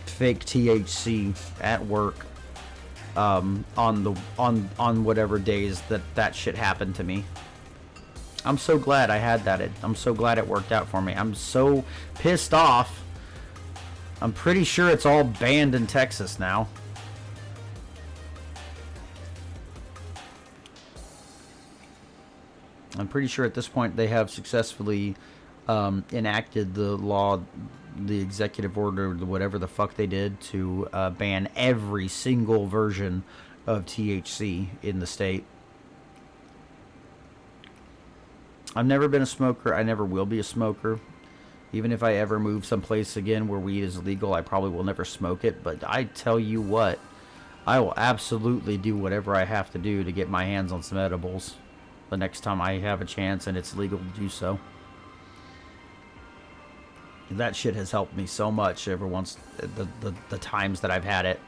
fake THC at work on whatever days that shit happened to me. I'm so glad I had that. I'm so glad it worked out for me. I'm so pissed off. I'm pretty sure it's all banned in Texas now. I'm pretty sure at this point they have successfully enacted the law, the executive order, whatever the fuck they did, to ban every single version of THC in the state. I've never been a smoker. I never will be a smoker. Even if I ever move someplace again where weed is illegal, I probably will never smoke it. But I tell you what, I will absolutely do whatever I have to do to get my hands on some edibles the next time I have a chance and it's legal to do so. That shit has helped me so much every once the times that I've had it.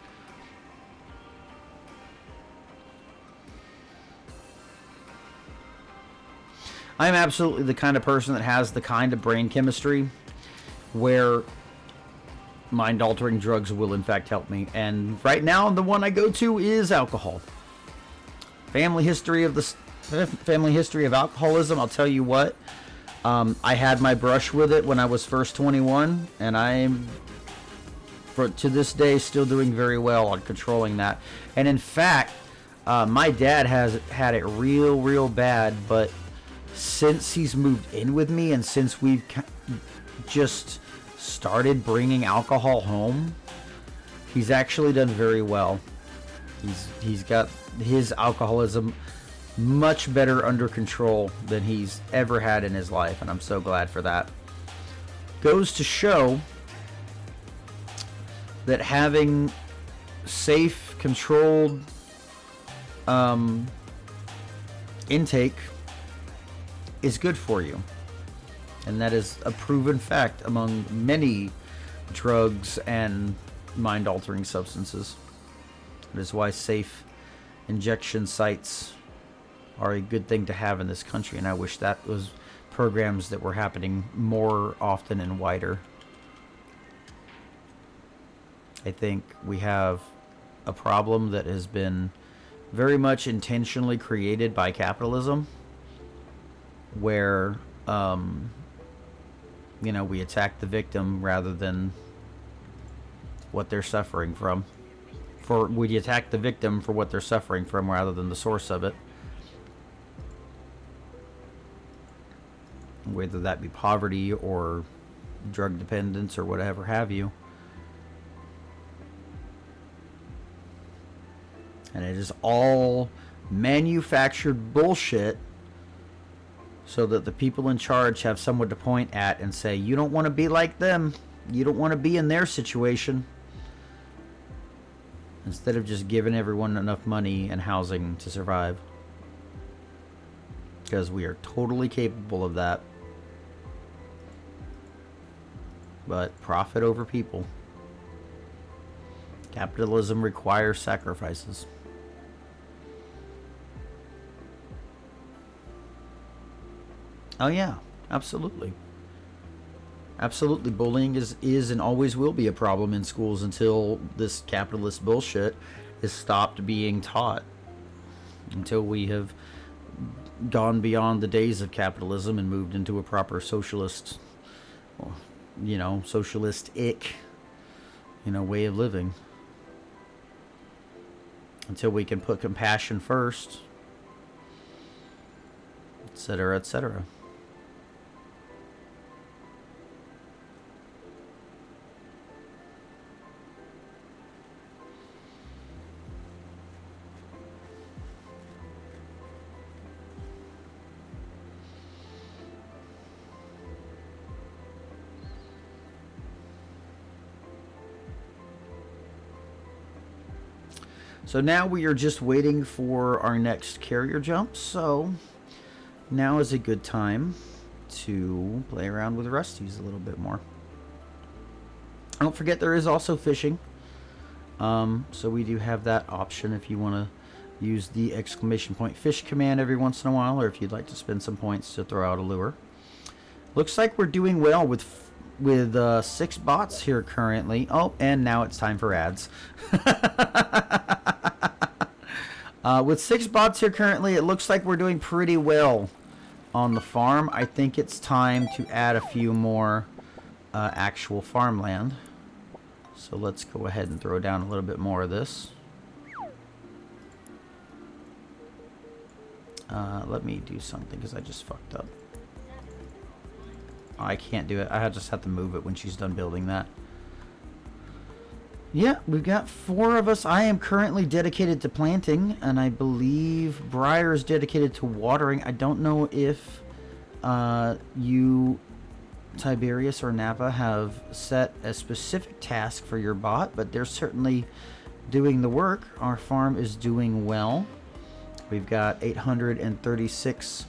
I'm absolutely the kind of person that has the kind of brain chemistry where mind-altering drugs will in fact help me. And right now, the one I go to is alcohol. Family history of alcoholism. I'll tell you what. I had my brush with it when I was first 21, and I'm, to this day, still doing very well on controlling that. And in fact, my dad has had it real bad, but since he's moved in with me and since we've just started bringing alcohol home, he's actually done very well. He's got his alcoholism much better under control than he's ever had in his life, and I'm so glad for that. Goes to show that having safe, controlled intake is good for you, and that is a proven fact among many drugs and mind-altering substances. That is why safe injection sites are a good thing to have in this country, and I wish that was programs that were happening more often and wider. I think we have a problem that has been very much intentionally created by capitalism, where we attack the victim rather than what they're suffering from. We attack the victim for what they're suffering from rather than the source of it. Whether that be poverty or drug dependence or whatever have you. And it is all manufactured bullshit so that the people in charge have someone to point at and say, you don't want to be like them. You don't want to be in their situation. Instead of just giving everyone enough money and housing to survive. Because we are totally capable of that. But profit over people. Capitalism requires sacrifices. Oh yeah, absolutely. Absolutely, bullying is and always will be a problem in schools until this capitalist bullshit is stopped being taught. Until we have gone beyond the days of capitalism and moved into a proper socialist, socialistic, way of living. Until we can put compassion first, etc., etc. So now we are just waiting for our next carrier jump. So now is a good time to play around with Rusty's a little bit more. Don't forget there is also fishing. So we do have that option if you want to use the exclamation point fish command every once in a while, or if you'd like to spend some points to throw out a lure. Looks like we're doing well with 6 bots here currently. Oh, and now it's time for ads. With 6 bots here currently, it looks like we're doing pretty well on the farm. I think it's time to add a few more actual farmland. So let's go ahead and throw down a little bit more of this. Let me do something because I just fucked up. I can't do it. I just have to move it when she's done building that. Yeah, we've got 4 of us. I am currently dedicated to planting, and I believe Briar is dedicated to watering. I don't know if you, Tiberius or Napa, have set a specific task for your bot, but they're certainly doing the work. Our farm is doing well. We've got 836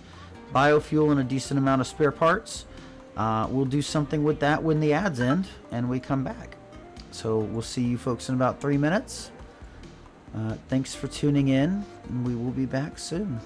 biofuel and a decent amount of spare parts. We'll do something with that when the ads end and we come back. So we'll see you folks in about 3 minutes. Thanks for tuning in, and we will be back soon.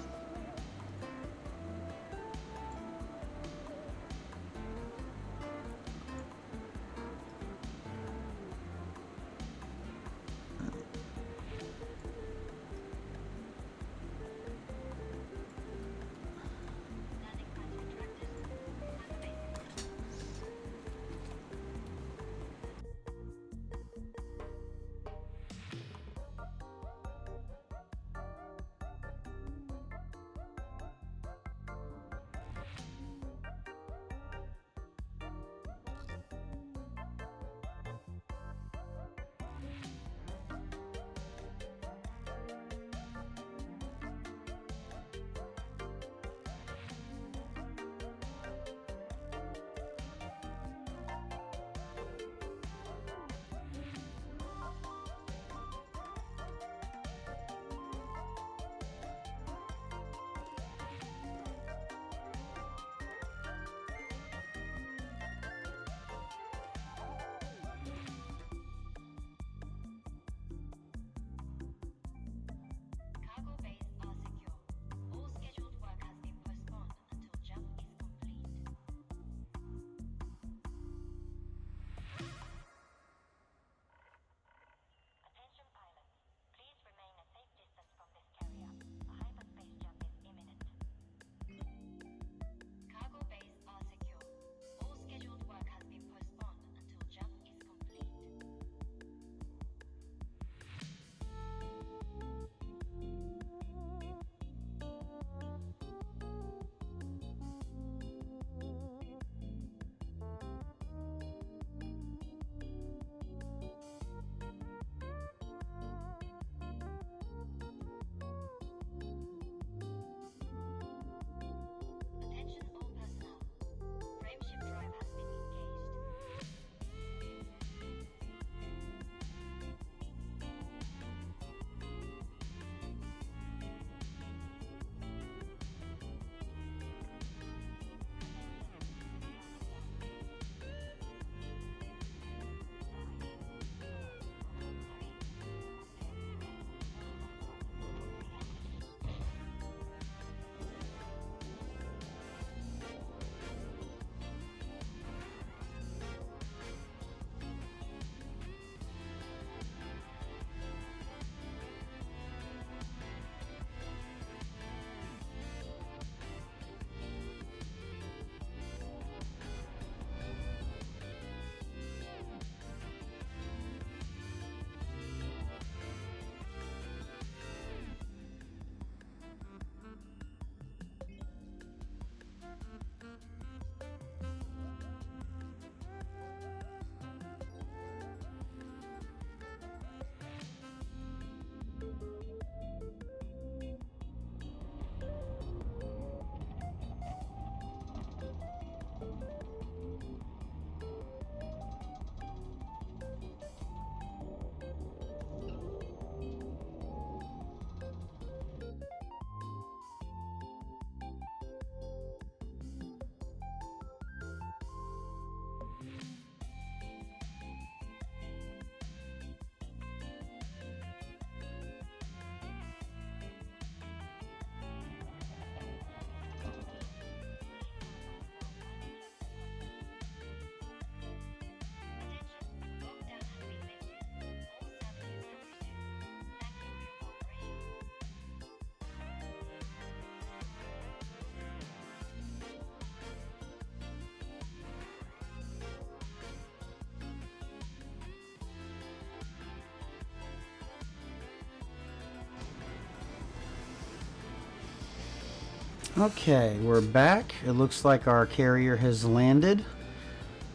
Okay, we're back. It looks like our carrier has landed.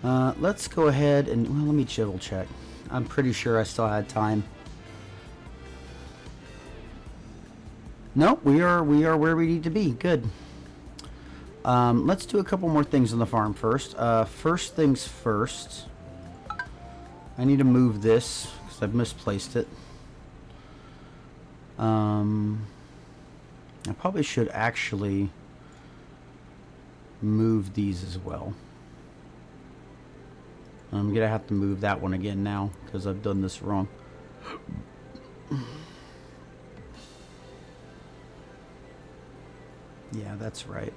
Let's go ahead and, well, let me double check. I'm pretty sure I still had time. No, we are where we need to be. Good. Let's do a couple more things on the farm first. First things first. I need to move this because I've misplaced it. I probably should actually move these as well. I'm gonna have to move that one again now because I've done this wrong. Yeah, that's right.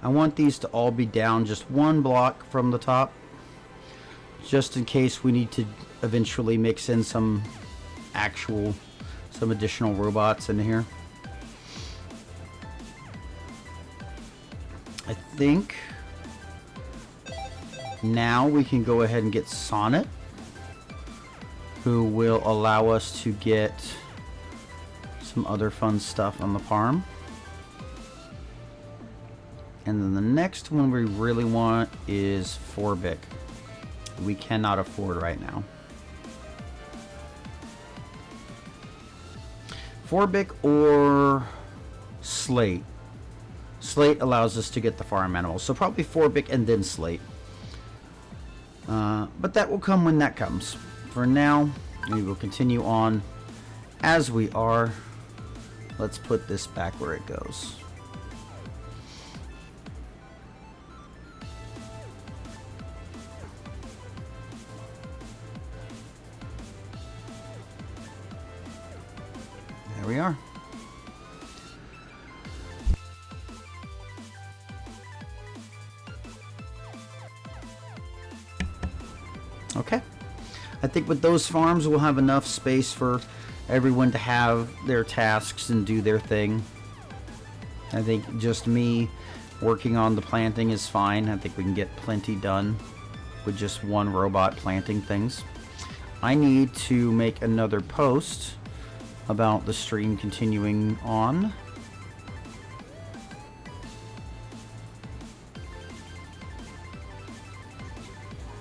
I want these to all be down just one block from the top, just in case we need to eventually mix in some additional robots in here. I think now we can go ahead and get Sonnet, who will allow us to get some other fun stuff on the farm. And then the next one we really want is Forbic. We cannot afford right now. Forbic or Slate. Slate allows us to get the farm animals. So probably Forbic and then Slate. But that will come when that comes. For now, we will continue on as we are. Let's put this back where it goes. There we are. Okay. I think with those farms we'll have enough space for everyone to have their tasks and do their thing. I think just me working on the planting is fine. I think we can get plenty done with just one robot planting things. I need to make another post about the stream continuing on.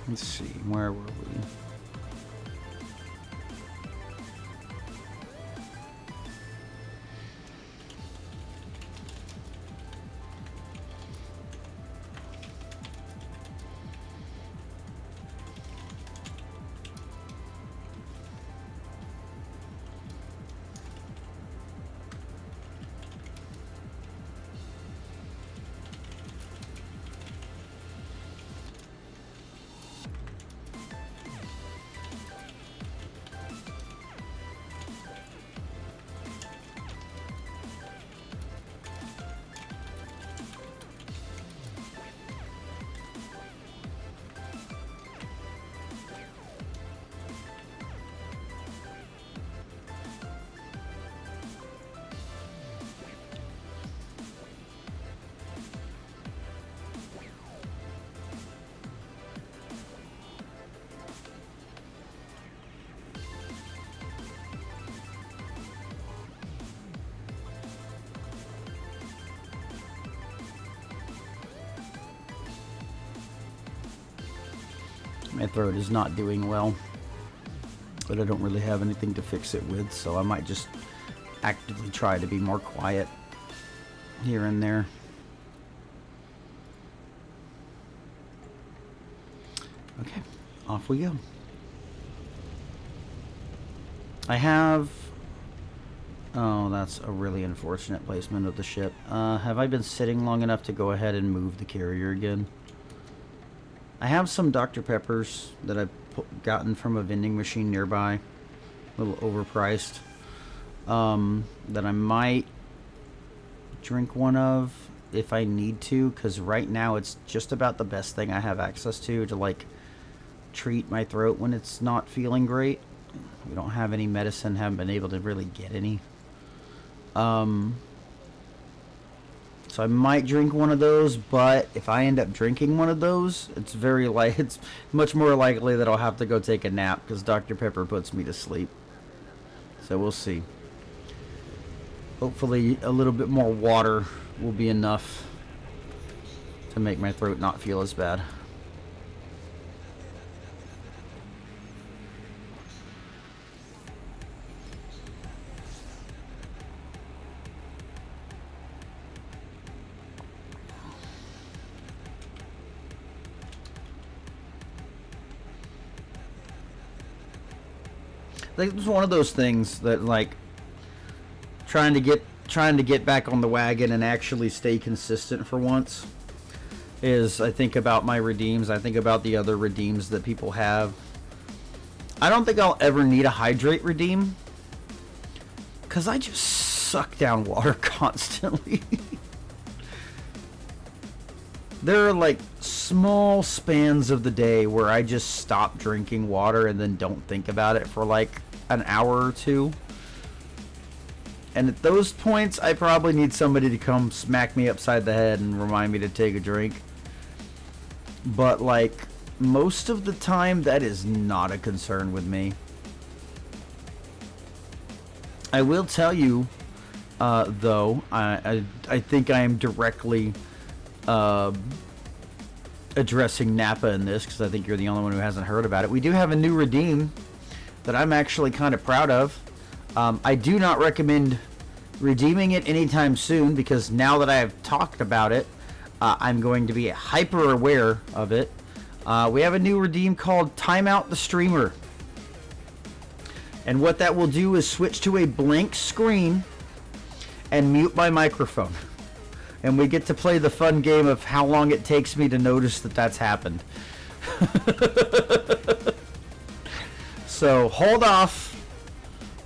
Let's see, where were we? My throat is not doing well, but I don't really have anything to fix it with, so I might just actively try to be more quiet here and there. Okay, off we go. I have... Oh, that's a really unfortunate placement of the ship. Have I been sitting long enough to go ahead and move the carrier again? I have some Dr. Peppers that I've gotten from a vending machine nearby, a little overpriced, that I might drink one of if I need to, because right now it's just about the best thing I have access to like treat my throat when it's not feeling great. We don't have any medicine, haven't been able to really get any. So I might drink one of those, but if I end up drinking one of those, it's much more likely that I'll have to go take a nap because Dr. Pepper puts me to sleep. So we'll see. Hopefully a little bit more water will be enough to make my throat not feel as bad. Like, it's one of those things that, like, trying to get back on the wagon and actually stay consistent for once is, I think about my redeems. I think about the other redeems that people have. I don't think I'll ever need a hydrate redeem because I just suck down water constantly. There are like small spans of the day where I just stop drinking water and then don't think about it for like an hour or two. And at those points, I probably need somebody to come smack me upside the head and remind me to take a drink. But like most of the time, that is not a concern with me. I will tell you, though, I think I am directly addressing Napa in this because I think you're the only one who hasn't heard about it. We do have a new redeem that I'm actually kind of proud of. I do not recommend redeeming it anytime soon because now that I have talked about it, I'm going to be hyper aware of it. We have a new redeem called Timeout the Streamer. And what that will do is switch to a blank screen and mute my microphone. And we get to play the fun game of how long it takes me to notice that that's happened. So hold off.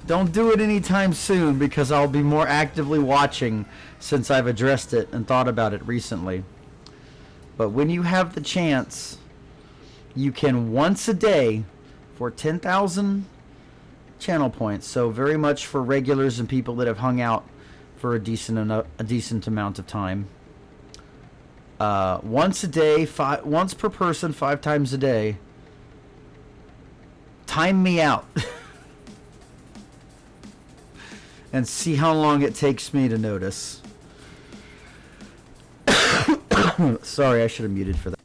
Don't do it anytime soon because I'll be more actively watching since I've addressed it and thought about it recently. But when you have the chance, you can once a day for 10,000 channel points. So very much for regulars and people that have hung out for a decent amount of time. Once a day, once per person, 5 times a day. Time me out. And see how long it takes me to notice. Sorry, I should have muted for that.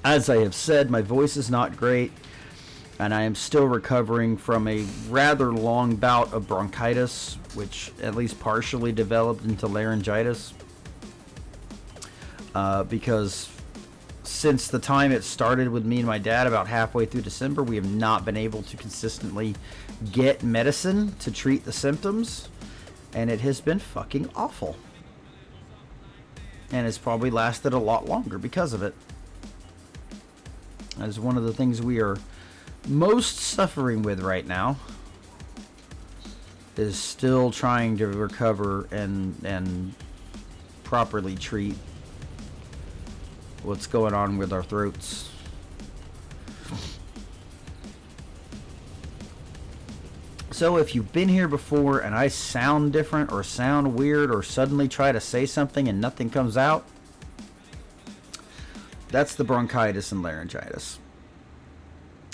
As I have said, my voice is not great, and I am still recovering from a rather long bout of bronchitis, which at least partially developed into laryngitis. Because since the time it started with me and my dad about halfway through December, we have not been able to consistently get medicine to treat the symptoms, and it has been fucking awful. And it's probably lasted a lot longer because of it. That is one of the things we are most suffering with right now, is still trying to recover and properly treat what's going on with our throats. So if you've been here before and I sound different or sound weird or suddenly try to say something and nothing comes out, that's the bronchitis and laryngitis.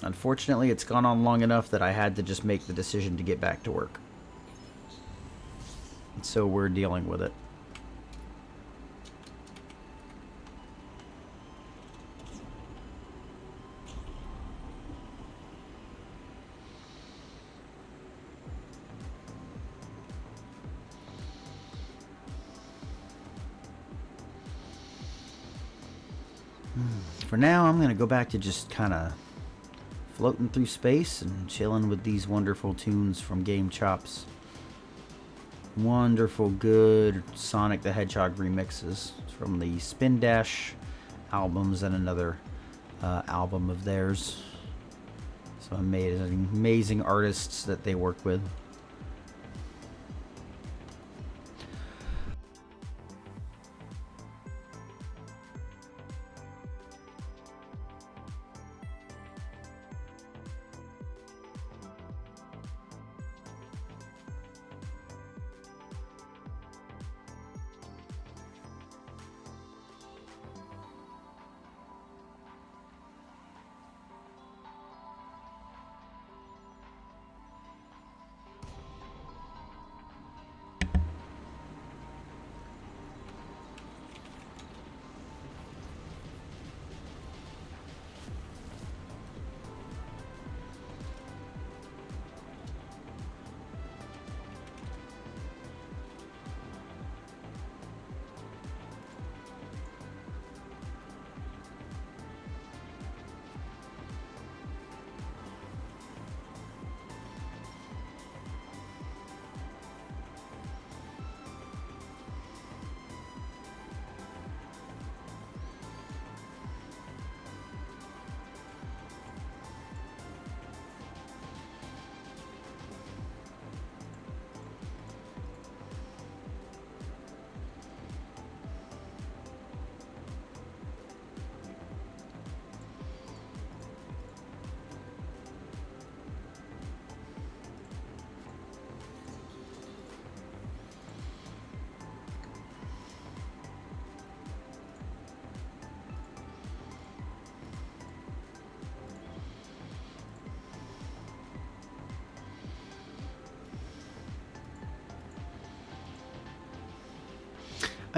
Unfortunately, it's gone on long enough that I had to just make the decision to get back to work. And so we're dealing with it. For now, I'm going to go back to just kind of floating through space and chilling with these wonderful tunes from Game Chops. Wonderful, good Sonic the Hedgehog remixes from the Spin Dash albums and another album of theirs. Some amazing artists that they work with.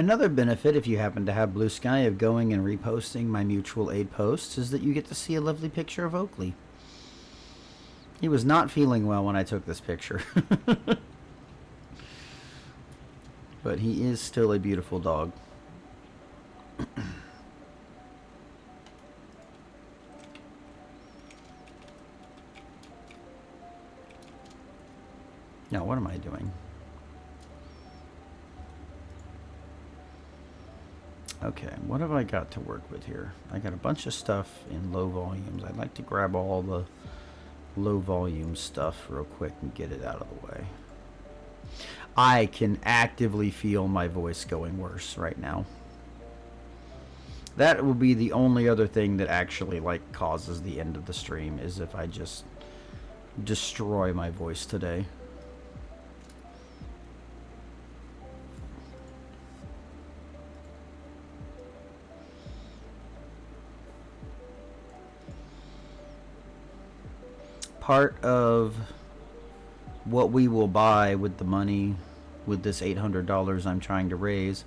Another benefit, if you happen to have Blue Sky, of going and reposting my mutual aid posts is that you get to see a lovely picture of Oakley. He was not feeling well when I took this picture. But he is still a beautiful dog. Now, what am I doing? Okay, what have I got to work with here? I got a bunch of stuff in low volumes. I'd like to grab all the low volume stuff real quick and get it out of the way. I can actively feel my voice going worse right now. That will be the only other thing that actually like causes the end of the stream, is if I just destroy my voice today. Part of what we will buy with the money, with this $800 I'm trying to raise,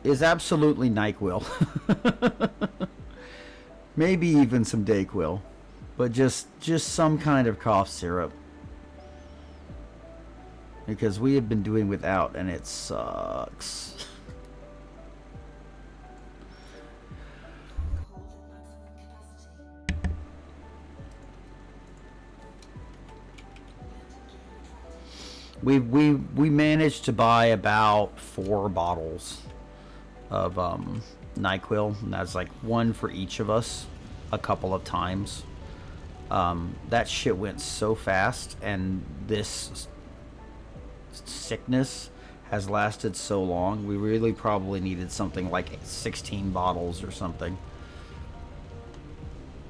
is absolutely NyQuil. Maybe even some Dayquil, but just some kind of cough syrup, because we have been doing without and it sucks. We managed to buy about 4 bottles of NyQuil, and that's like one for each of us a couple of times. That shit went so fast, and this sickness has lasted so long. We really probably needed something like 16 bottles or something.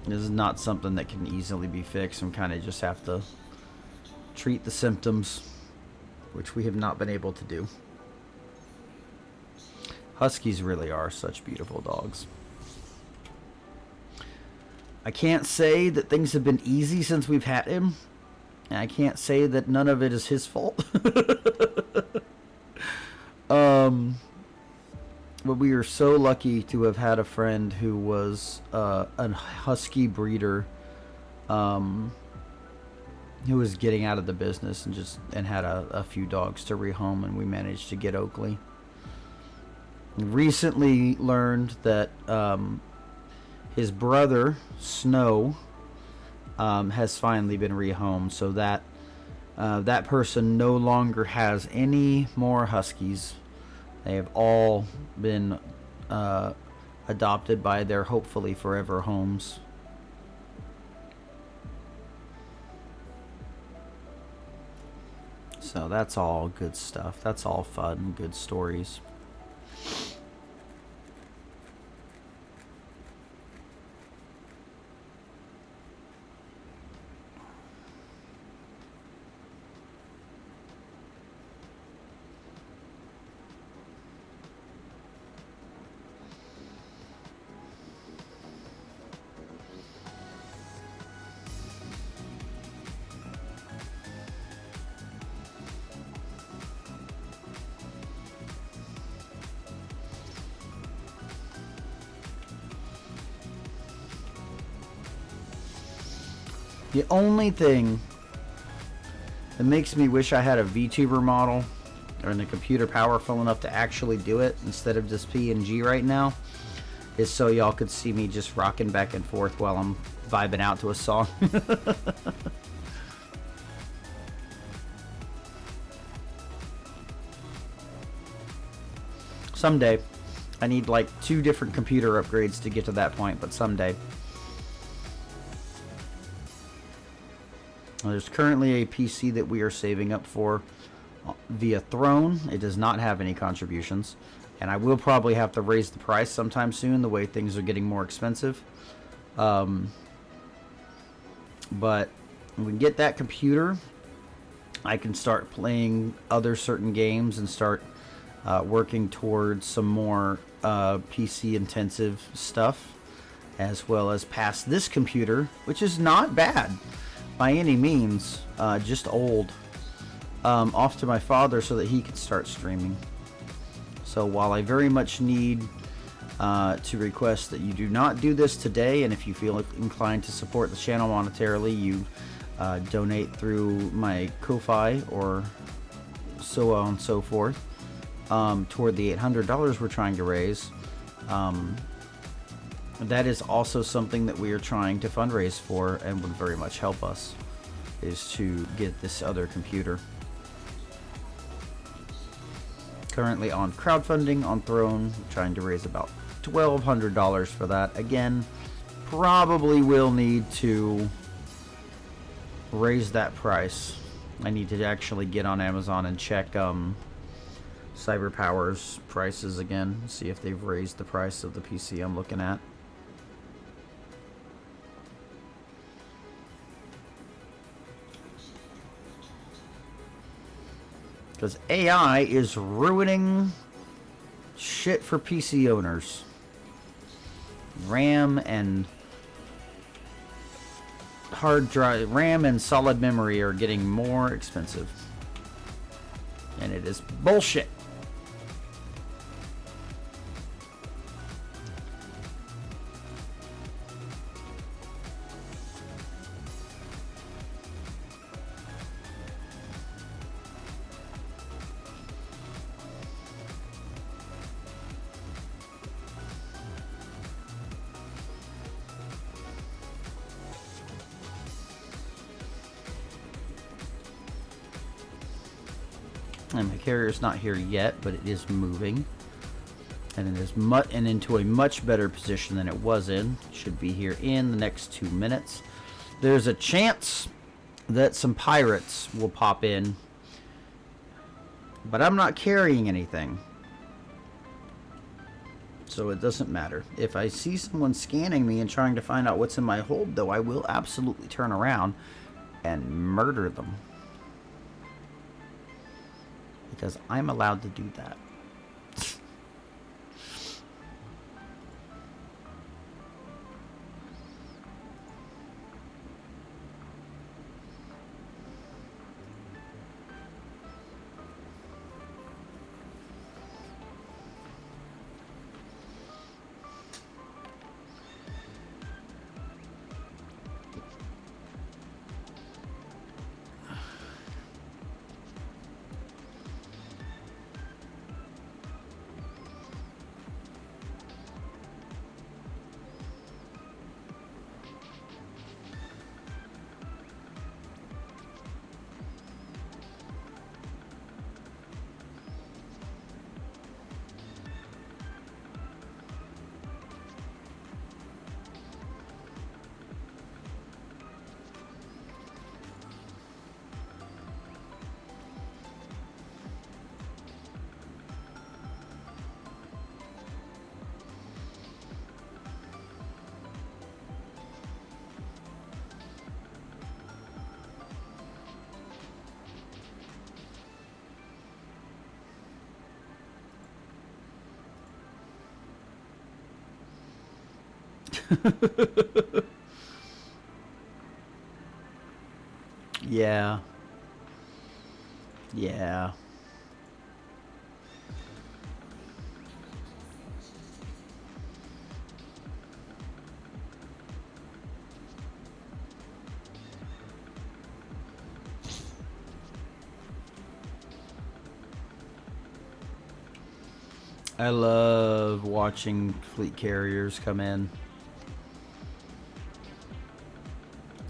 This is not something that can easily be fixed, and kind of just have to treat the symptoms, which we have not been able to do. Huskies really are such beautiful dogs. I can't say that things have been easy since we've had him, and I can't say that none of it is his fault. But we are so lucky to have had a friend who was a husky breeder, who was getting out of the business and had a few dogs to rehome, and we managed to get Oakley. Recently learned that his brother Snow has finally been rehomed, so that that person no longer has any more huskies. They have all been adopted by their hopefully forever homes. So that's all good stuff. That's all fun, good stories. The only thing that makes me wish I had a VTuber model or the computer powerful enough to actually do it instead of just PNG right now is so y'all could see me just rocking back and forth while I'm vibing out to a song. Someday. I need like 2 different computer upgrades to get to that point, but someday. There's currently a PC that we are saving up for via Throne. It does not have any contributions, and I will probably have to raise the price sometime soon, the way things are getting more expensive. But when we get that computer, I can start playing other certain games and start working towards some more PC intensive stuff, as well as pass this computer, which is not bad by any means, just old, off to my father so that he can start streaming. So while I very much need to request that you do not do this today, and if you feel inclined to support the channel monetarily, you donate through my Ko-Fi or so on and so forth toward the $800 we're trying to raise. That is also something that we are trying to fundraise for and would very much help us, is to get this other computer. Currently on crowdfunding on Throne, trying to raise about $1,200 for that. Again, probably will need to raise that price. I need to actually get on Amazon and check CyberPower's prices again, see if they've raised the price of the PC I'm looking at. Because AI is ruining shit for PC owners. RAM and hard drive, RAM and solid memory are getting more expensive. And it is bullshit. And my carrier's not here yet, but it is moving, and it is into a much better position than it was in. Should be here in the next 2 minutes. There's a chance that some pirates will pop in, but I'm not carrying anything, so it doesn't matter. If I see someone scanning me and trying to find out what's in my hold, though, I will absolutely turn around and murder them. Because I'm allowed to do that. Yeah. Yeah. I love watching fleet carriers come in.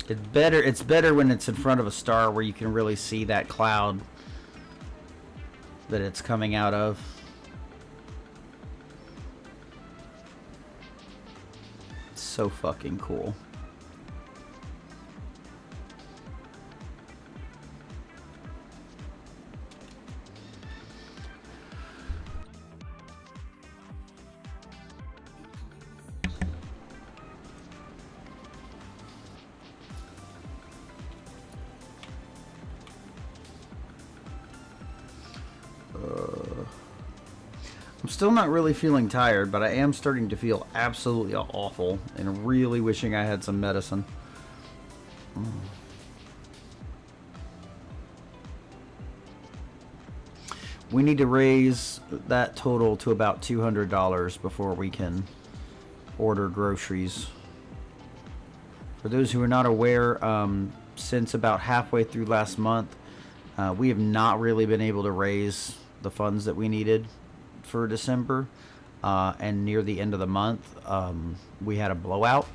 It's better when it's in front of a star where you can really see that cloud that it's coming out of. It's so fucking cool. I'm still not really feeling tired, but I am starting to feel absolutely awful and really wishing I had some medicine. we need to raise that total to about $200 before we can order groceries. For those who are not aware, since about halfway through last month, we have not really been able to raise the funds that we needed for December. And near the end of the month, we had a blowout.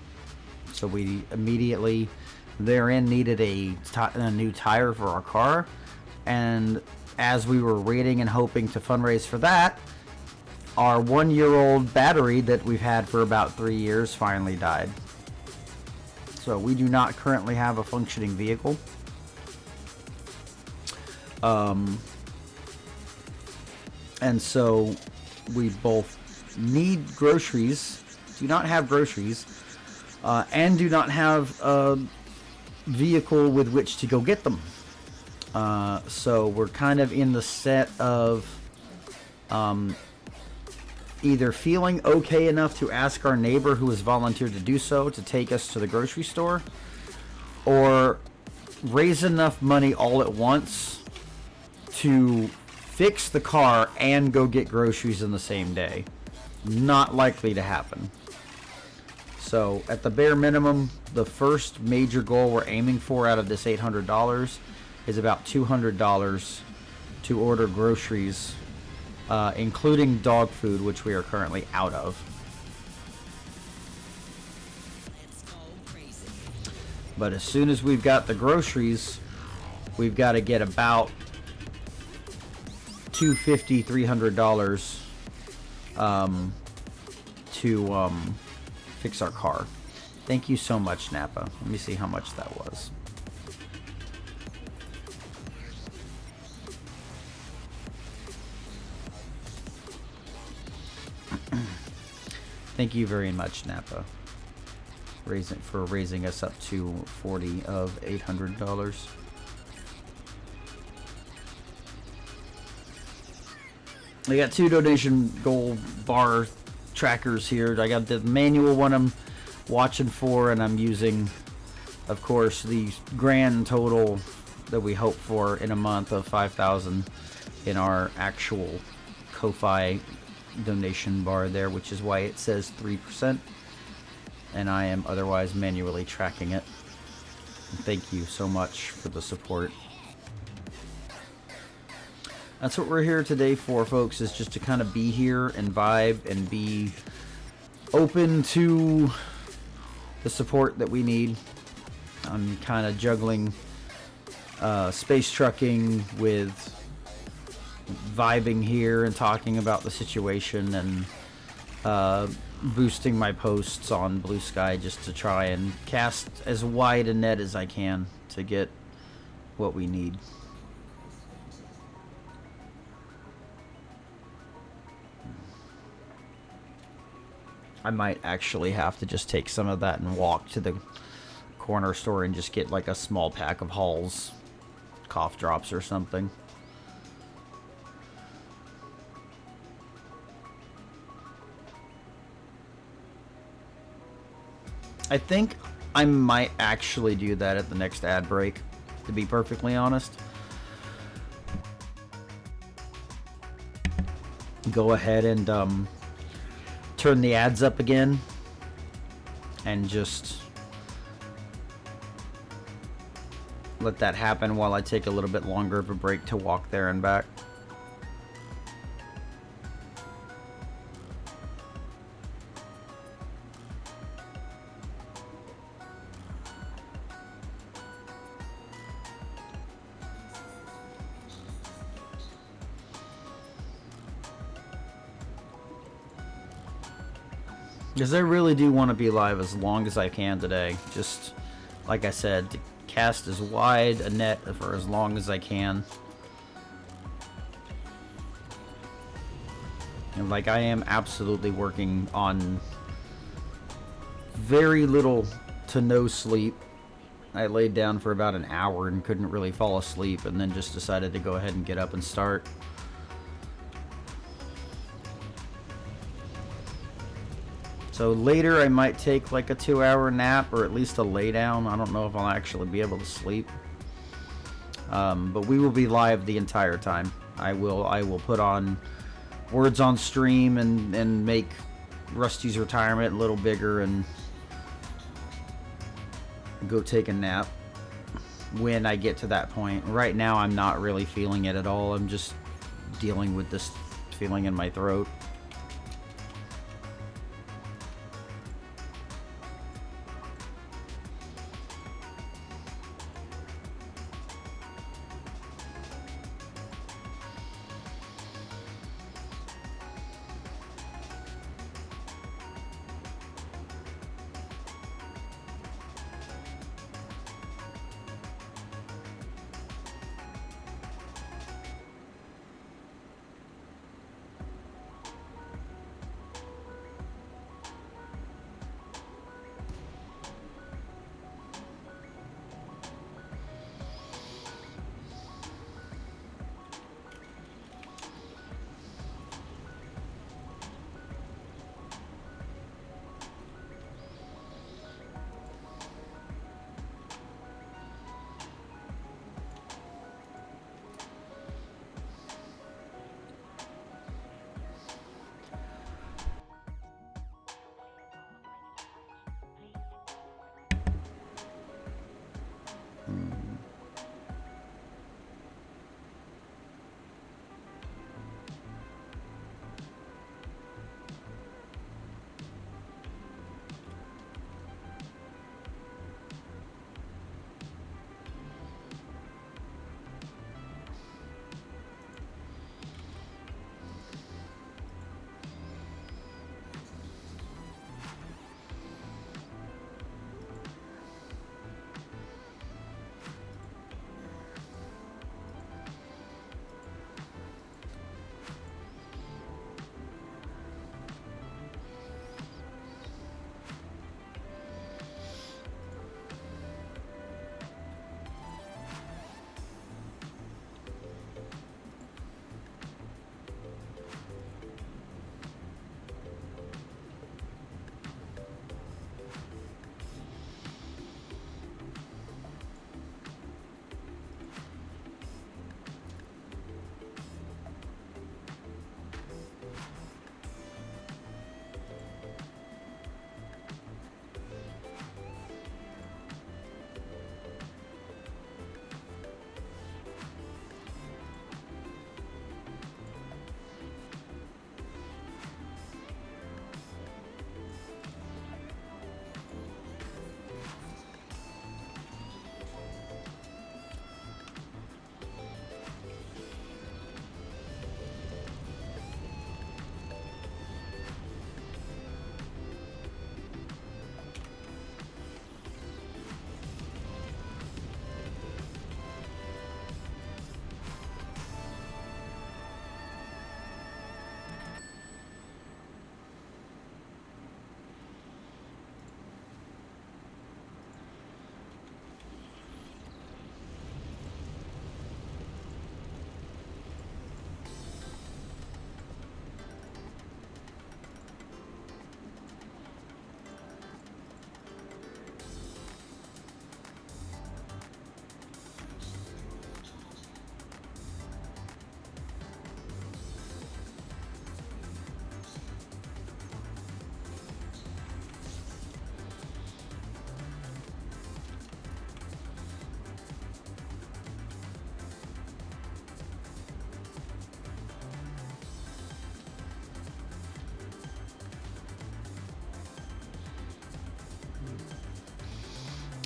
So we immediately therein needed a new tire for our car. And as we were waiting and hoping to fundraise for that, our 1-year-old battery that we've had for about 3 years finally died. So we do not currently have a functioning vehicle. And so we both need groceries, do not have groceries, and do not have a vehicle with which to go get them. So we're kind of in the set of either feeling okay enough to ask our neighbor who has volunteered to do so to take us to the grocery store, or raise enough money all at once to fix the car and go get groceries in the same day. Not likely to happen. So at the bare minimum, the first major goal we're aiming for out of this $800 is about $200 to order groceries, including dog food, which we are currently out of. But as soon as we've got the groceries, we've got to get about $250, $300 to fix our car. Thank you so much, Napa. Let me see how much that was. Thank you very much, Napa, for raising us up to 40 of $800. I got 2 donation goal bar trackers here. I got the manual one I'm watching for, and I'm using, of course, the grand total that we hope for in a month of 5,000 in our actual Ko-Fi donation bar there, which is why it says 3%, and I am otherwise manually tracking it. Thank you so much for the support. That's what we're here today for, folks, is just to kind of be here and vibe and be open to the support that we need. I'm kind of juggling space trucking with vibing here and talking about the situation, and boosting my posts on Blue Sky just to try and cast as wide a net as I can to get what we need. I might actually have to just take some of that and walk to the corner store and just get like a small pack of Hall's cough drops or something. I think I might actually do that at the next ad break, to be perfectly honest. Go ahead and turn the ads up again and just let that happen while I take a little bit longer of a break to walk there and back. Because I really do want to be live as long as I can today. Just, like I said, to cast as wide a net for as long as I can. And like I am absolutely working on very little to no sleep. I laid down for about an hour and couldn't really fall asleep, and then just decided to go ahead and get up and start. So later I might take like a 2-hour nap, or at least a lay down. I don't know if I'll actually be able to sleep. But we will be live the entire time. I will put on words on stream and make Rusty's retirement a little bigger and go take a nap when I get to that point. Right now, I'm not really feeling it at all. I'm just dealing with this feeling in my throat.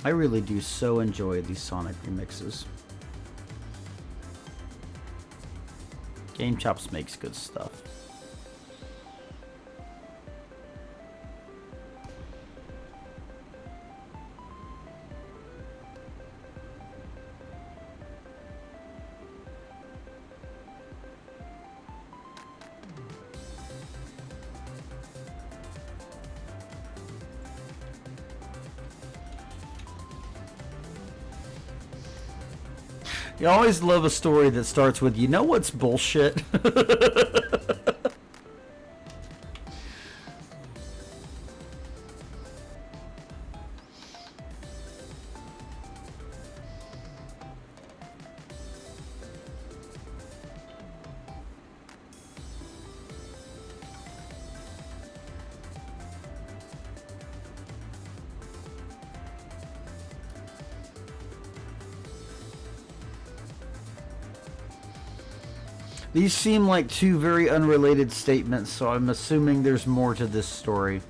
I really do so enjoy these Sonic remixes. Game Chops makes good stuff. You always love a story that starts with, you know what's bullshit? These seem like two very unrelated statements, so I'm assuming there's more to this story.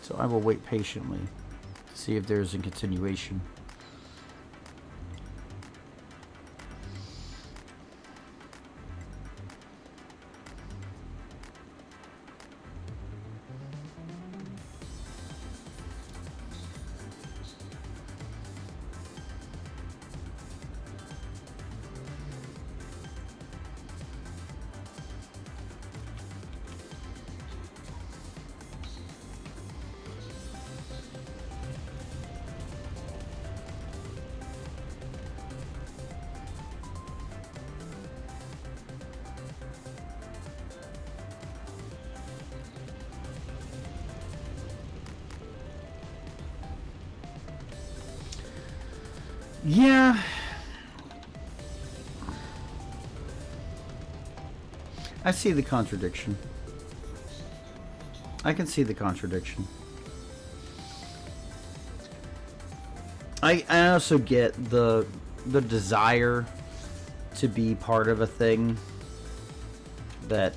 So I will wait patiently to see if there's a continuation. Yeah. I see the contradiction. I can see the contradiction. I also get the desire to be part of a thing that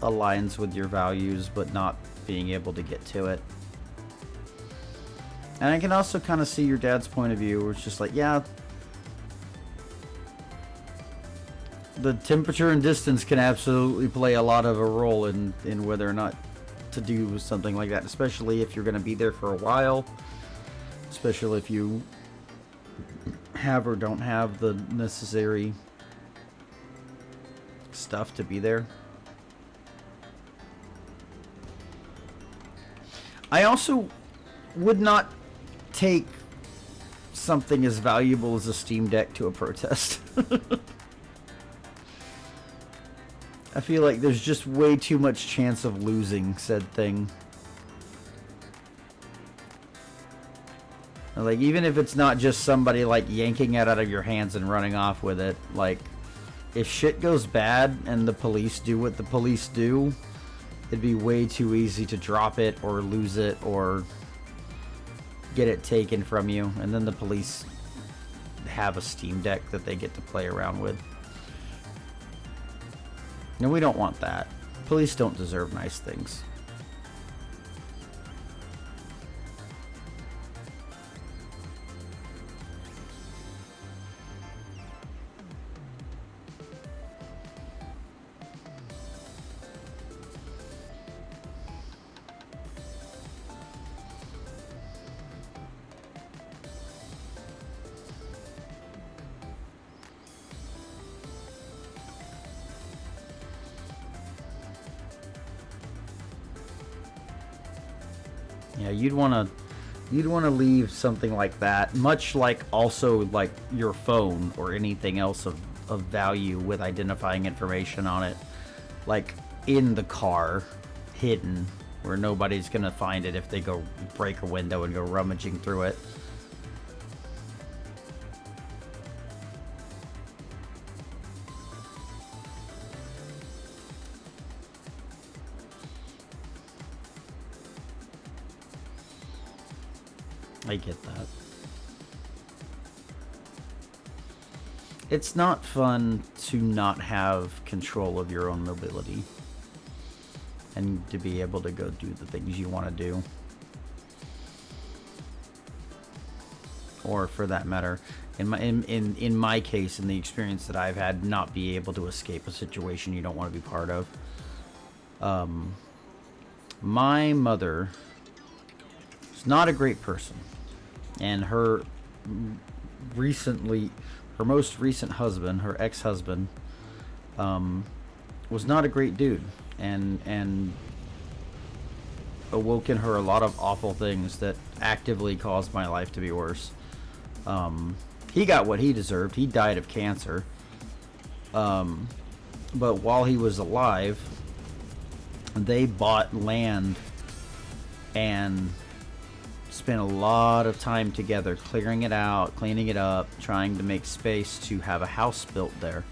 aligns with your values, but not being able to get to it. And I can also kind of see your dad's point of view, where it's just like, yeah, the temperature and distance can absolutely play a lot of a role in whether or not to do something like that, especially if you're going to be there for a while, especially if you have or don't have the necessary stuff to be there. I also would not take something as valuable as a Steam Deck to a protest. I feel like there's just way too much chance of losing said thing. Like, even if it's not just somebody like yanking it out of your hands and running off with it, like, if shit goes bad and the police do what the police do, it'd be way too easy to drop it or lose it or get it taken from you, and then the police have a Steam Deck that they get to play around with. And we don't want that. Police don't deserve nice things. Yeah, you'd want to leave something like that, much like also like your phone or anything else of value with identifying information on it, like in the car, hidden, where nobody's gonna find it if they go break a window and go rummaging through it. I get that. It's not fun to not have control of your own mobility and to be able to go do the things you want to do. Or for that matter, in my case, in the experience that I've had, not be able to escape a situation you don't want to be part of. My mother is not a great person, and her most recent husband, her ex-husband, was not a great dude, and awoke in her a lot of awful things that actively caused my life to be worse. He got what he deserved. He died of cancer. But while he was alive, they bought land and spent a lot of time together clearing it out, cleaning it up, trying to make space to have a house built there.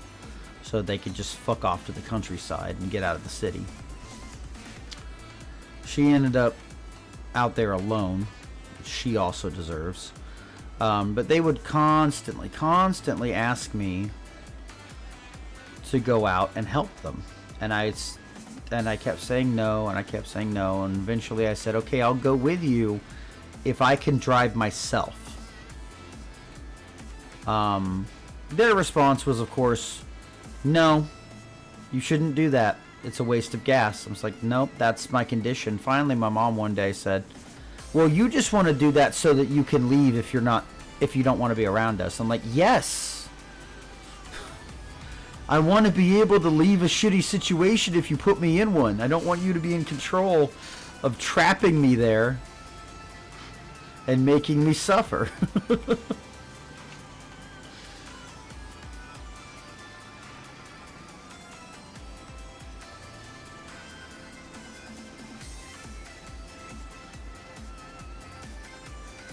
so they could just fuck off to the countryside and get out of the city. She ended up out there alone, which she also deserves. But they would constantly ask me to go out and help them, and I kept saying no, and I kept saying no, and eventually I said, okay, I'll go with you if I can drive myself. Their response was, of course, no, you shouldn't do that. It's a waste of gas. I was like, nope, that's my condition. Finally, my mom one day said, well, you just want to do that so that you can leave if you don't want to be around us. I'm like, yes. I want to be able to leave a shitty situation if you put me in one. I don't want you to be in control of trapping me there and making me suffer.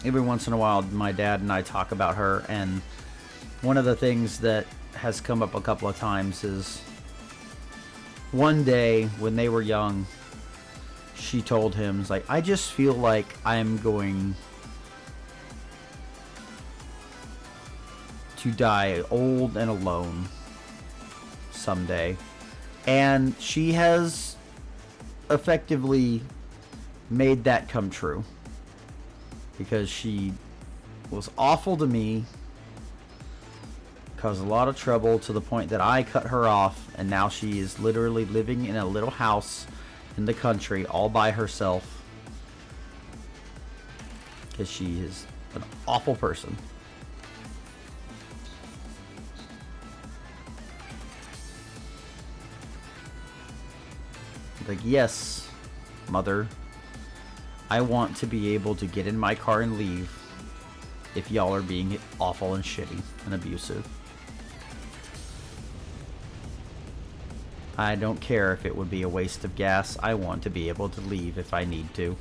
Every once in a while, my dad and I talk about her, and one of the things that has come up a couple of times is one day when they were young, she told him, like, I just feel like I'm going to die old and alone someday. And she has effectively made that come true, because she was awful to me, caused a lot of trouble to the point that I cut her off, and now she is literally living in a little house in the country all by herself because she is an awful person. Like, yes, mother, I want to be able to get in my car and leave if y'all are being awful and shitty and abusive. I don't care if it would be a waste of gas. I want to be able to leave if I need to.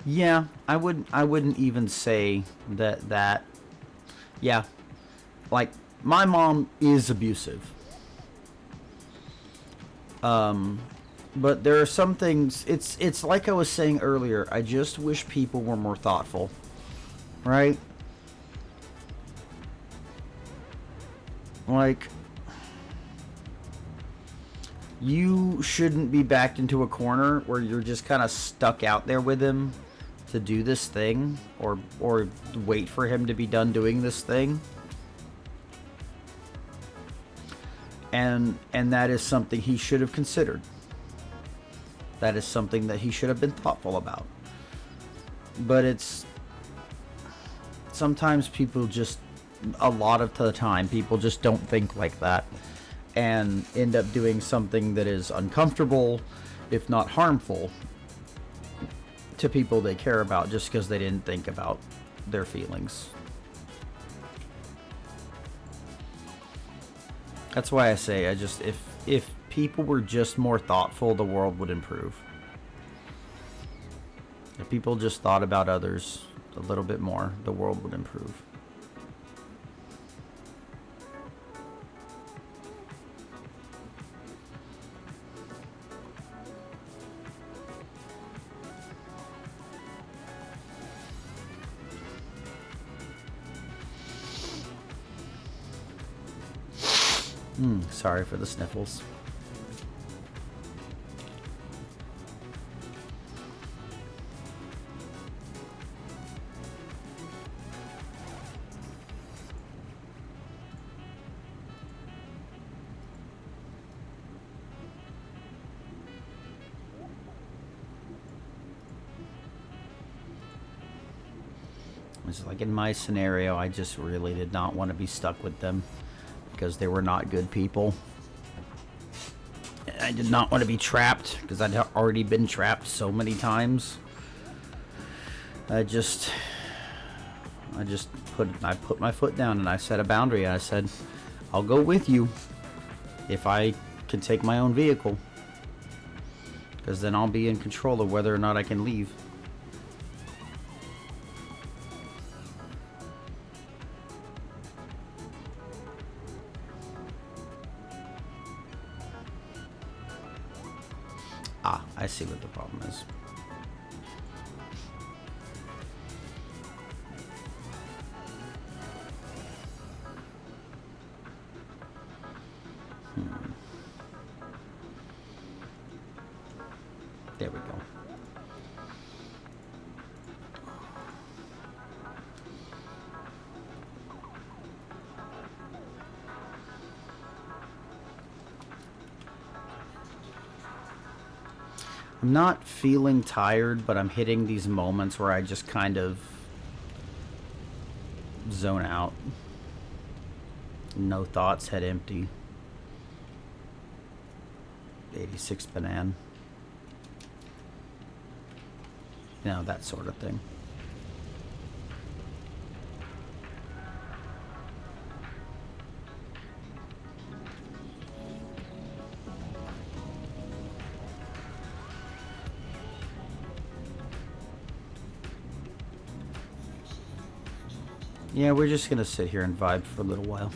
Yeah, I wouldn't even say that. Yeah, like, my mom is abusive. But there are some things, it's like I was saying earlier, I just wish people were more thoughtful, right? Like, you shouldn't be backed into a corner where you're just kind of stuck out there with him to do this thing, or wait for him to be done doing this thing. And that is something he should have considered. That is something that he should have been thoughtful about. But it's sometimes people just, a lot of the time, people just don't think like that and end up doing something that is uncomfortable, if not harmful, to people they care about, just because they didn't think about their feelings. That's why I say, if people were just more thoughtful, the world would improve. If people just thought about others a little bit more, the world would improve. Sorry for the sniffles. It's like in my scenario, I just really did not want to be stuck with them because they were not good people. And I did not want to be trapped because I'd already been trapped so many times. I put my foot down and I set a boundary. I said, I'll go with you if I can take my own vehicle, because then I'll be in control of whether or not I can leave. Ah, I see what the problem is. There we go. I'm not feeling tired, but I'm hitting these moments where I just kind of zone out. No thoughts, head empty. 86 banana. You know, that sort of thing. Yeah, we're just gonna sit here and vibe for a little while.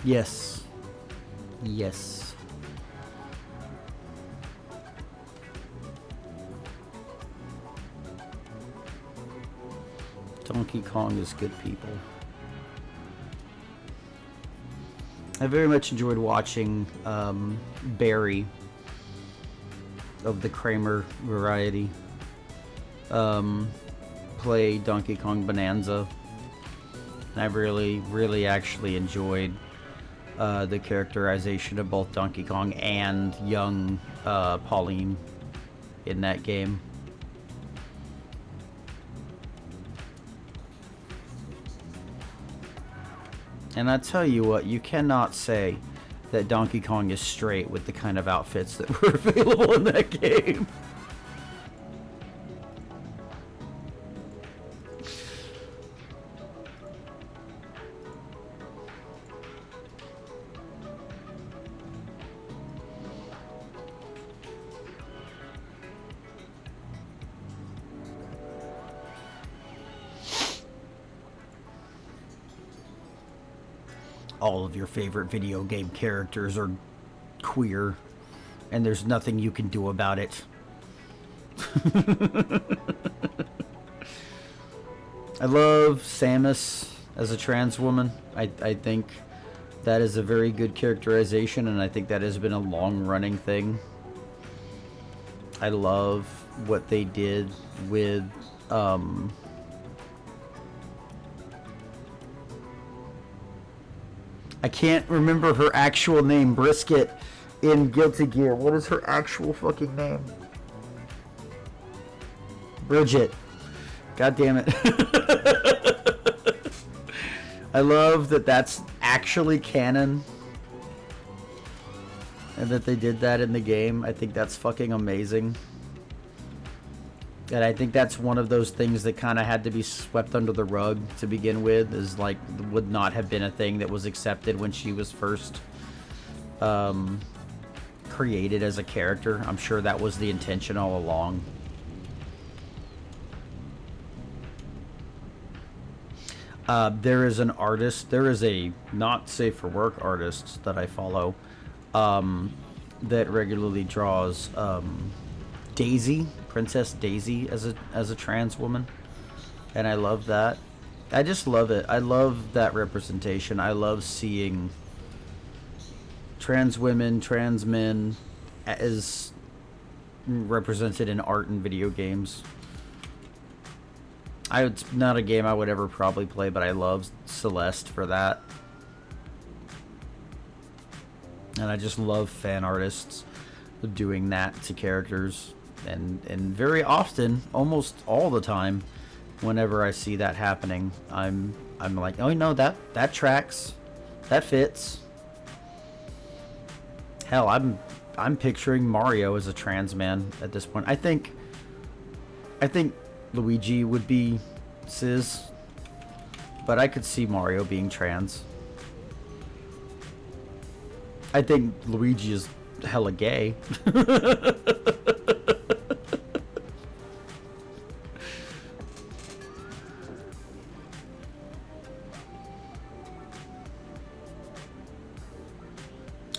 Yes. Yes. Donkey Kong is good people. I very much enjoyed watching Barry of the Kramer variety play Donkey Kong Bonanza. And I really actually enjoyed the characterization of both Donkey Kong and young Pauline in that game. And I tell you what, you cannot say that Donkey Kong is straight with the kind of outfits that were available in that game. All of your favorite video game characters are queer, and there's nothing you can do about it. I love Samus as a trans woman. I think that is a very good characterization, and I think that has been a long-running thing. I love what they did with I can't remember her actual name, Brisket, in Guilty Gear. What is her actual fucking name? Bridget. God damn it. I love that that's actually canon. And that they did that in the game. I think that's fucking amazing. And I think that's one of those things that kind of had to be swept under the rug to begin with, is like, would not have been a thing that was accepted when she was first created as a character. I'm sure that was the intention all along. There is an artist, there is a not safe for work artist that I follow that regularly draws Daisy, Princess Daisy as a trans woman, and I love that. I just love it. I love that representation. I love seeing trans women, trans men as represented in art and video games. It's not a game I would ever probably play, but I love Celeste for that. And I just love fan artists doing that to characters. And very often, almost all the time, whenever I see that happening, I'm like, oh no, that tracks, that fits. Hell, I'm picturing Mario as a trans man at this point. I think Luigi would be cis, but I could see Mario being trans. I think Luigi is hella gay. I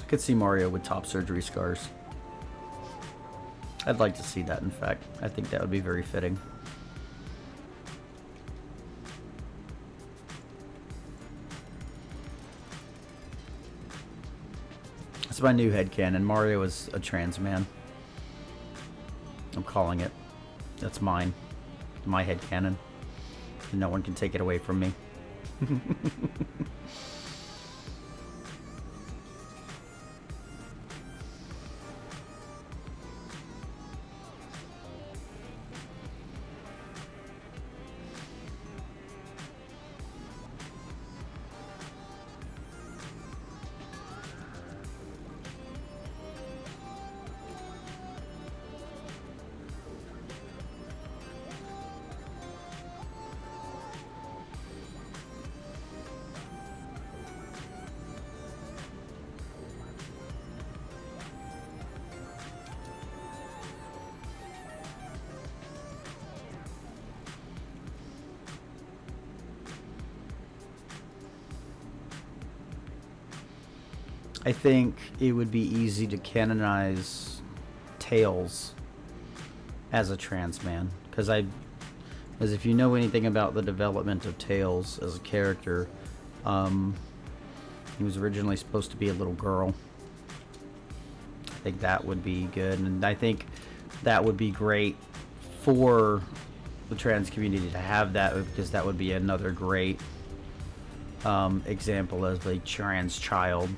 could see Mario with top surgery scars. I'd like to see that, in fact. I think that would be very fitting. That's my new headcanon. Mario is a trans man. I'm calling it. That's mine. My headcanon. No one can take it away from me. I think it would be easy to canonize Tails as a trans man, because if you know anything about the development of Tails as a character, he was originally supposed to be a little girl. I think that would be good, and I think that would be great for the trans community to have that, because that would be another great example of a trans child.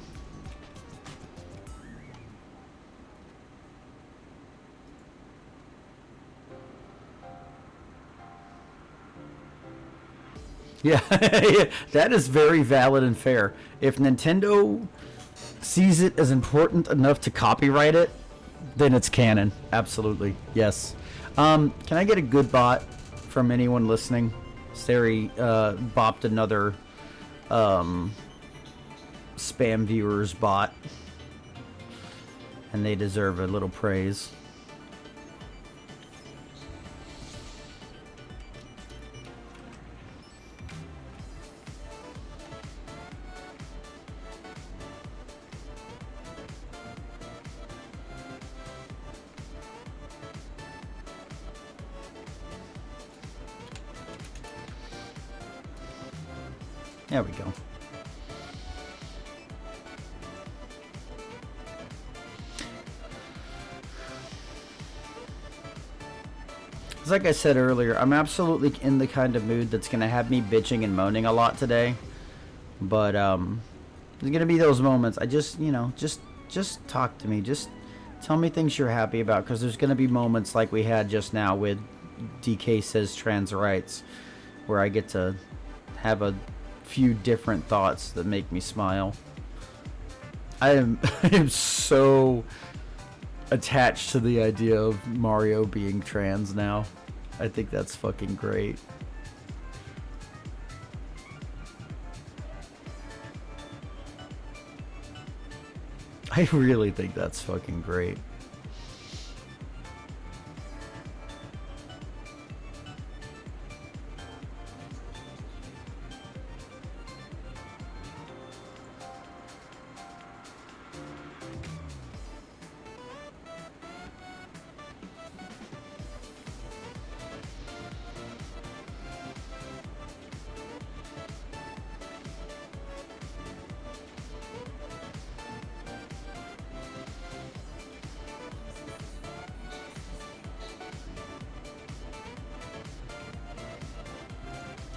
Yeah, that is very valid and fair. If Nintendo sees it as important enough to copyright it, then it's canon. Absolutely, yes. Can I get a good bot from anyone listening? Sari bopped another spam viewers bot, and they deserve a little praise. There we go. It's like I said earlier, I'm absolutely in the kind of mood that's going to have me bitching and moaning a lot today. But there's going to be those moments. I just, just talk to me. Just tell me things you're happy about, because there's going to be moments like we had just now with DK Says Trans Rights, where I get to have a few different thoughts that make me smile. I am so attached to the idea of Mario being trans now. I think that's fucking great. I really think that's fucking great.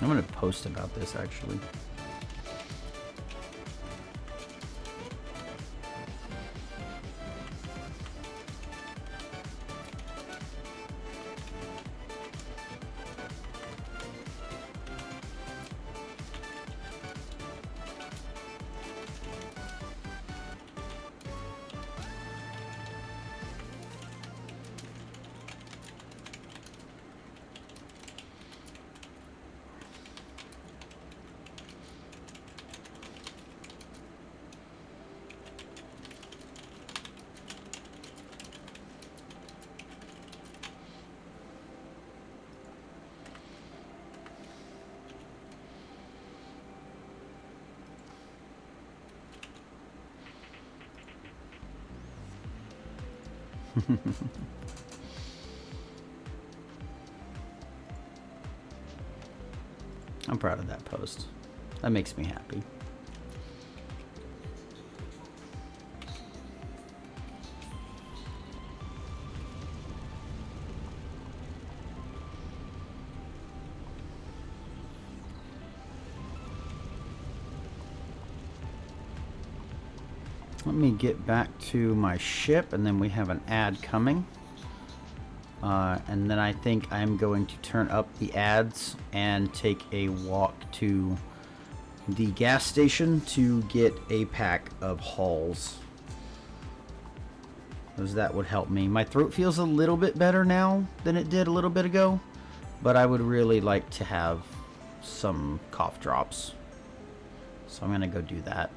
I'm gonna post about this actually. I'm proud of that post. That makes me happy. Let me get back to my ship, and then we have an ad coming. And then I think I'm going to turn up the ads and take a walk to the gas station to get a pack of Halls, because that would help me. My throat feels a little bit better now than it did a little bit ago, but I would really like to have some cough drops. So I'm going to go do that.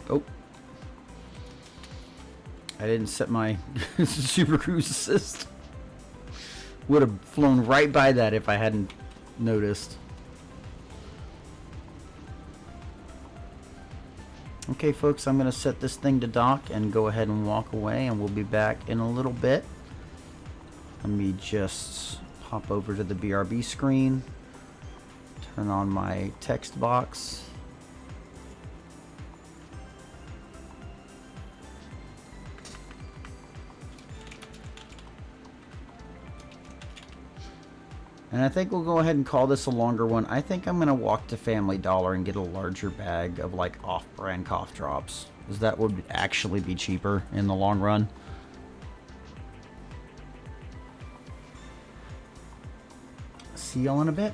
Oh. I didn't set my Super Cruise Assist. Would have flown right by that if I hadn't noticed. Okay, folks, I'm going to set this thing to dock and go ahead and walk away, and we'll be back in a little bit. Let me just hop over to the BRB screen, turn on my text box. And I think we'll go ahead and call this a longer one. I think I'm going to walk to Family Dollar and get a larger bag of like off-brand cough drops, because that would actually be cheaper in the long run. See y'all in a bit.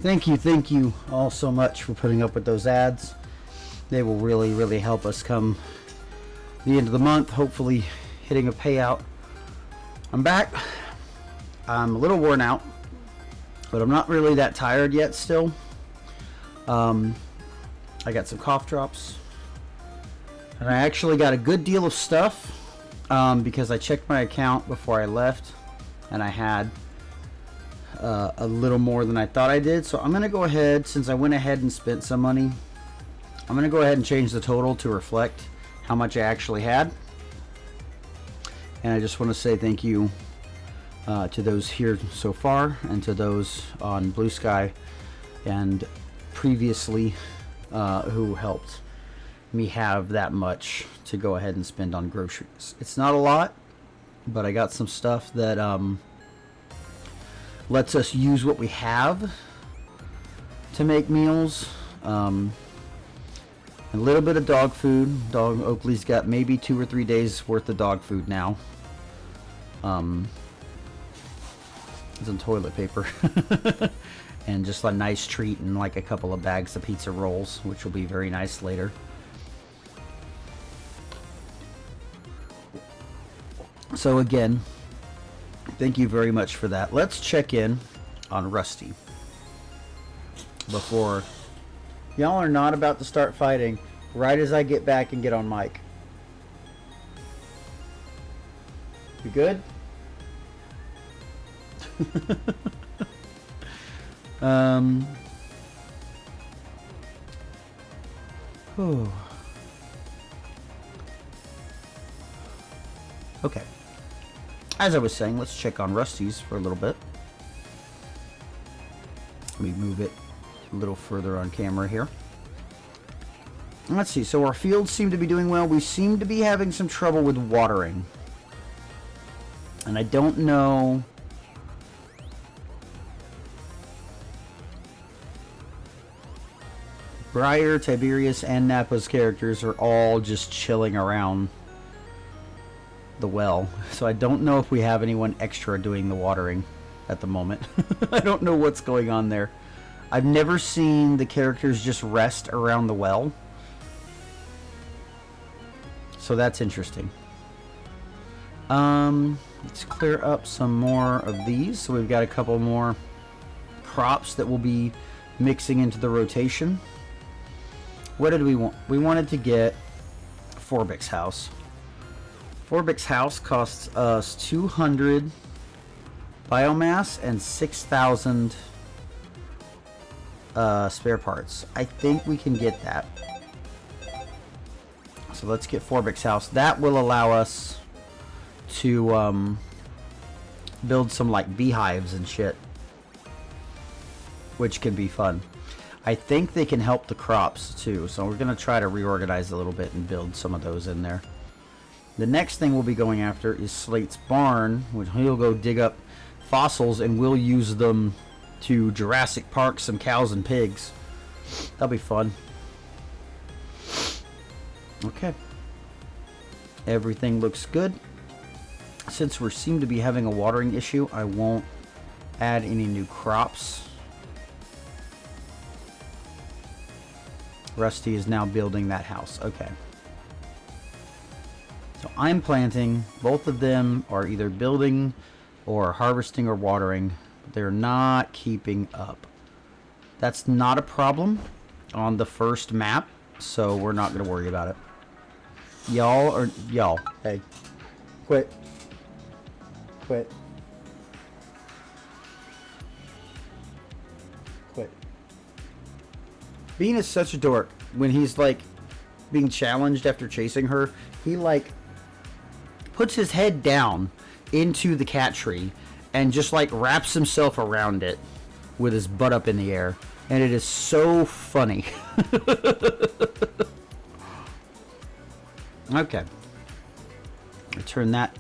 Thank you all so much for putting up with those ads. They will really, really help us come the end of the month, hopefully hitting a payout. I'm back. I'm a little worn out, but I'm not really that tired yet still. I got some cough drops, and I actually got a good deal of stuff because I checked my account before I left, and I had a little more than I thought I did. So I'm going to go ahead, since I went ahead and spent some money, I'm going to go ahead and change the total to reflect how much I actually had. And I just want to say thank you to those here so far, and to those on Blue Sky and previously who helped me have that much to go ahead and spend on groceries. It's not a lot, but I got some stuff that lets us use what we have to make meals. A little bit of dog food. Dog Oakley's got maybe 2 or 3 days worth of dog food now. Some toilet paper and just a nice treat, and like a couple of bags of pizza rolls, which will be very nice later. So again, thank you very much for that. Let's check in on Rusty before y'all are not about to start fighting right as I get back and get on mic. You good? Whew. Okay. As I was saying, let's check on Rusty's for a little bit. Let me move it a little further on camera here. Let's see. So our fields seem to be doing well. We seem to be having some trouble with watering. And I don't know Briar, Tiberius, and Nappa's characters are all just chilling around the well. So I don't know if we have anyone extra doing the watering at the moment. I don't know what's going on there. I've never seen the characters just rest around the well. So that's interesting. Let's clear up some more of these. So we've got a couple more crops that will be mixing into the rotation. What did we want? We wanted to get Forbick's house. Forbick's house costs us 200 biomass and 6,000 spare parts. I think we can get that. So let's get Forbick's house. That will allow us to build some like beehives and shit, which can be fun. I think they can help the crops too, so we're going to try to reorganize a little bit and build some of those in there. The next thing we'll be going after is Slate's barn, which he'll go dig up fossils and we'll use them to Jurassic Park some cows and pigs. That'll be fun. Okay. Everything looks good. Since we seem to be having a watering issue, I won't add any new crops. Rusty is now building that house. Okay. So I'm planting. Both of them are either building or harvesting or watering. But they're not keeping up. That's not a problem on the first map, so we're not going to worry about it. Y'all. Hey. Quit. Quit. Quit. Bean is such a dork. When he's like being challenged after chasing her, he like puts his head down into the cat tree and just like wraps himself around it with his butt up in the air. And it is so funny. Okay. I turn that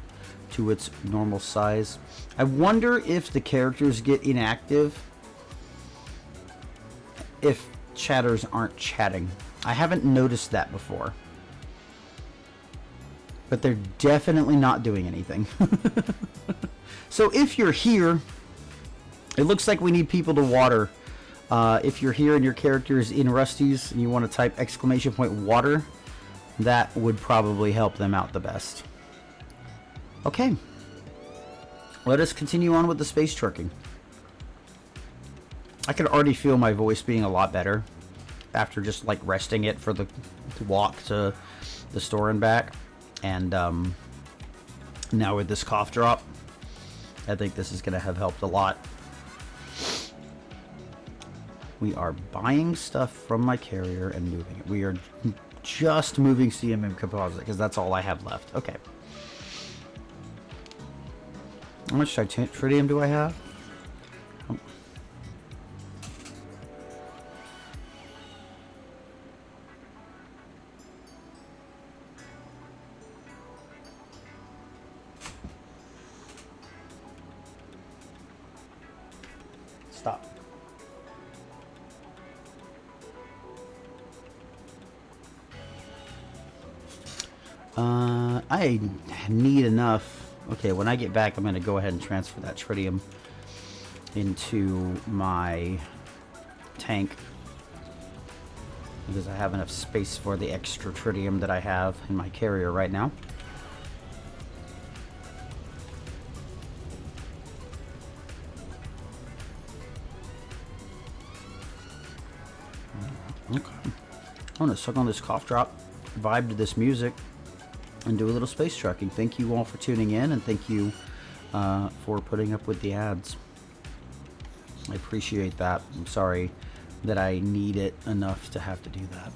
to its normal size. I wonder if the characters get inactive if chatters aren't chatting. I haven't noticed that before. But they're definitely not doing anything. So if you're here, it looks like we need people to water. If you're here and your character is in Rusty's and you want to type !water, that would probably help them out the best. Okay. Let us continue on with the space trucking. I can already feel my voice being a lot better after just like resting it for the walk to the store and back. And now with this cough drop, I think this is going to have helped a lot. We are buying stuff from my carrier and moving it. We are just moving CMM composite because that's all I have left. Okay. How much tritium do I have? Oh. Stop. I need enough. Okay, when I get back, I'm going to go ahead and transfer that tritium into my tank because I have enough space for the extra tritium that I have in my carrier right now. Okay. I'm going to suck on this cough drop, vibe to this music, and do a little space trucking. Thank you all for tuning in, and thank you for putting up with the ads. I appreciate that. I'm sorry that I need it enough to have to do that.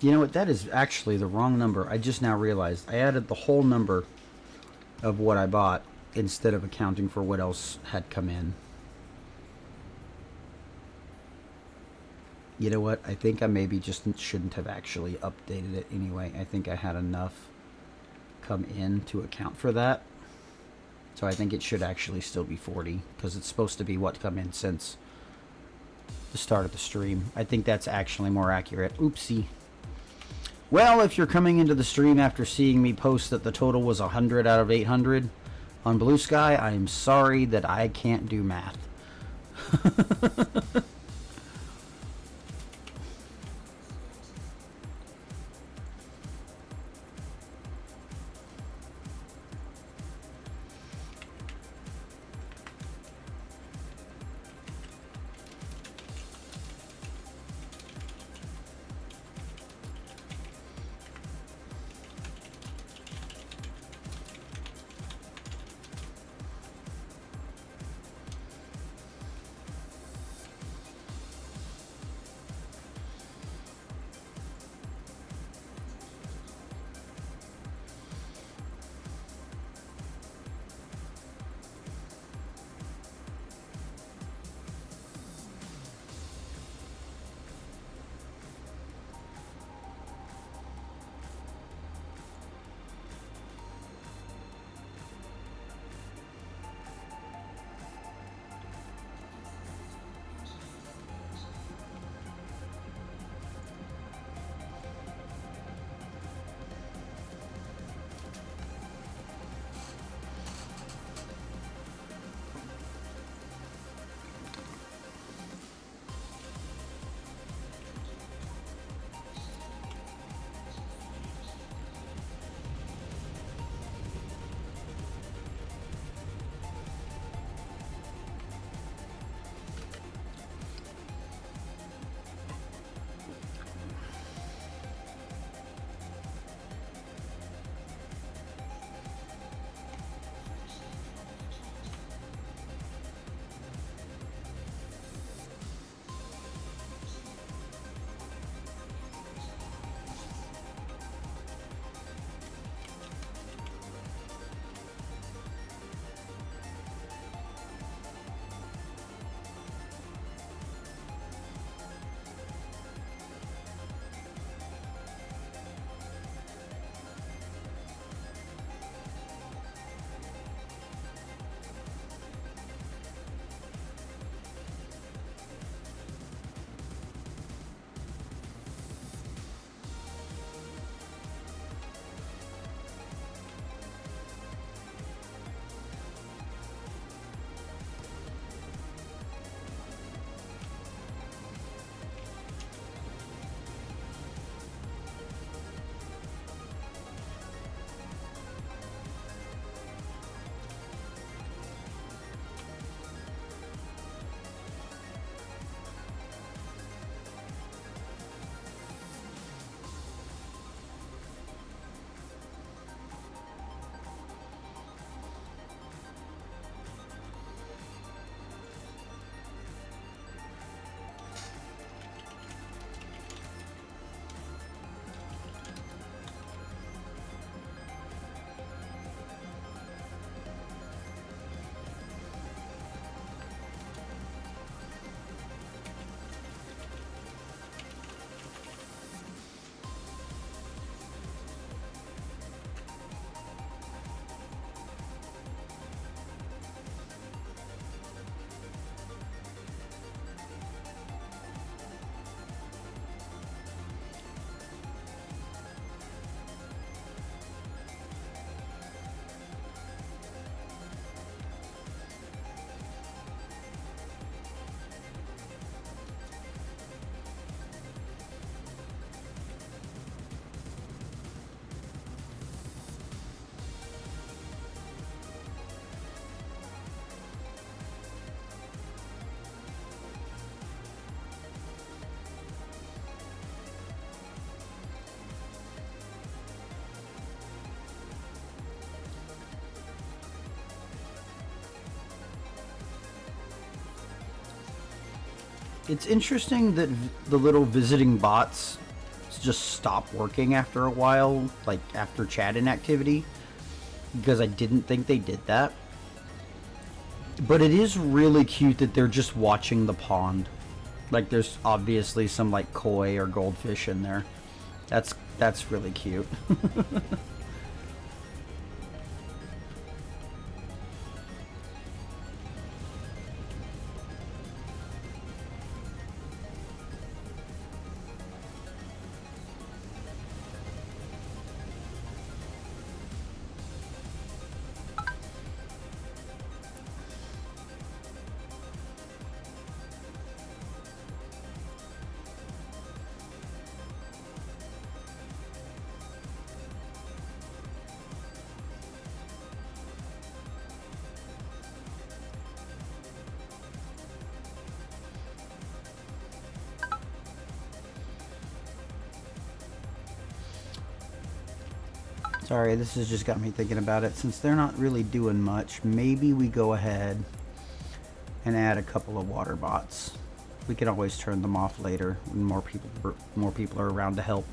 You know what? That is actually the wrong number. I just now realized. I added the whole number of what I bought instead of accounting for what else had come in. You know what? I think I maybe just shouldn't have actually updated it anyway. I think I had enough come in to account for that. So I think it should actually still be 40 because it's supposed to be what come in since the start of the stream. I think that's actually more accurate. Oopsie. Well, if you're coming into the stream after seeing me post that the total was 100 out of 800 on Blue Sky, I am sorry that I can't do math. It's interesting that the little visiting bots just stop working after a while, like after chat inactivity, because I didn't think they did that. But it is really cute that they're just watching the pond. Like there's obviously some like koi or goldfish in there. That's really cute. Sorry, this has just got me thinking about it. Since they're not really doing much, maybe we go ahead and add a couple of water bots. We can always turn them off later when more people are around to help.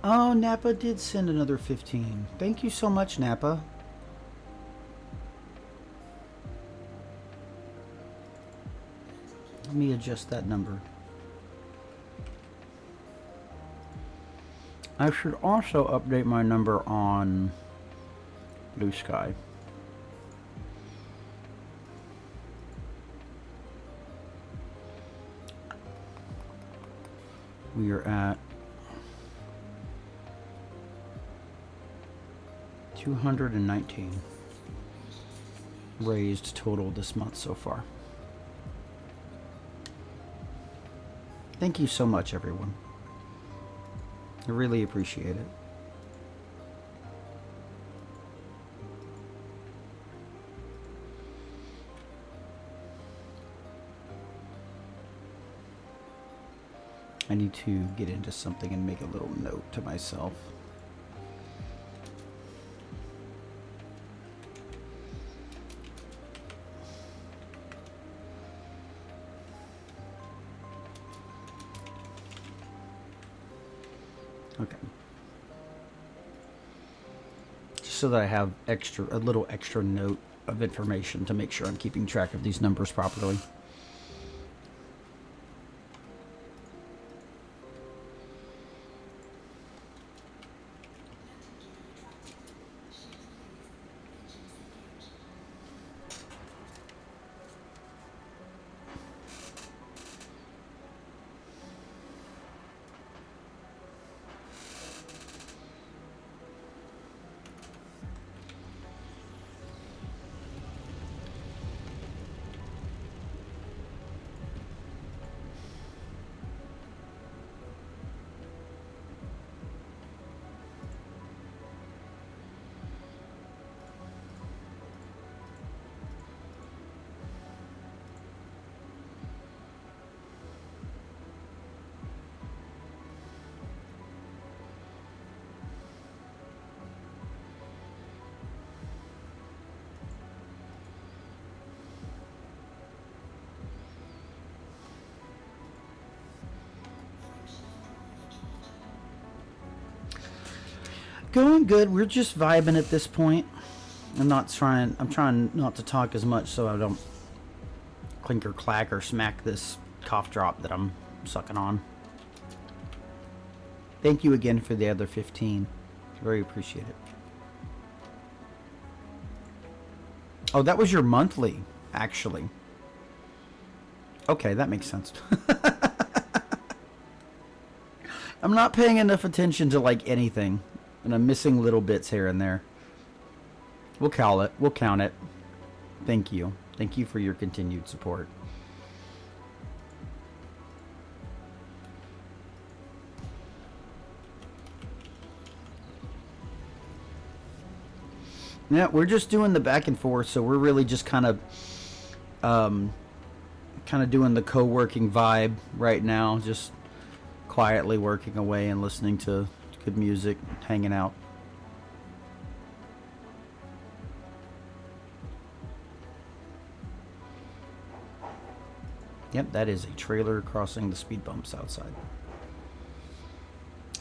Oh, Napa did send another 15. Thank you so much, Napa. Let me adjust that number. I should also update my number on Blue Sky. We are at 219 raised total this month so far. Thank you so much, everyone. I really appreciate it. I need to get into something and make a little note to myself. Okay. Just so that I have a little extra note of information to make sure I'm keeping track of these numbers properly. Going good. We're just vibing at this point. I'm trying not to talk as much so I don't clink or clack or smack this cough drop that I'm sucking on. Thank you again for the other 15. Very appreciate it. Oh, that was your monthly, actually. Okay, that makes sense. I'm not paying enough attention to like anything, and I'm missing little bits here and there. We'll call it. We'll count it. Thank you. Thank you for your continued support. Yeah, we're just doing the back and forth, so we're really just kind of doing the co-working vibe right now, just quietly working away and listening to good music, hanging out. Yep, that is a trailer crossing the speed bumps outside.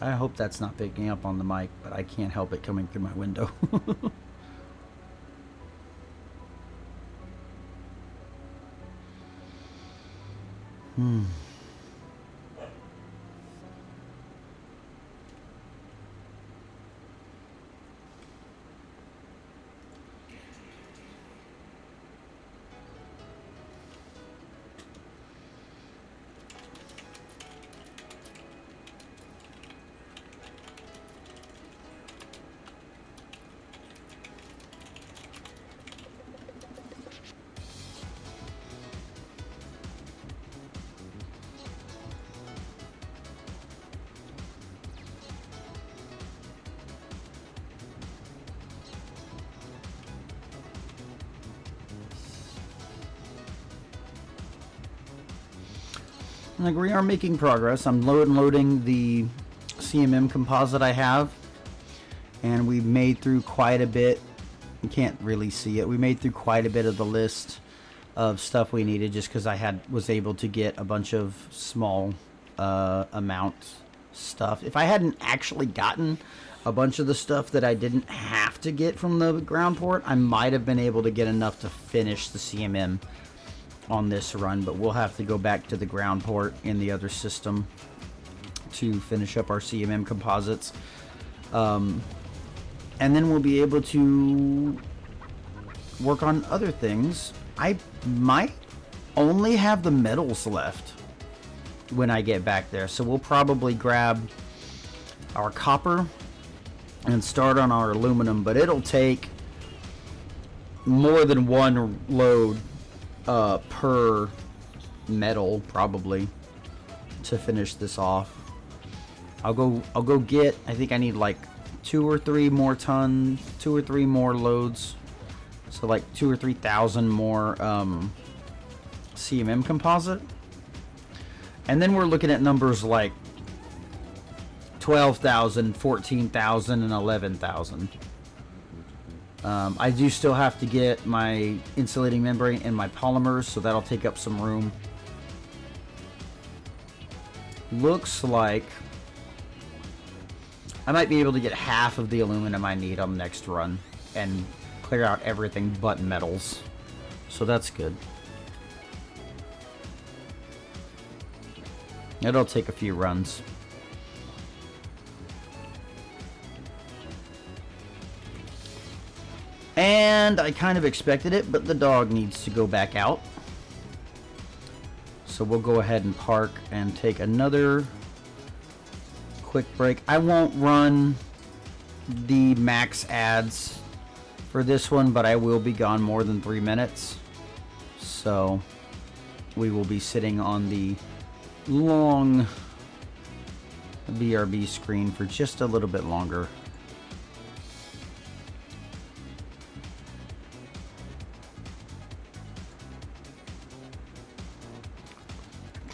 I hope that's not picking up on the mic, but I can't help it coming through my window. Hmm. Like, we are making progress. I'm loading the CMM composite I have, and we made through quite a bit. You can't really see it. We made through quite a bit of the list of stuff we needed, just because I was able to get a bunch of small amount stuff. If I hadn't actually gotten a bunch of the stuff that I didn't have to get from the ground port, I might have been able to get enough to finish the CMM on this run, but we'll have to go back to the ground port in the other system to finish up our CMM composites, and then we'll be able to work on other things. I might only have the metals left when I get back there, so we'll probably grab our copper and start on our aluminum, but it'll take more than one load per metal probably to finish this off. I'll go get, I think I need like 2 or 3 more loads, so like 2,000 or 3,000 more CMM composite, and then we're looking at numbers like 12,000, 14,000, and 11,000. I do still have to get my insulating membrane and my polymers, so that'll take up some room. Looks like I might be able to get half of the aluminum I need on the next run and clear out everything but metals. So that's good. It'll take a few runs. And I kind of expected it, but the dog needs to go back out. So we'll go ahead and park and take another quick break. I won't run the max ads for this one, but I will be gone more than 3 minutes. So we will be sitting on the long BRB screen for just a little bit longer.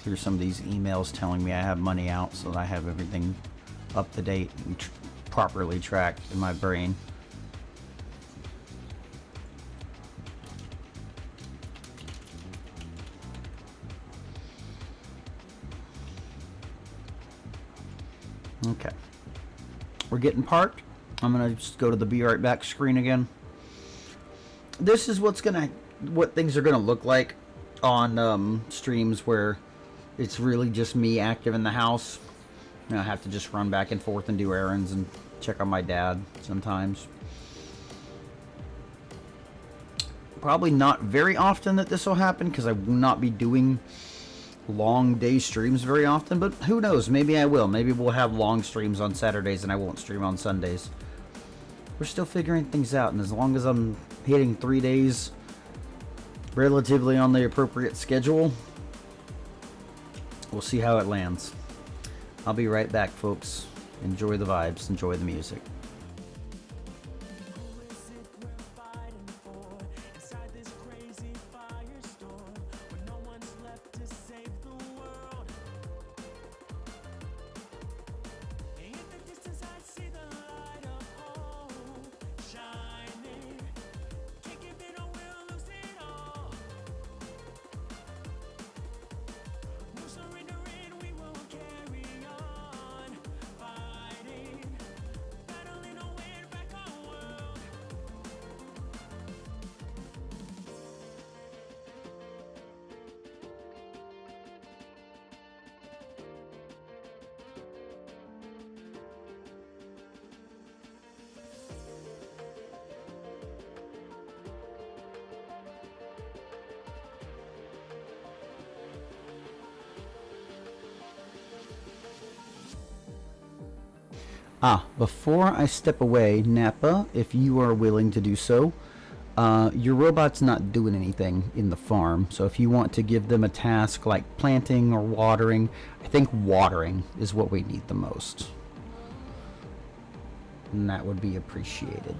Clear some of these emails telling me I have money out so that I have everything up to date and properly tracked in my brain. Okay, we're getting parked. I'm gonna just go to the be right back screen again. This is what things are gonna look like on streams where it's really just me active in the house. I have to just run back and forth and do errands and check on my dad sometimes. Probably not very often that this will happen because I will not be doing long day streams very often, but who knows? Maybe I will. Maybe we'll have long streams on Saturdays and I won't stream on Sundays. We're still figuring things out, and as long as I'm hitting 3 days relatively on the appropriate schedule, we'll see how it lands. I'll be right back, folks. Enjoy the vibes, enjoy the music. Before I step away, Nappa, if you are willing to do so, your robot's not doing anything in the farm, so if you want to give them a task like planting or watering, I think watering is what we need the most. And that would be appreciated.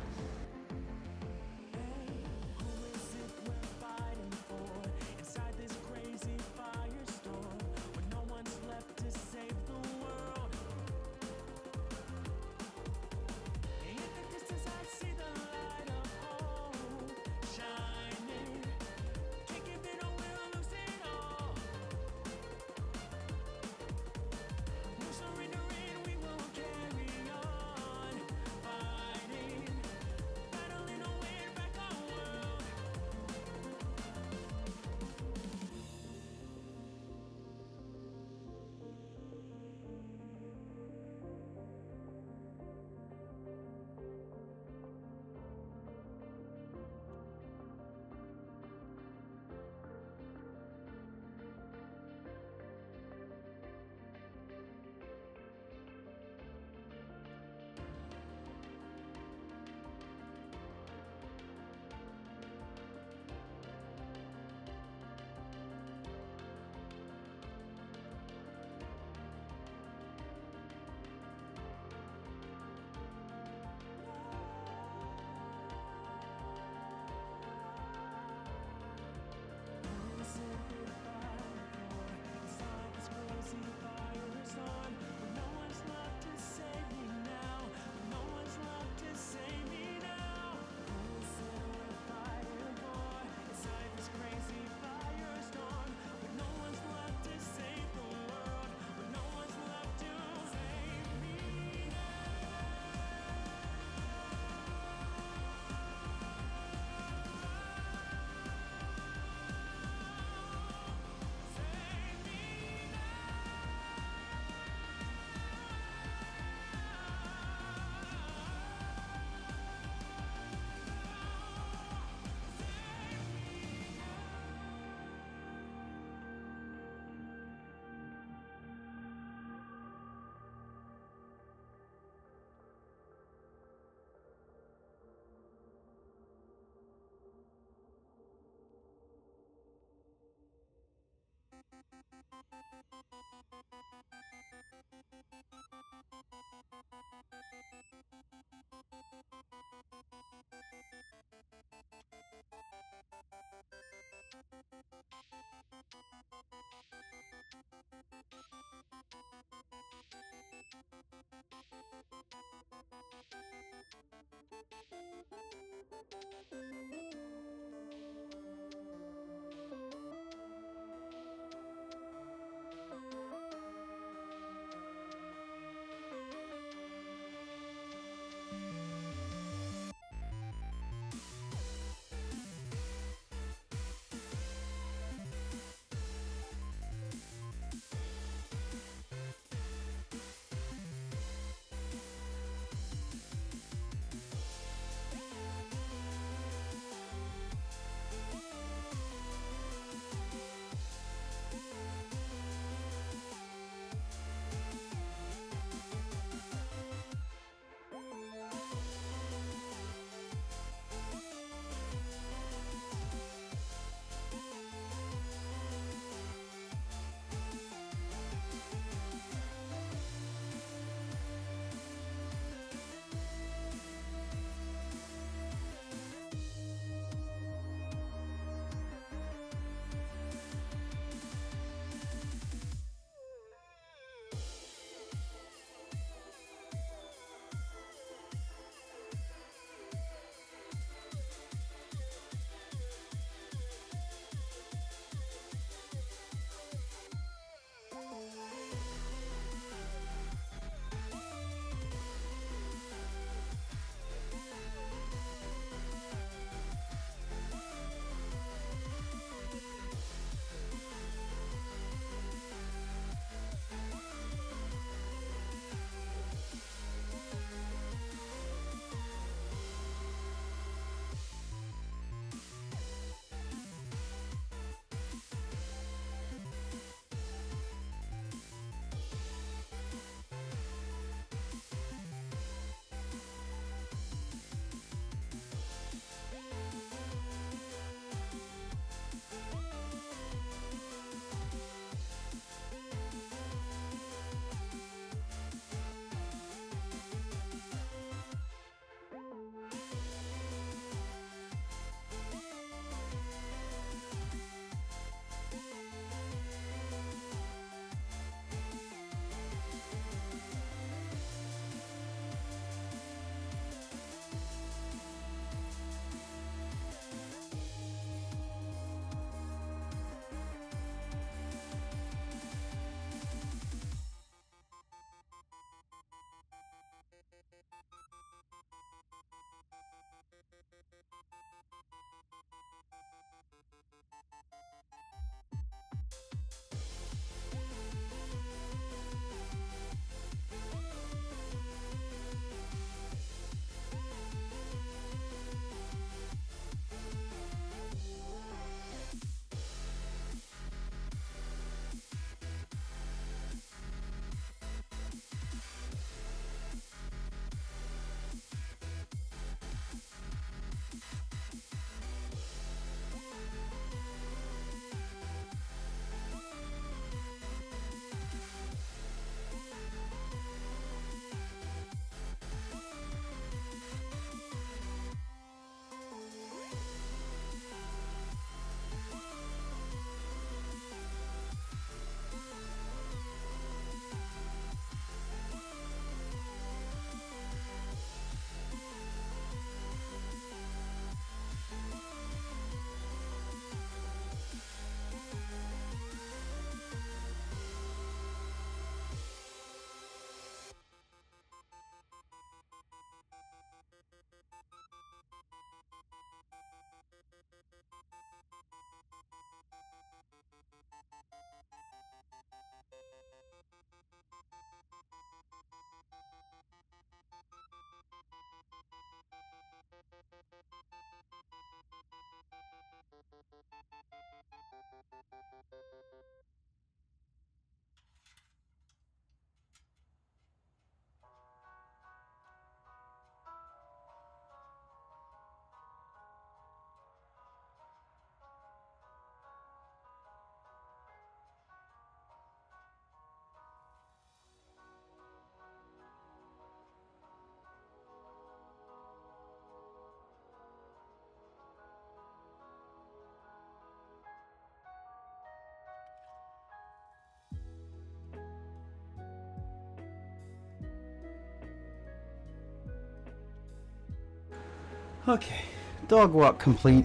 Okay, dog walk complete.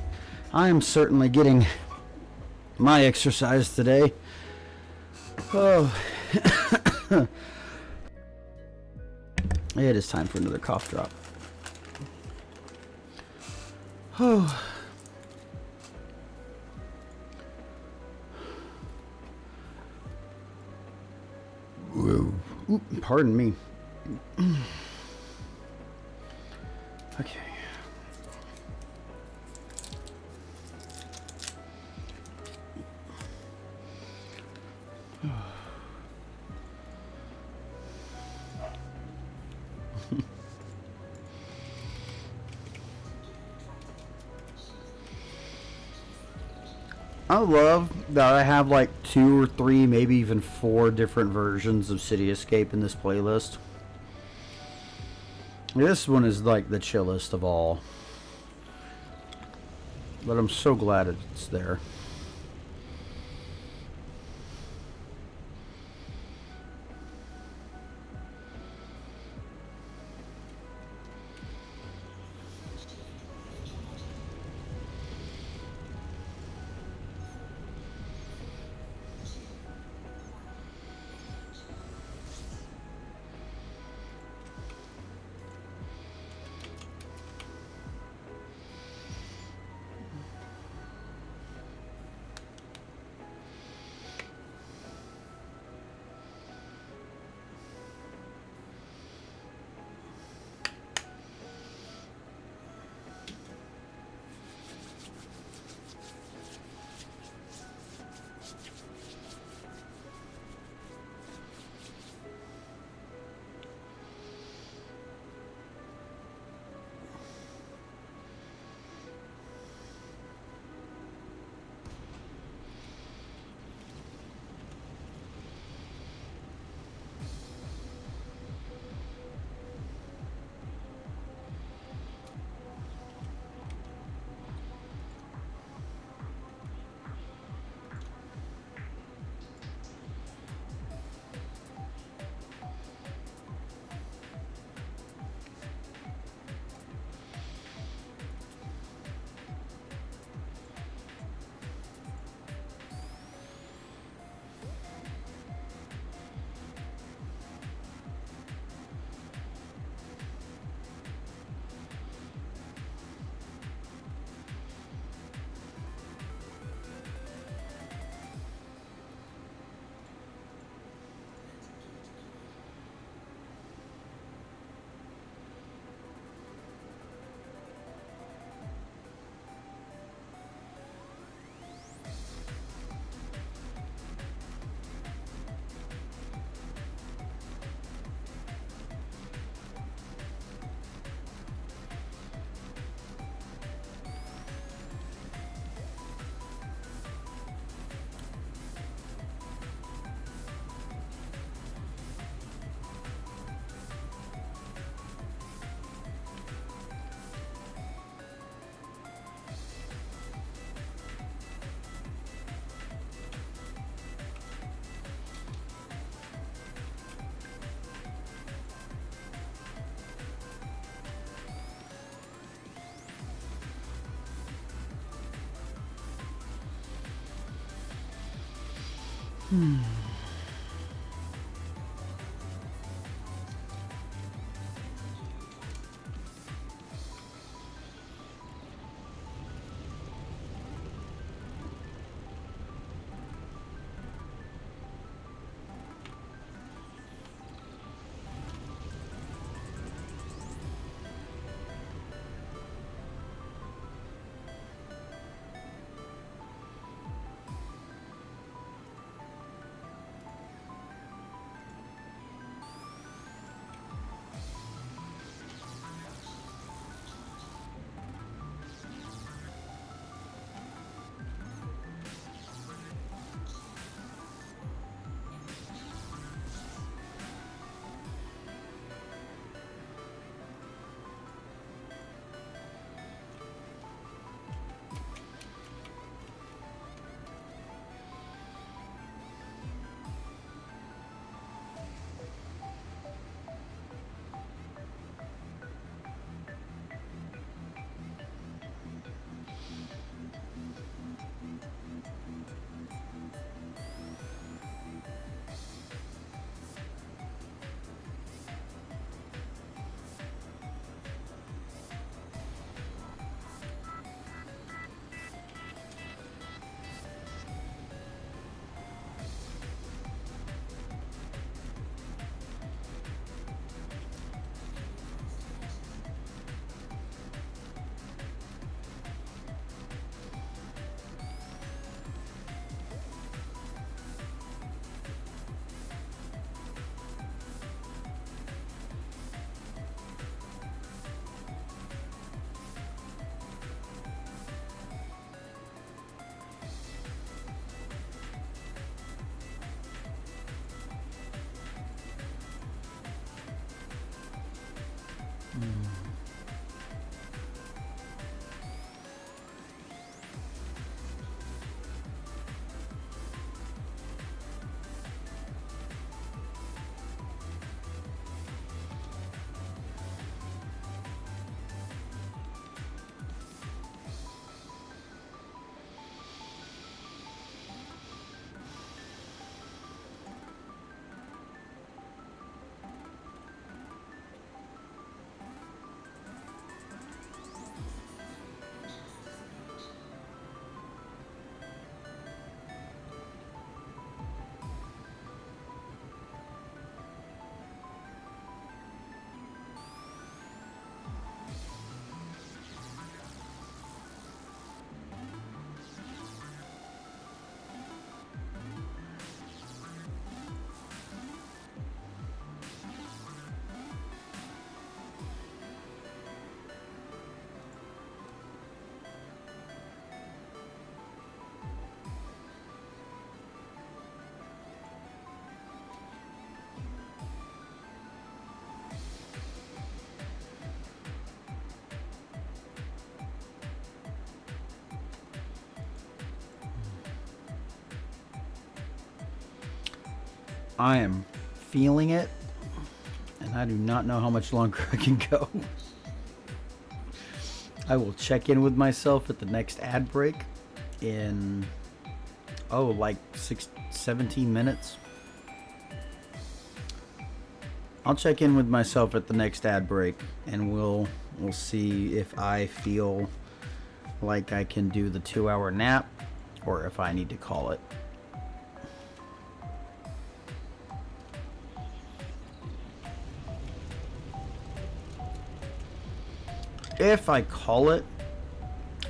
I am certainly getting my exercise today. Oh, it is time for another cough drop. Oh. Whoa. Oop, pardon me. Okay. I love that I have like 2 or 3, maybe even 4 different versions of City Escape in this playlist. This one is like the chillest of all. But I'm so glad it's there. I am feeling it, and I do not know how much longer I can go. I will check in with myself at the next ad break in, like 17 minutes. I'll check in with myself at the next ad break, and we'll see if I feel like I can do the 2-hour nap or if I need to call it. If I call it,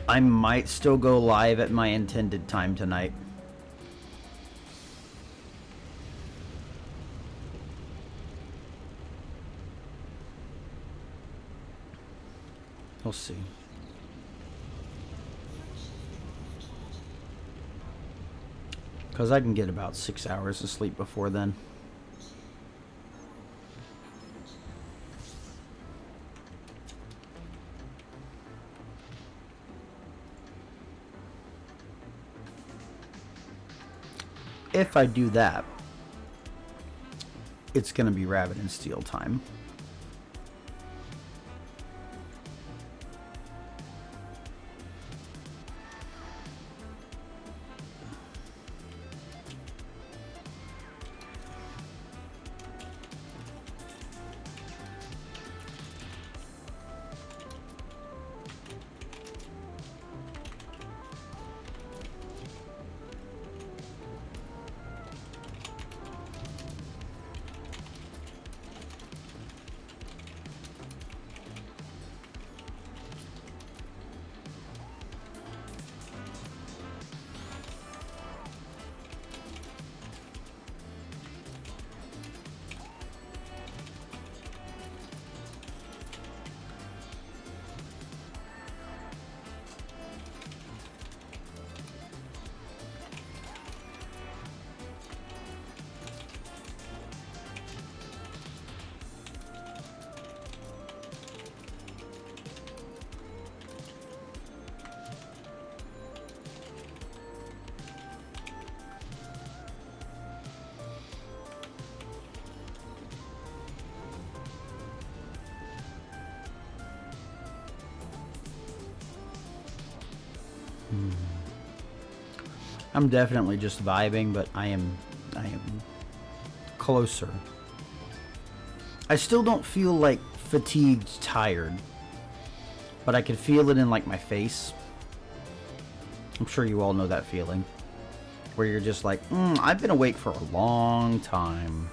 I might still go live at my intended time tonight. We'll see. Because I can get about 6 hours of sleep before then. If I do that, it's going to be Rabbit and Steel time. I'm definitely just vibing, but I am closer. I still don't feel like fatigued, tired, but I can feel it in like my face. I'm sure you all know that feeling where you're just like, I've been awake for a long time.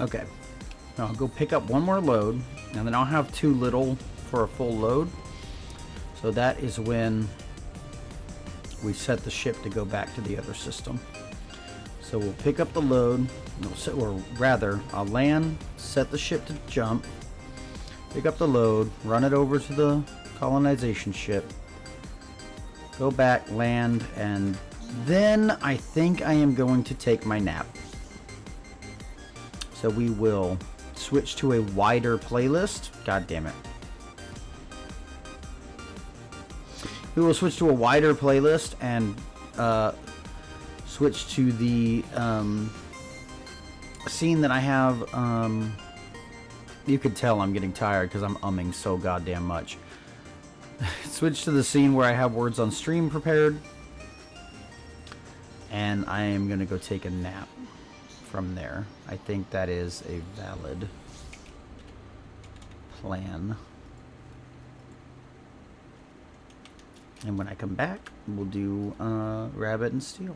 Okay. Now I'll go pick up one more load, and then I'll have too little for a full load. So that is when we set the ship to go back to the other system. So we'll pick up the load, or rather, I'll land, set the ship to jump, pick up the load, run it over to the colonization ship, go back, land, and then I think I am going to take my nap. So we will switch to a wider playlist. God damn it. We will switch to a wider playlist and switch to the scene that I have. You could tell I'm getting tired because I'm umming so goddamn much. Switch to the scene where I have words on stream prepared. And I am going to go take a nap from there. I think that is a valid plan. And when I come back, we'll do Rabbit and Steel.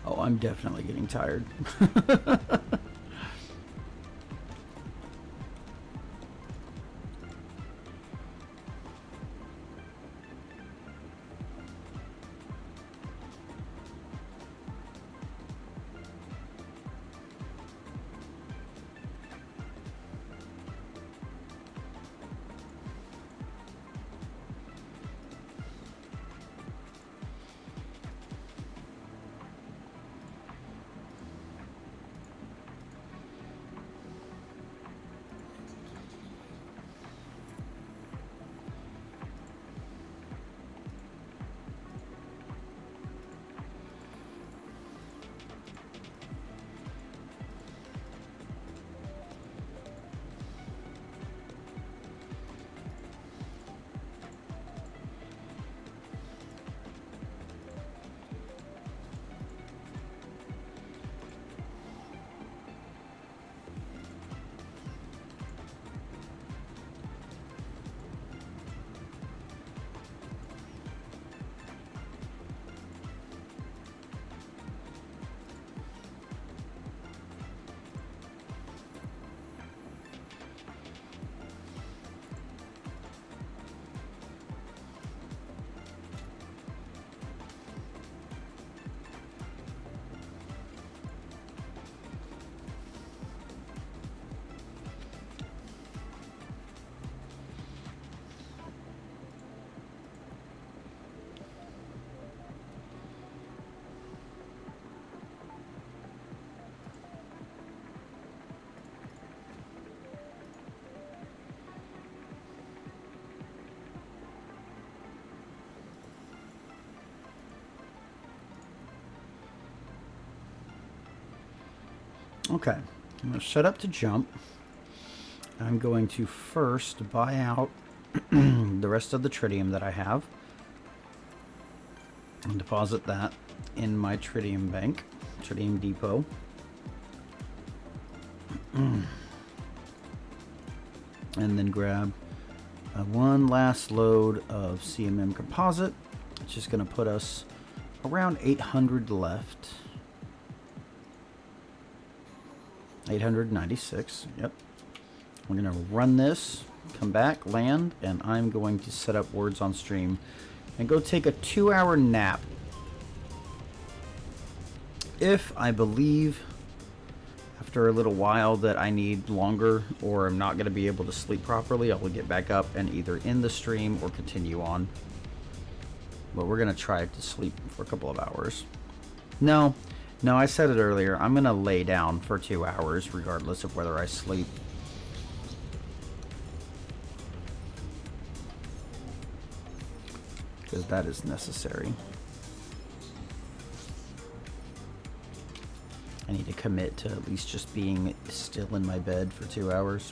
Oh, I'm definitely getting tired. Okay, I'm going to set up to jump. I'm going to first buy out the rest of the tritium that I have and deposit that in my tritium bank, tritium depot. And then grab one last load of CMM composite, which is going to put us around 800 left. 896, yep. We're going to run this, come back, land, and I'm going to set up words on stream and go take a 2-hour nap. If I believe after a little while that I need longer or I'm not going to be able to sleep properly, I will get back up and either end the stream or continue on. But we're going to try to sleep for a couple of hours. No, No, I said it earlier. I'm gonna lay down for 2 hours, regardless of whether I sleep. Because that is necessary. I need to commit to at least just being still in my bed for 2 hours.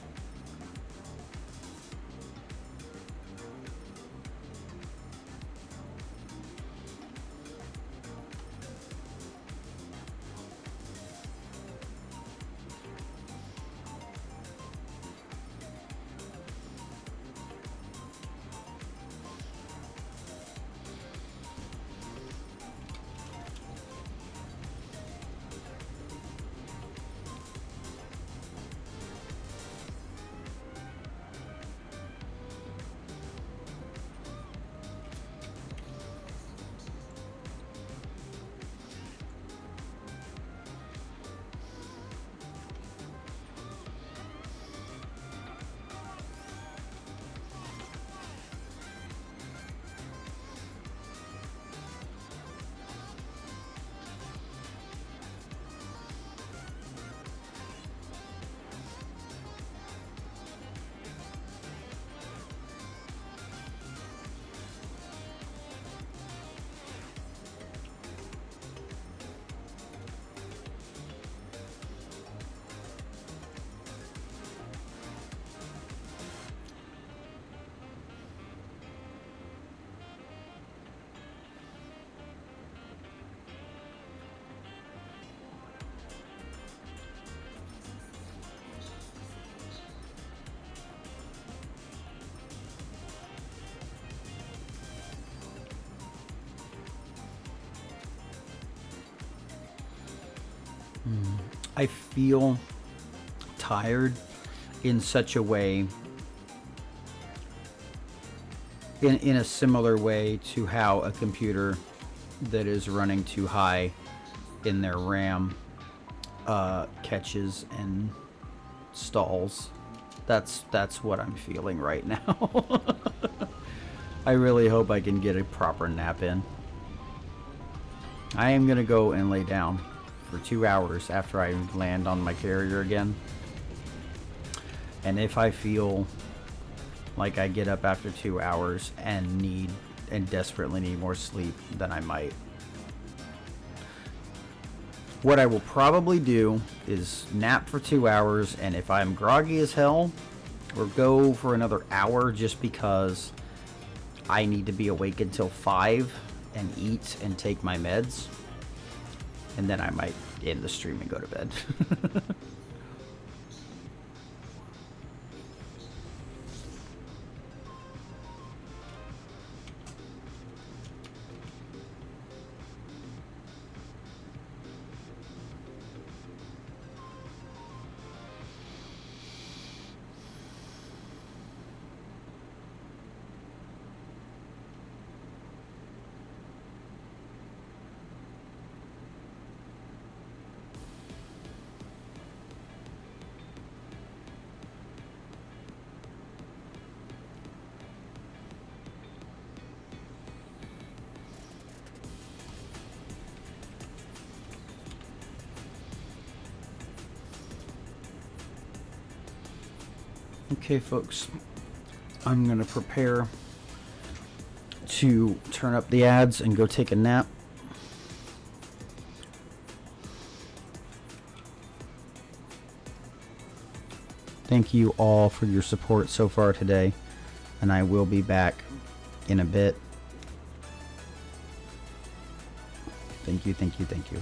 I feel tired in such a way, in a similar way to how a computer that is running too high in their RAM catches and stalls. That's what I'm feeling right now. I really hope I can get a proper nap in. I am gonna go and lay down for 2 hours after I land on my carrier again. And if I feel like I get up after 2 hours and desperately need more sleep, then I might. What I will probably do is nap for 2 hours, and if I'm groggy as hell, or go for another hour just because I need to be awake until 5 and eat and take my meds, and then I might end the stream and go to bed. Okay, folks, I'm gonna prepare to turn up the ads and go take a nap. Thank you all for your support so far today, and I will be back in a bit. Thank you, thank you, thank you.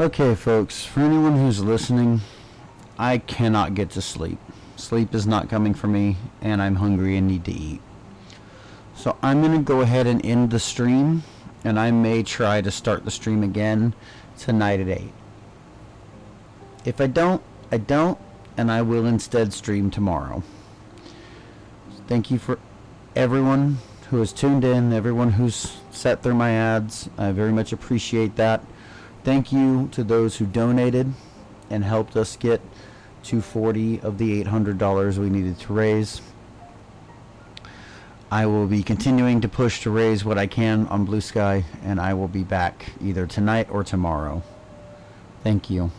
Okay, folks, for anyone who's listening, I cannot get to sleep. Sleep is not coming for me, and I'm hungry and need to eat. So I'm going to go ahead and end the stream, and I may try to start the stream again tonight at 8. If I don't, I don't, and I will instead stream tomorrow. Thank you for everyone who has tuned in, everyone who's sat through my ads. I very much appreciate that. Thank you to those who donated and helped us get to 40 of the $800 we needed to raise. I will be continuing to push to raise what I can on Blue Sky, and I will be back either tonight or tomorrow. Thank you.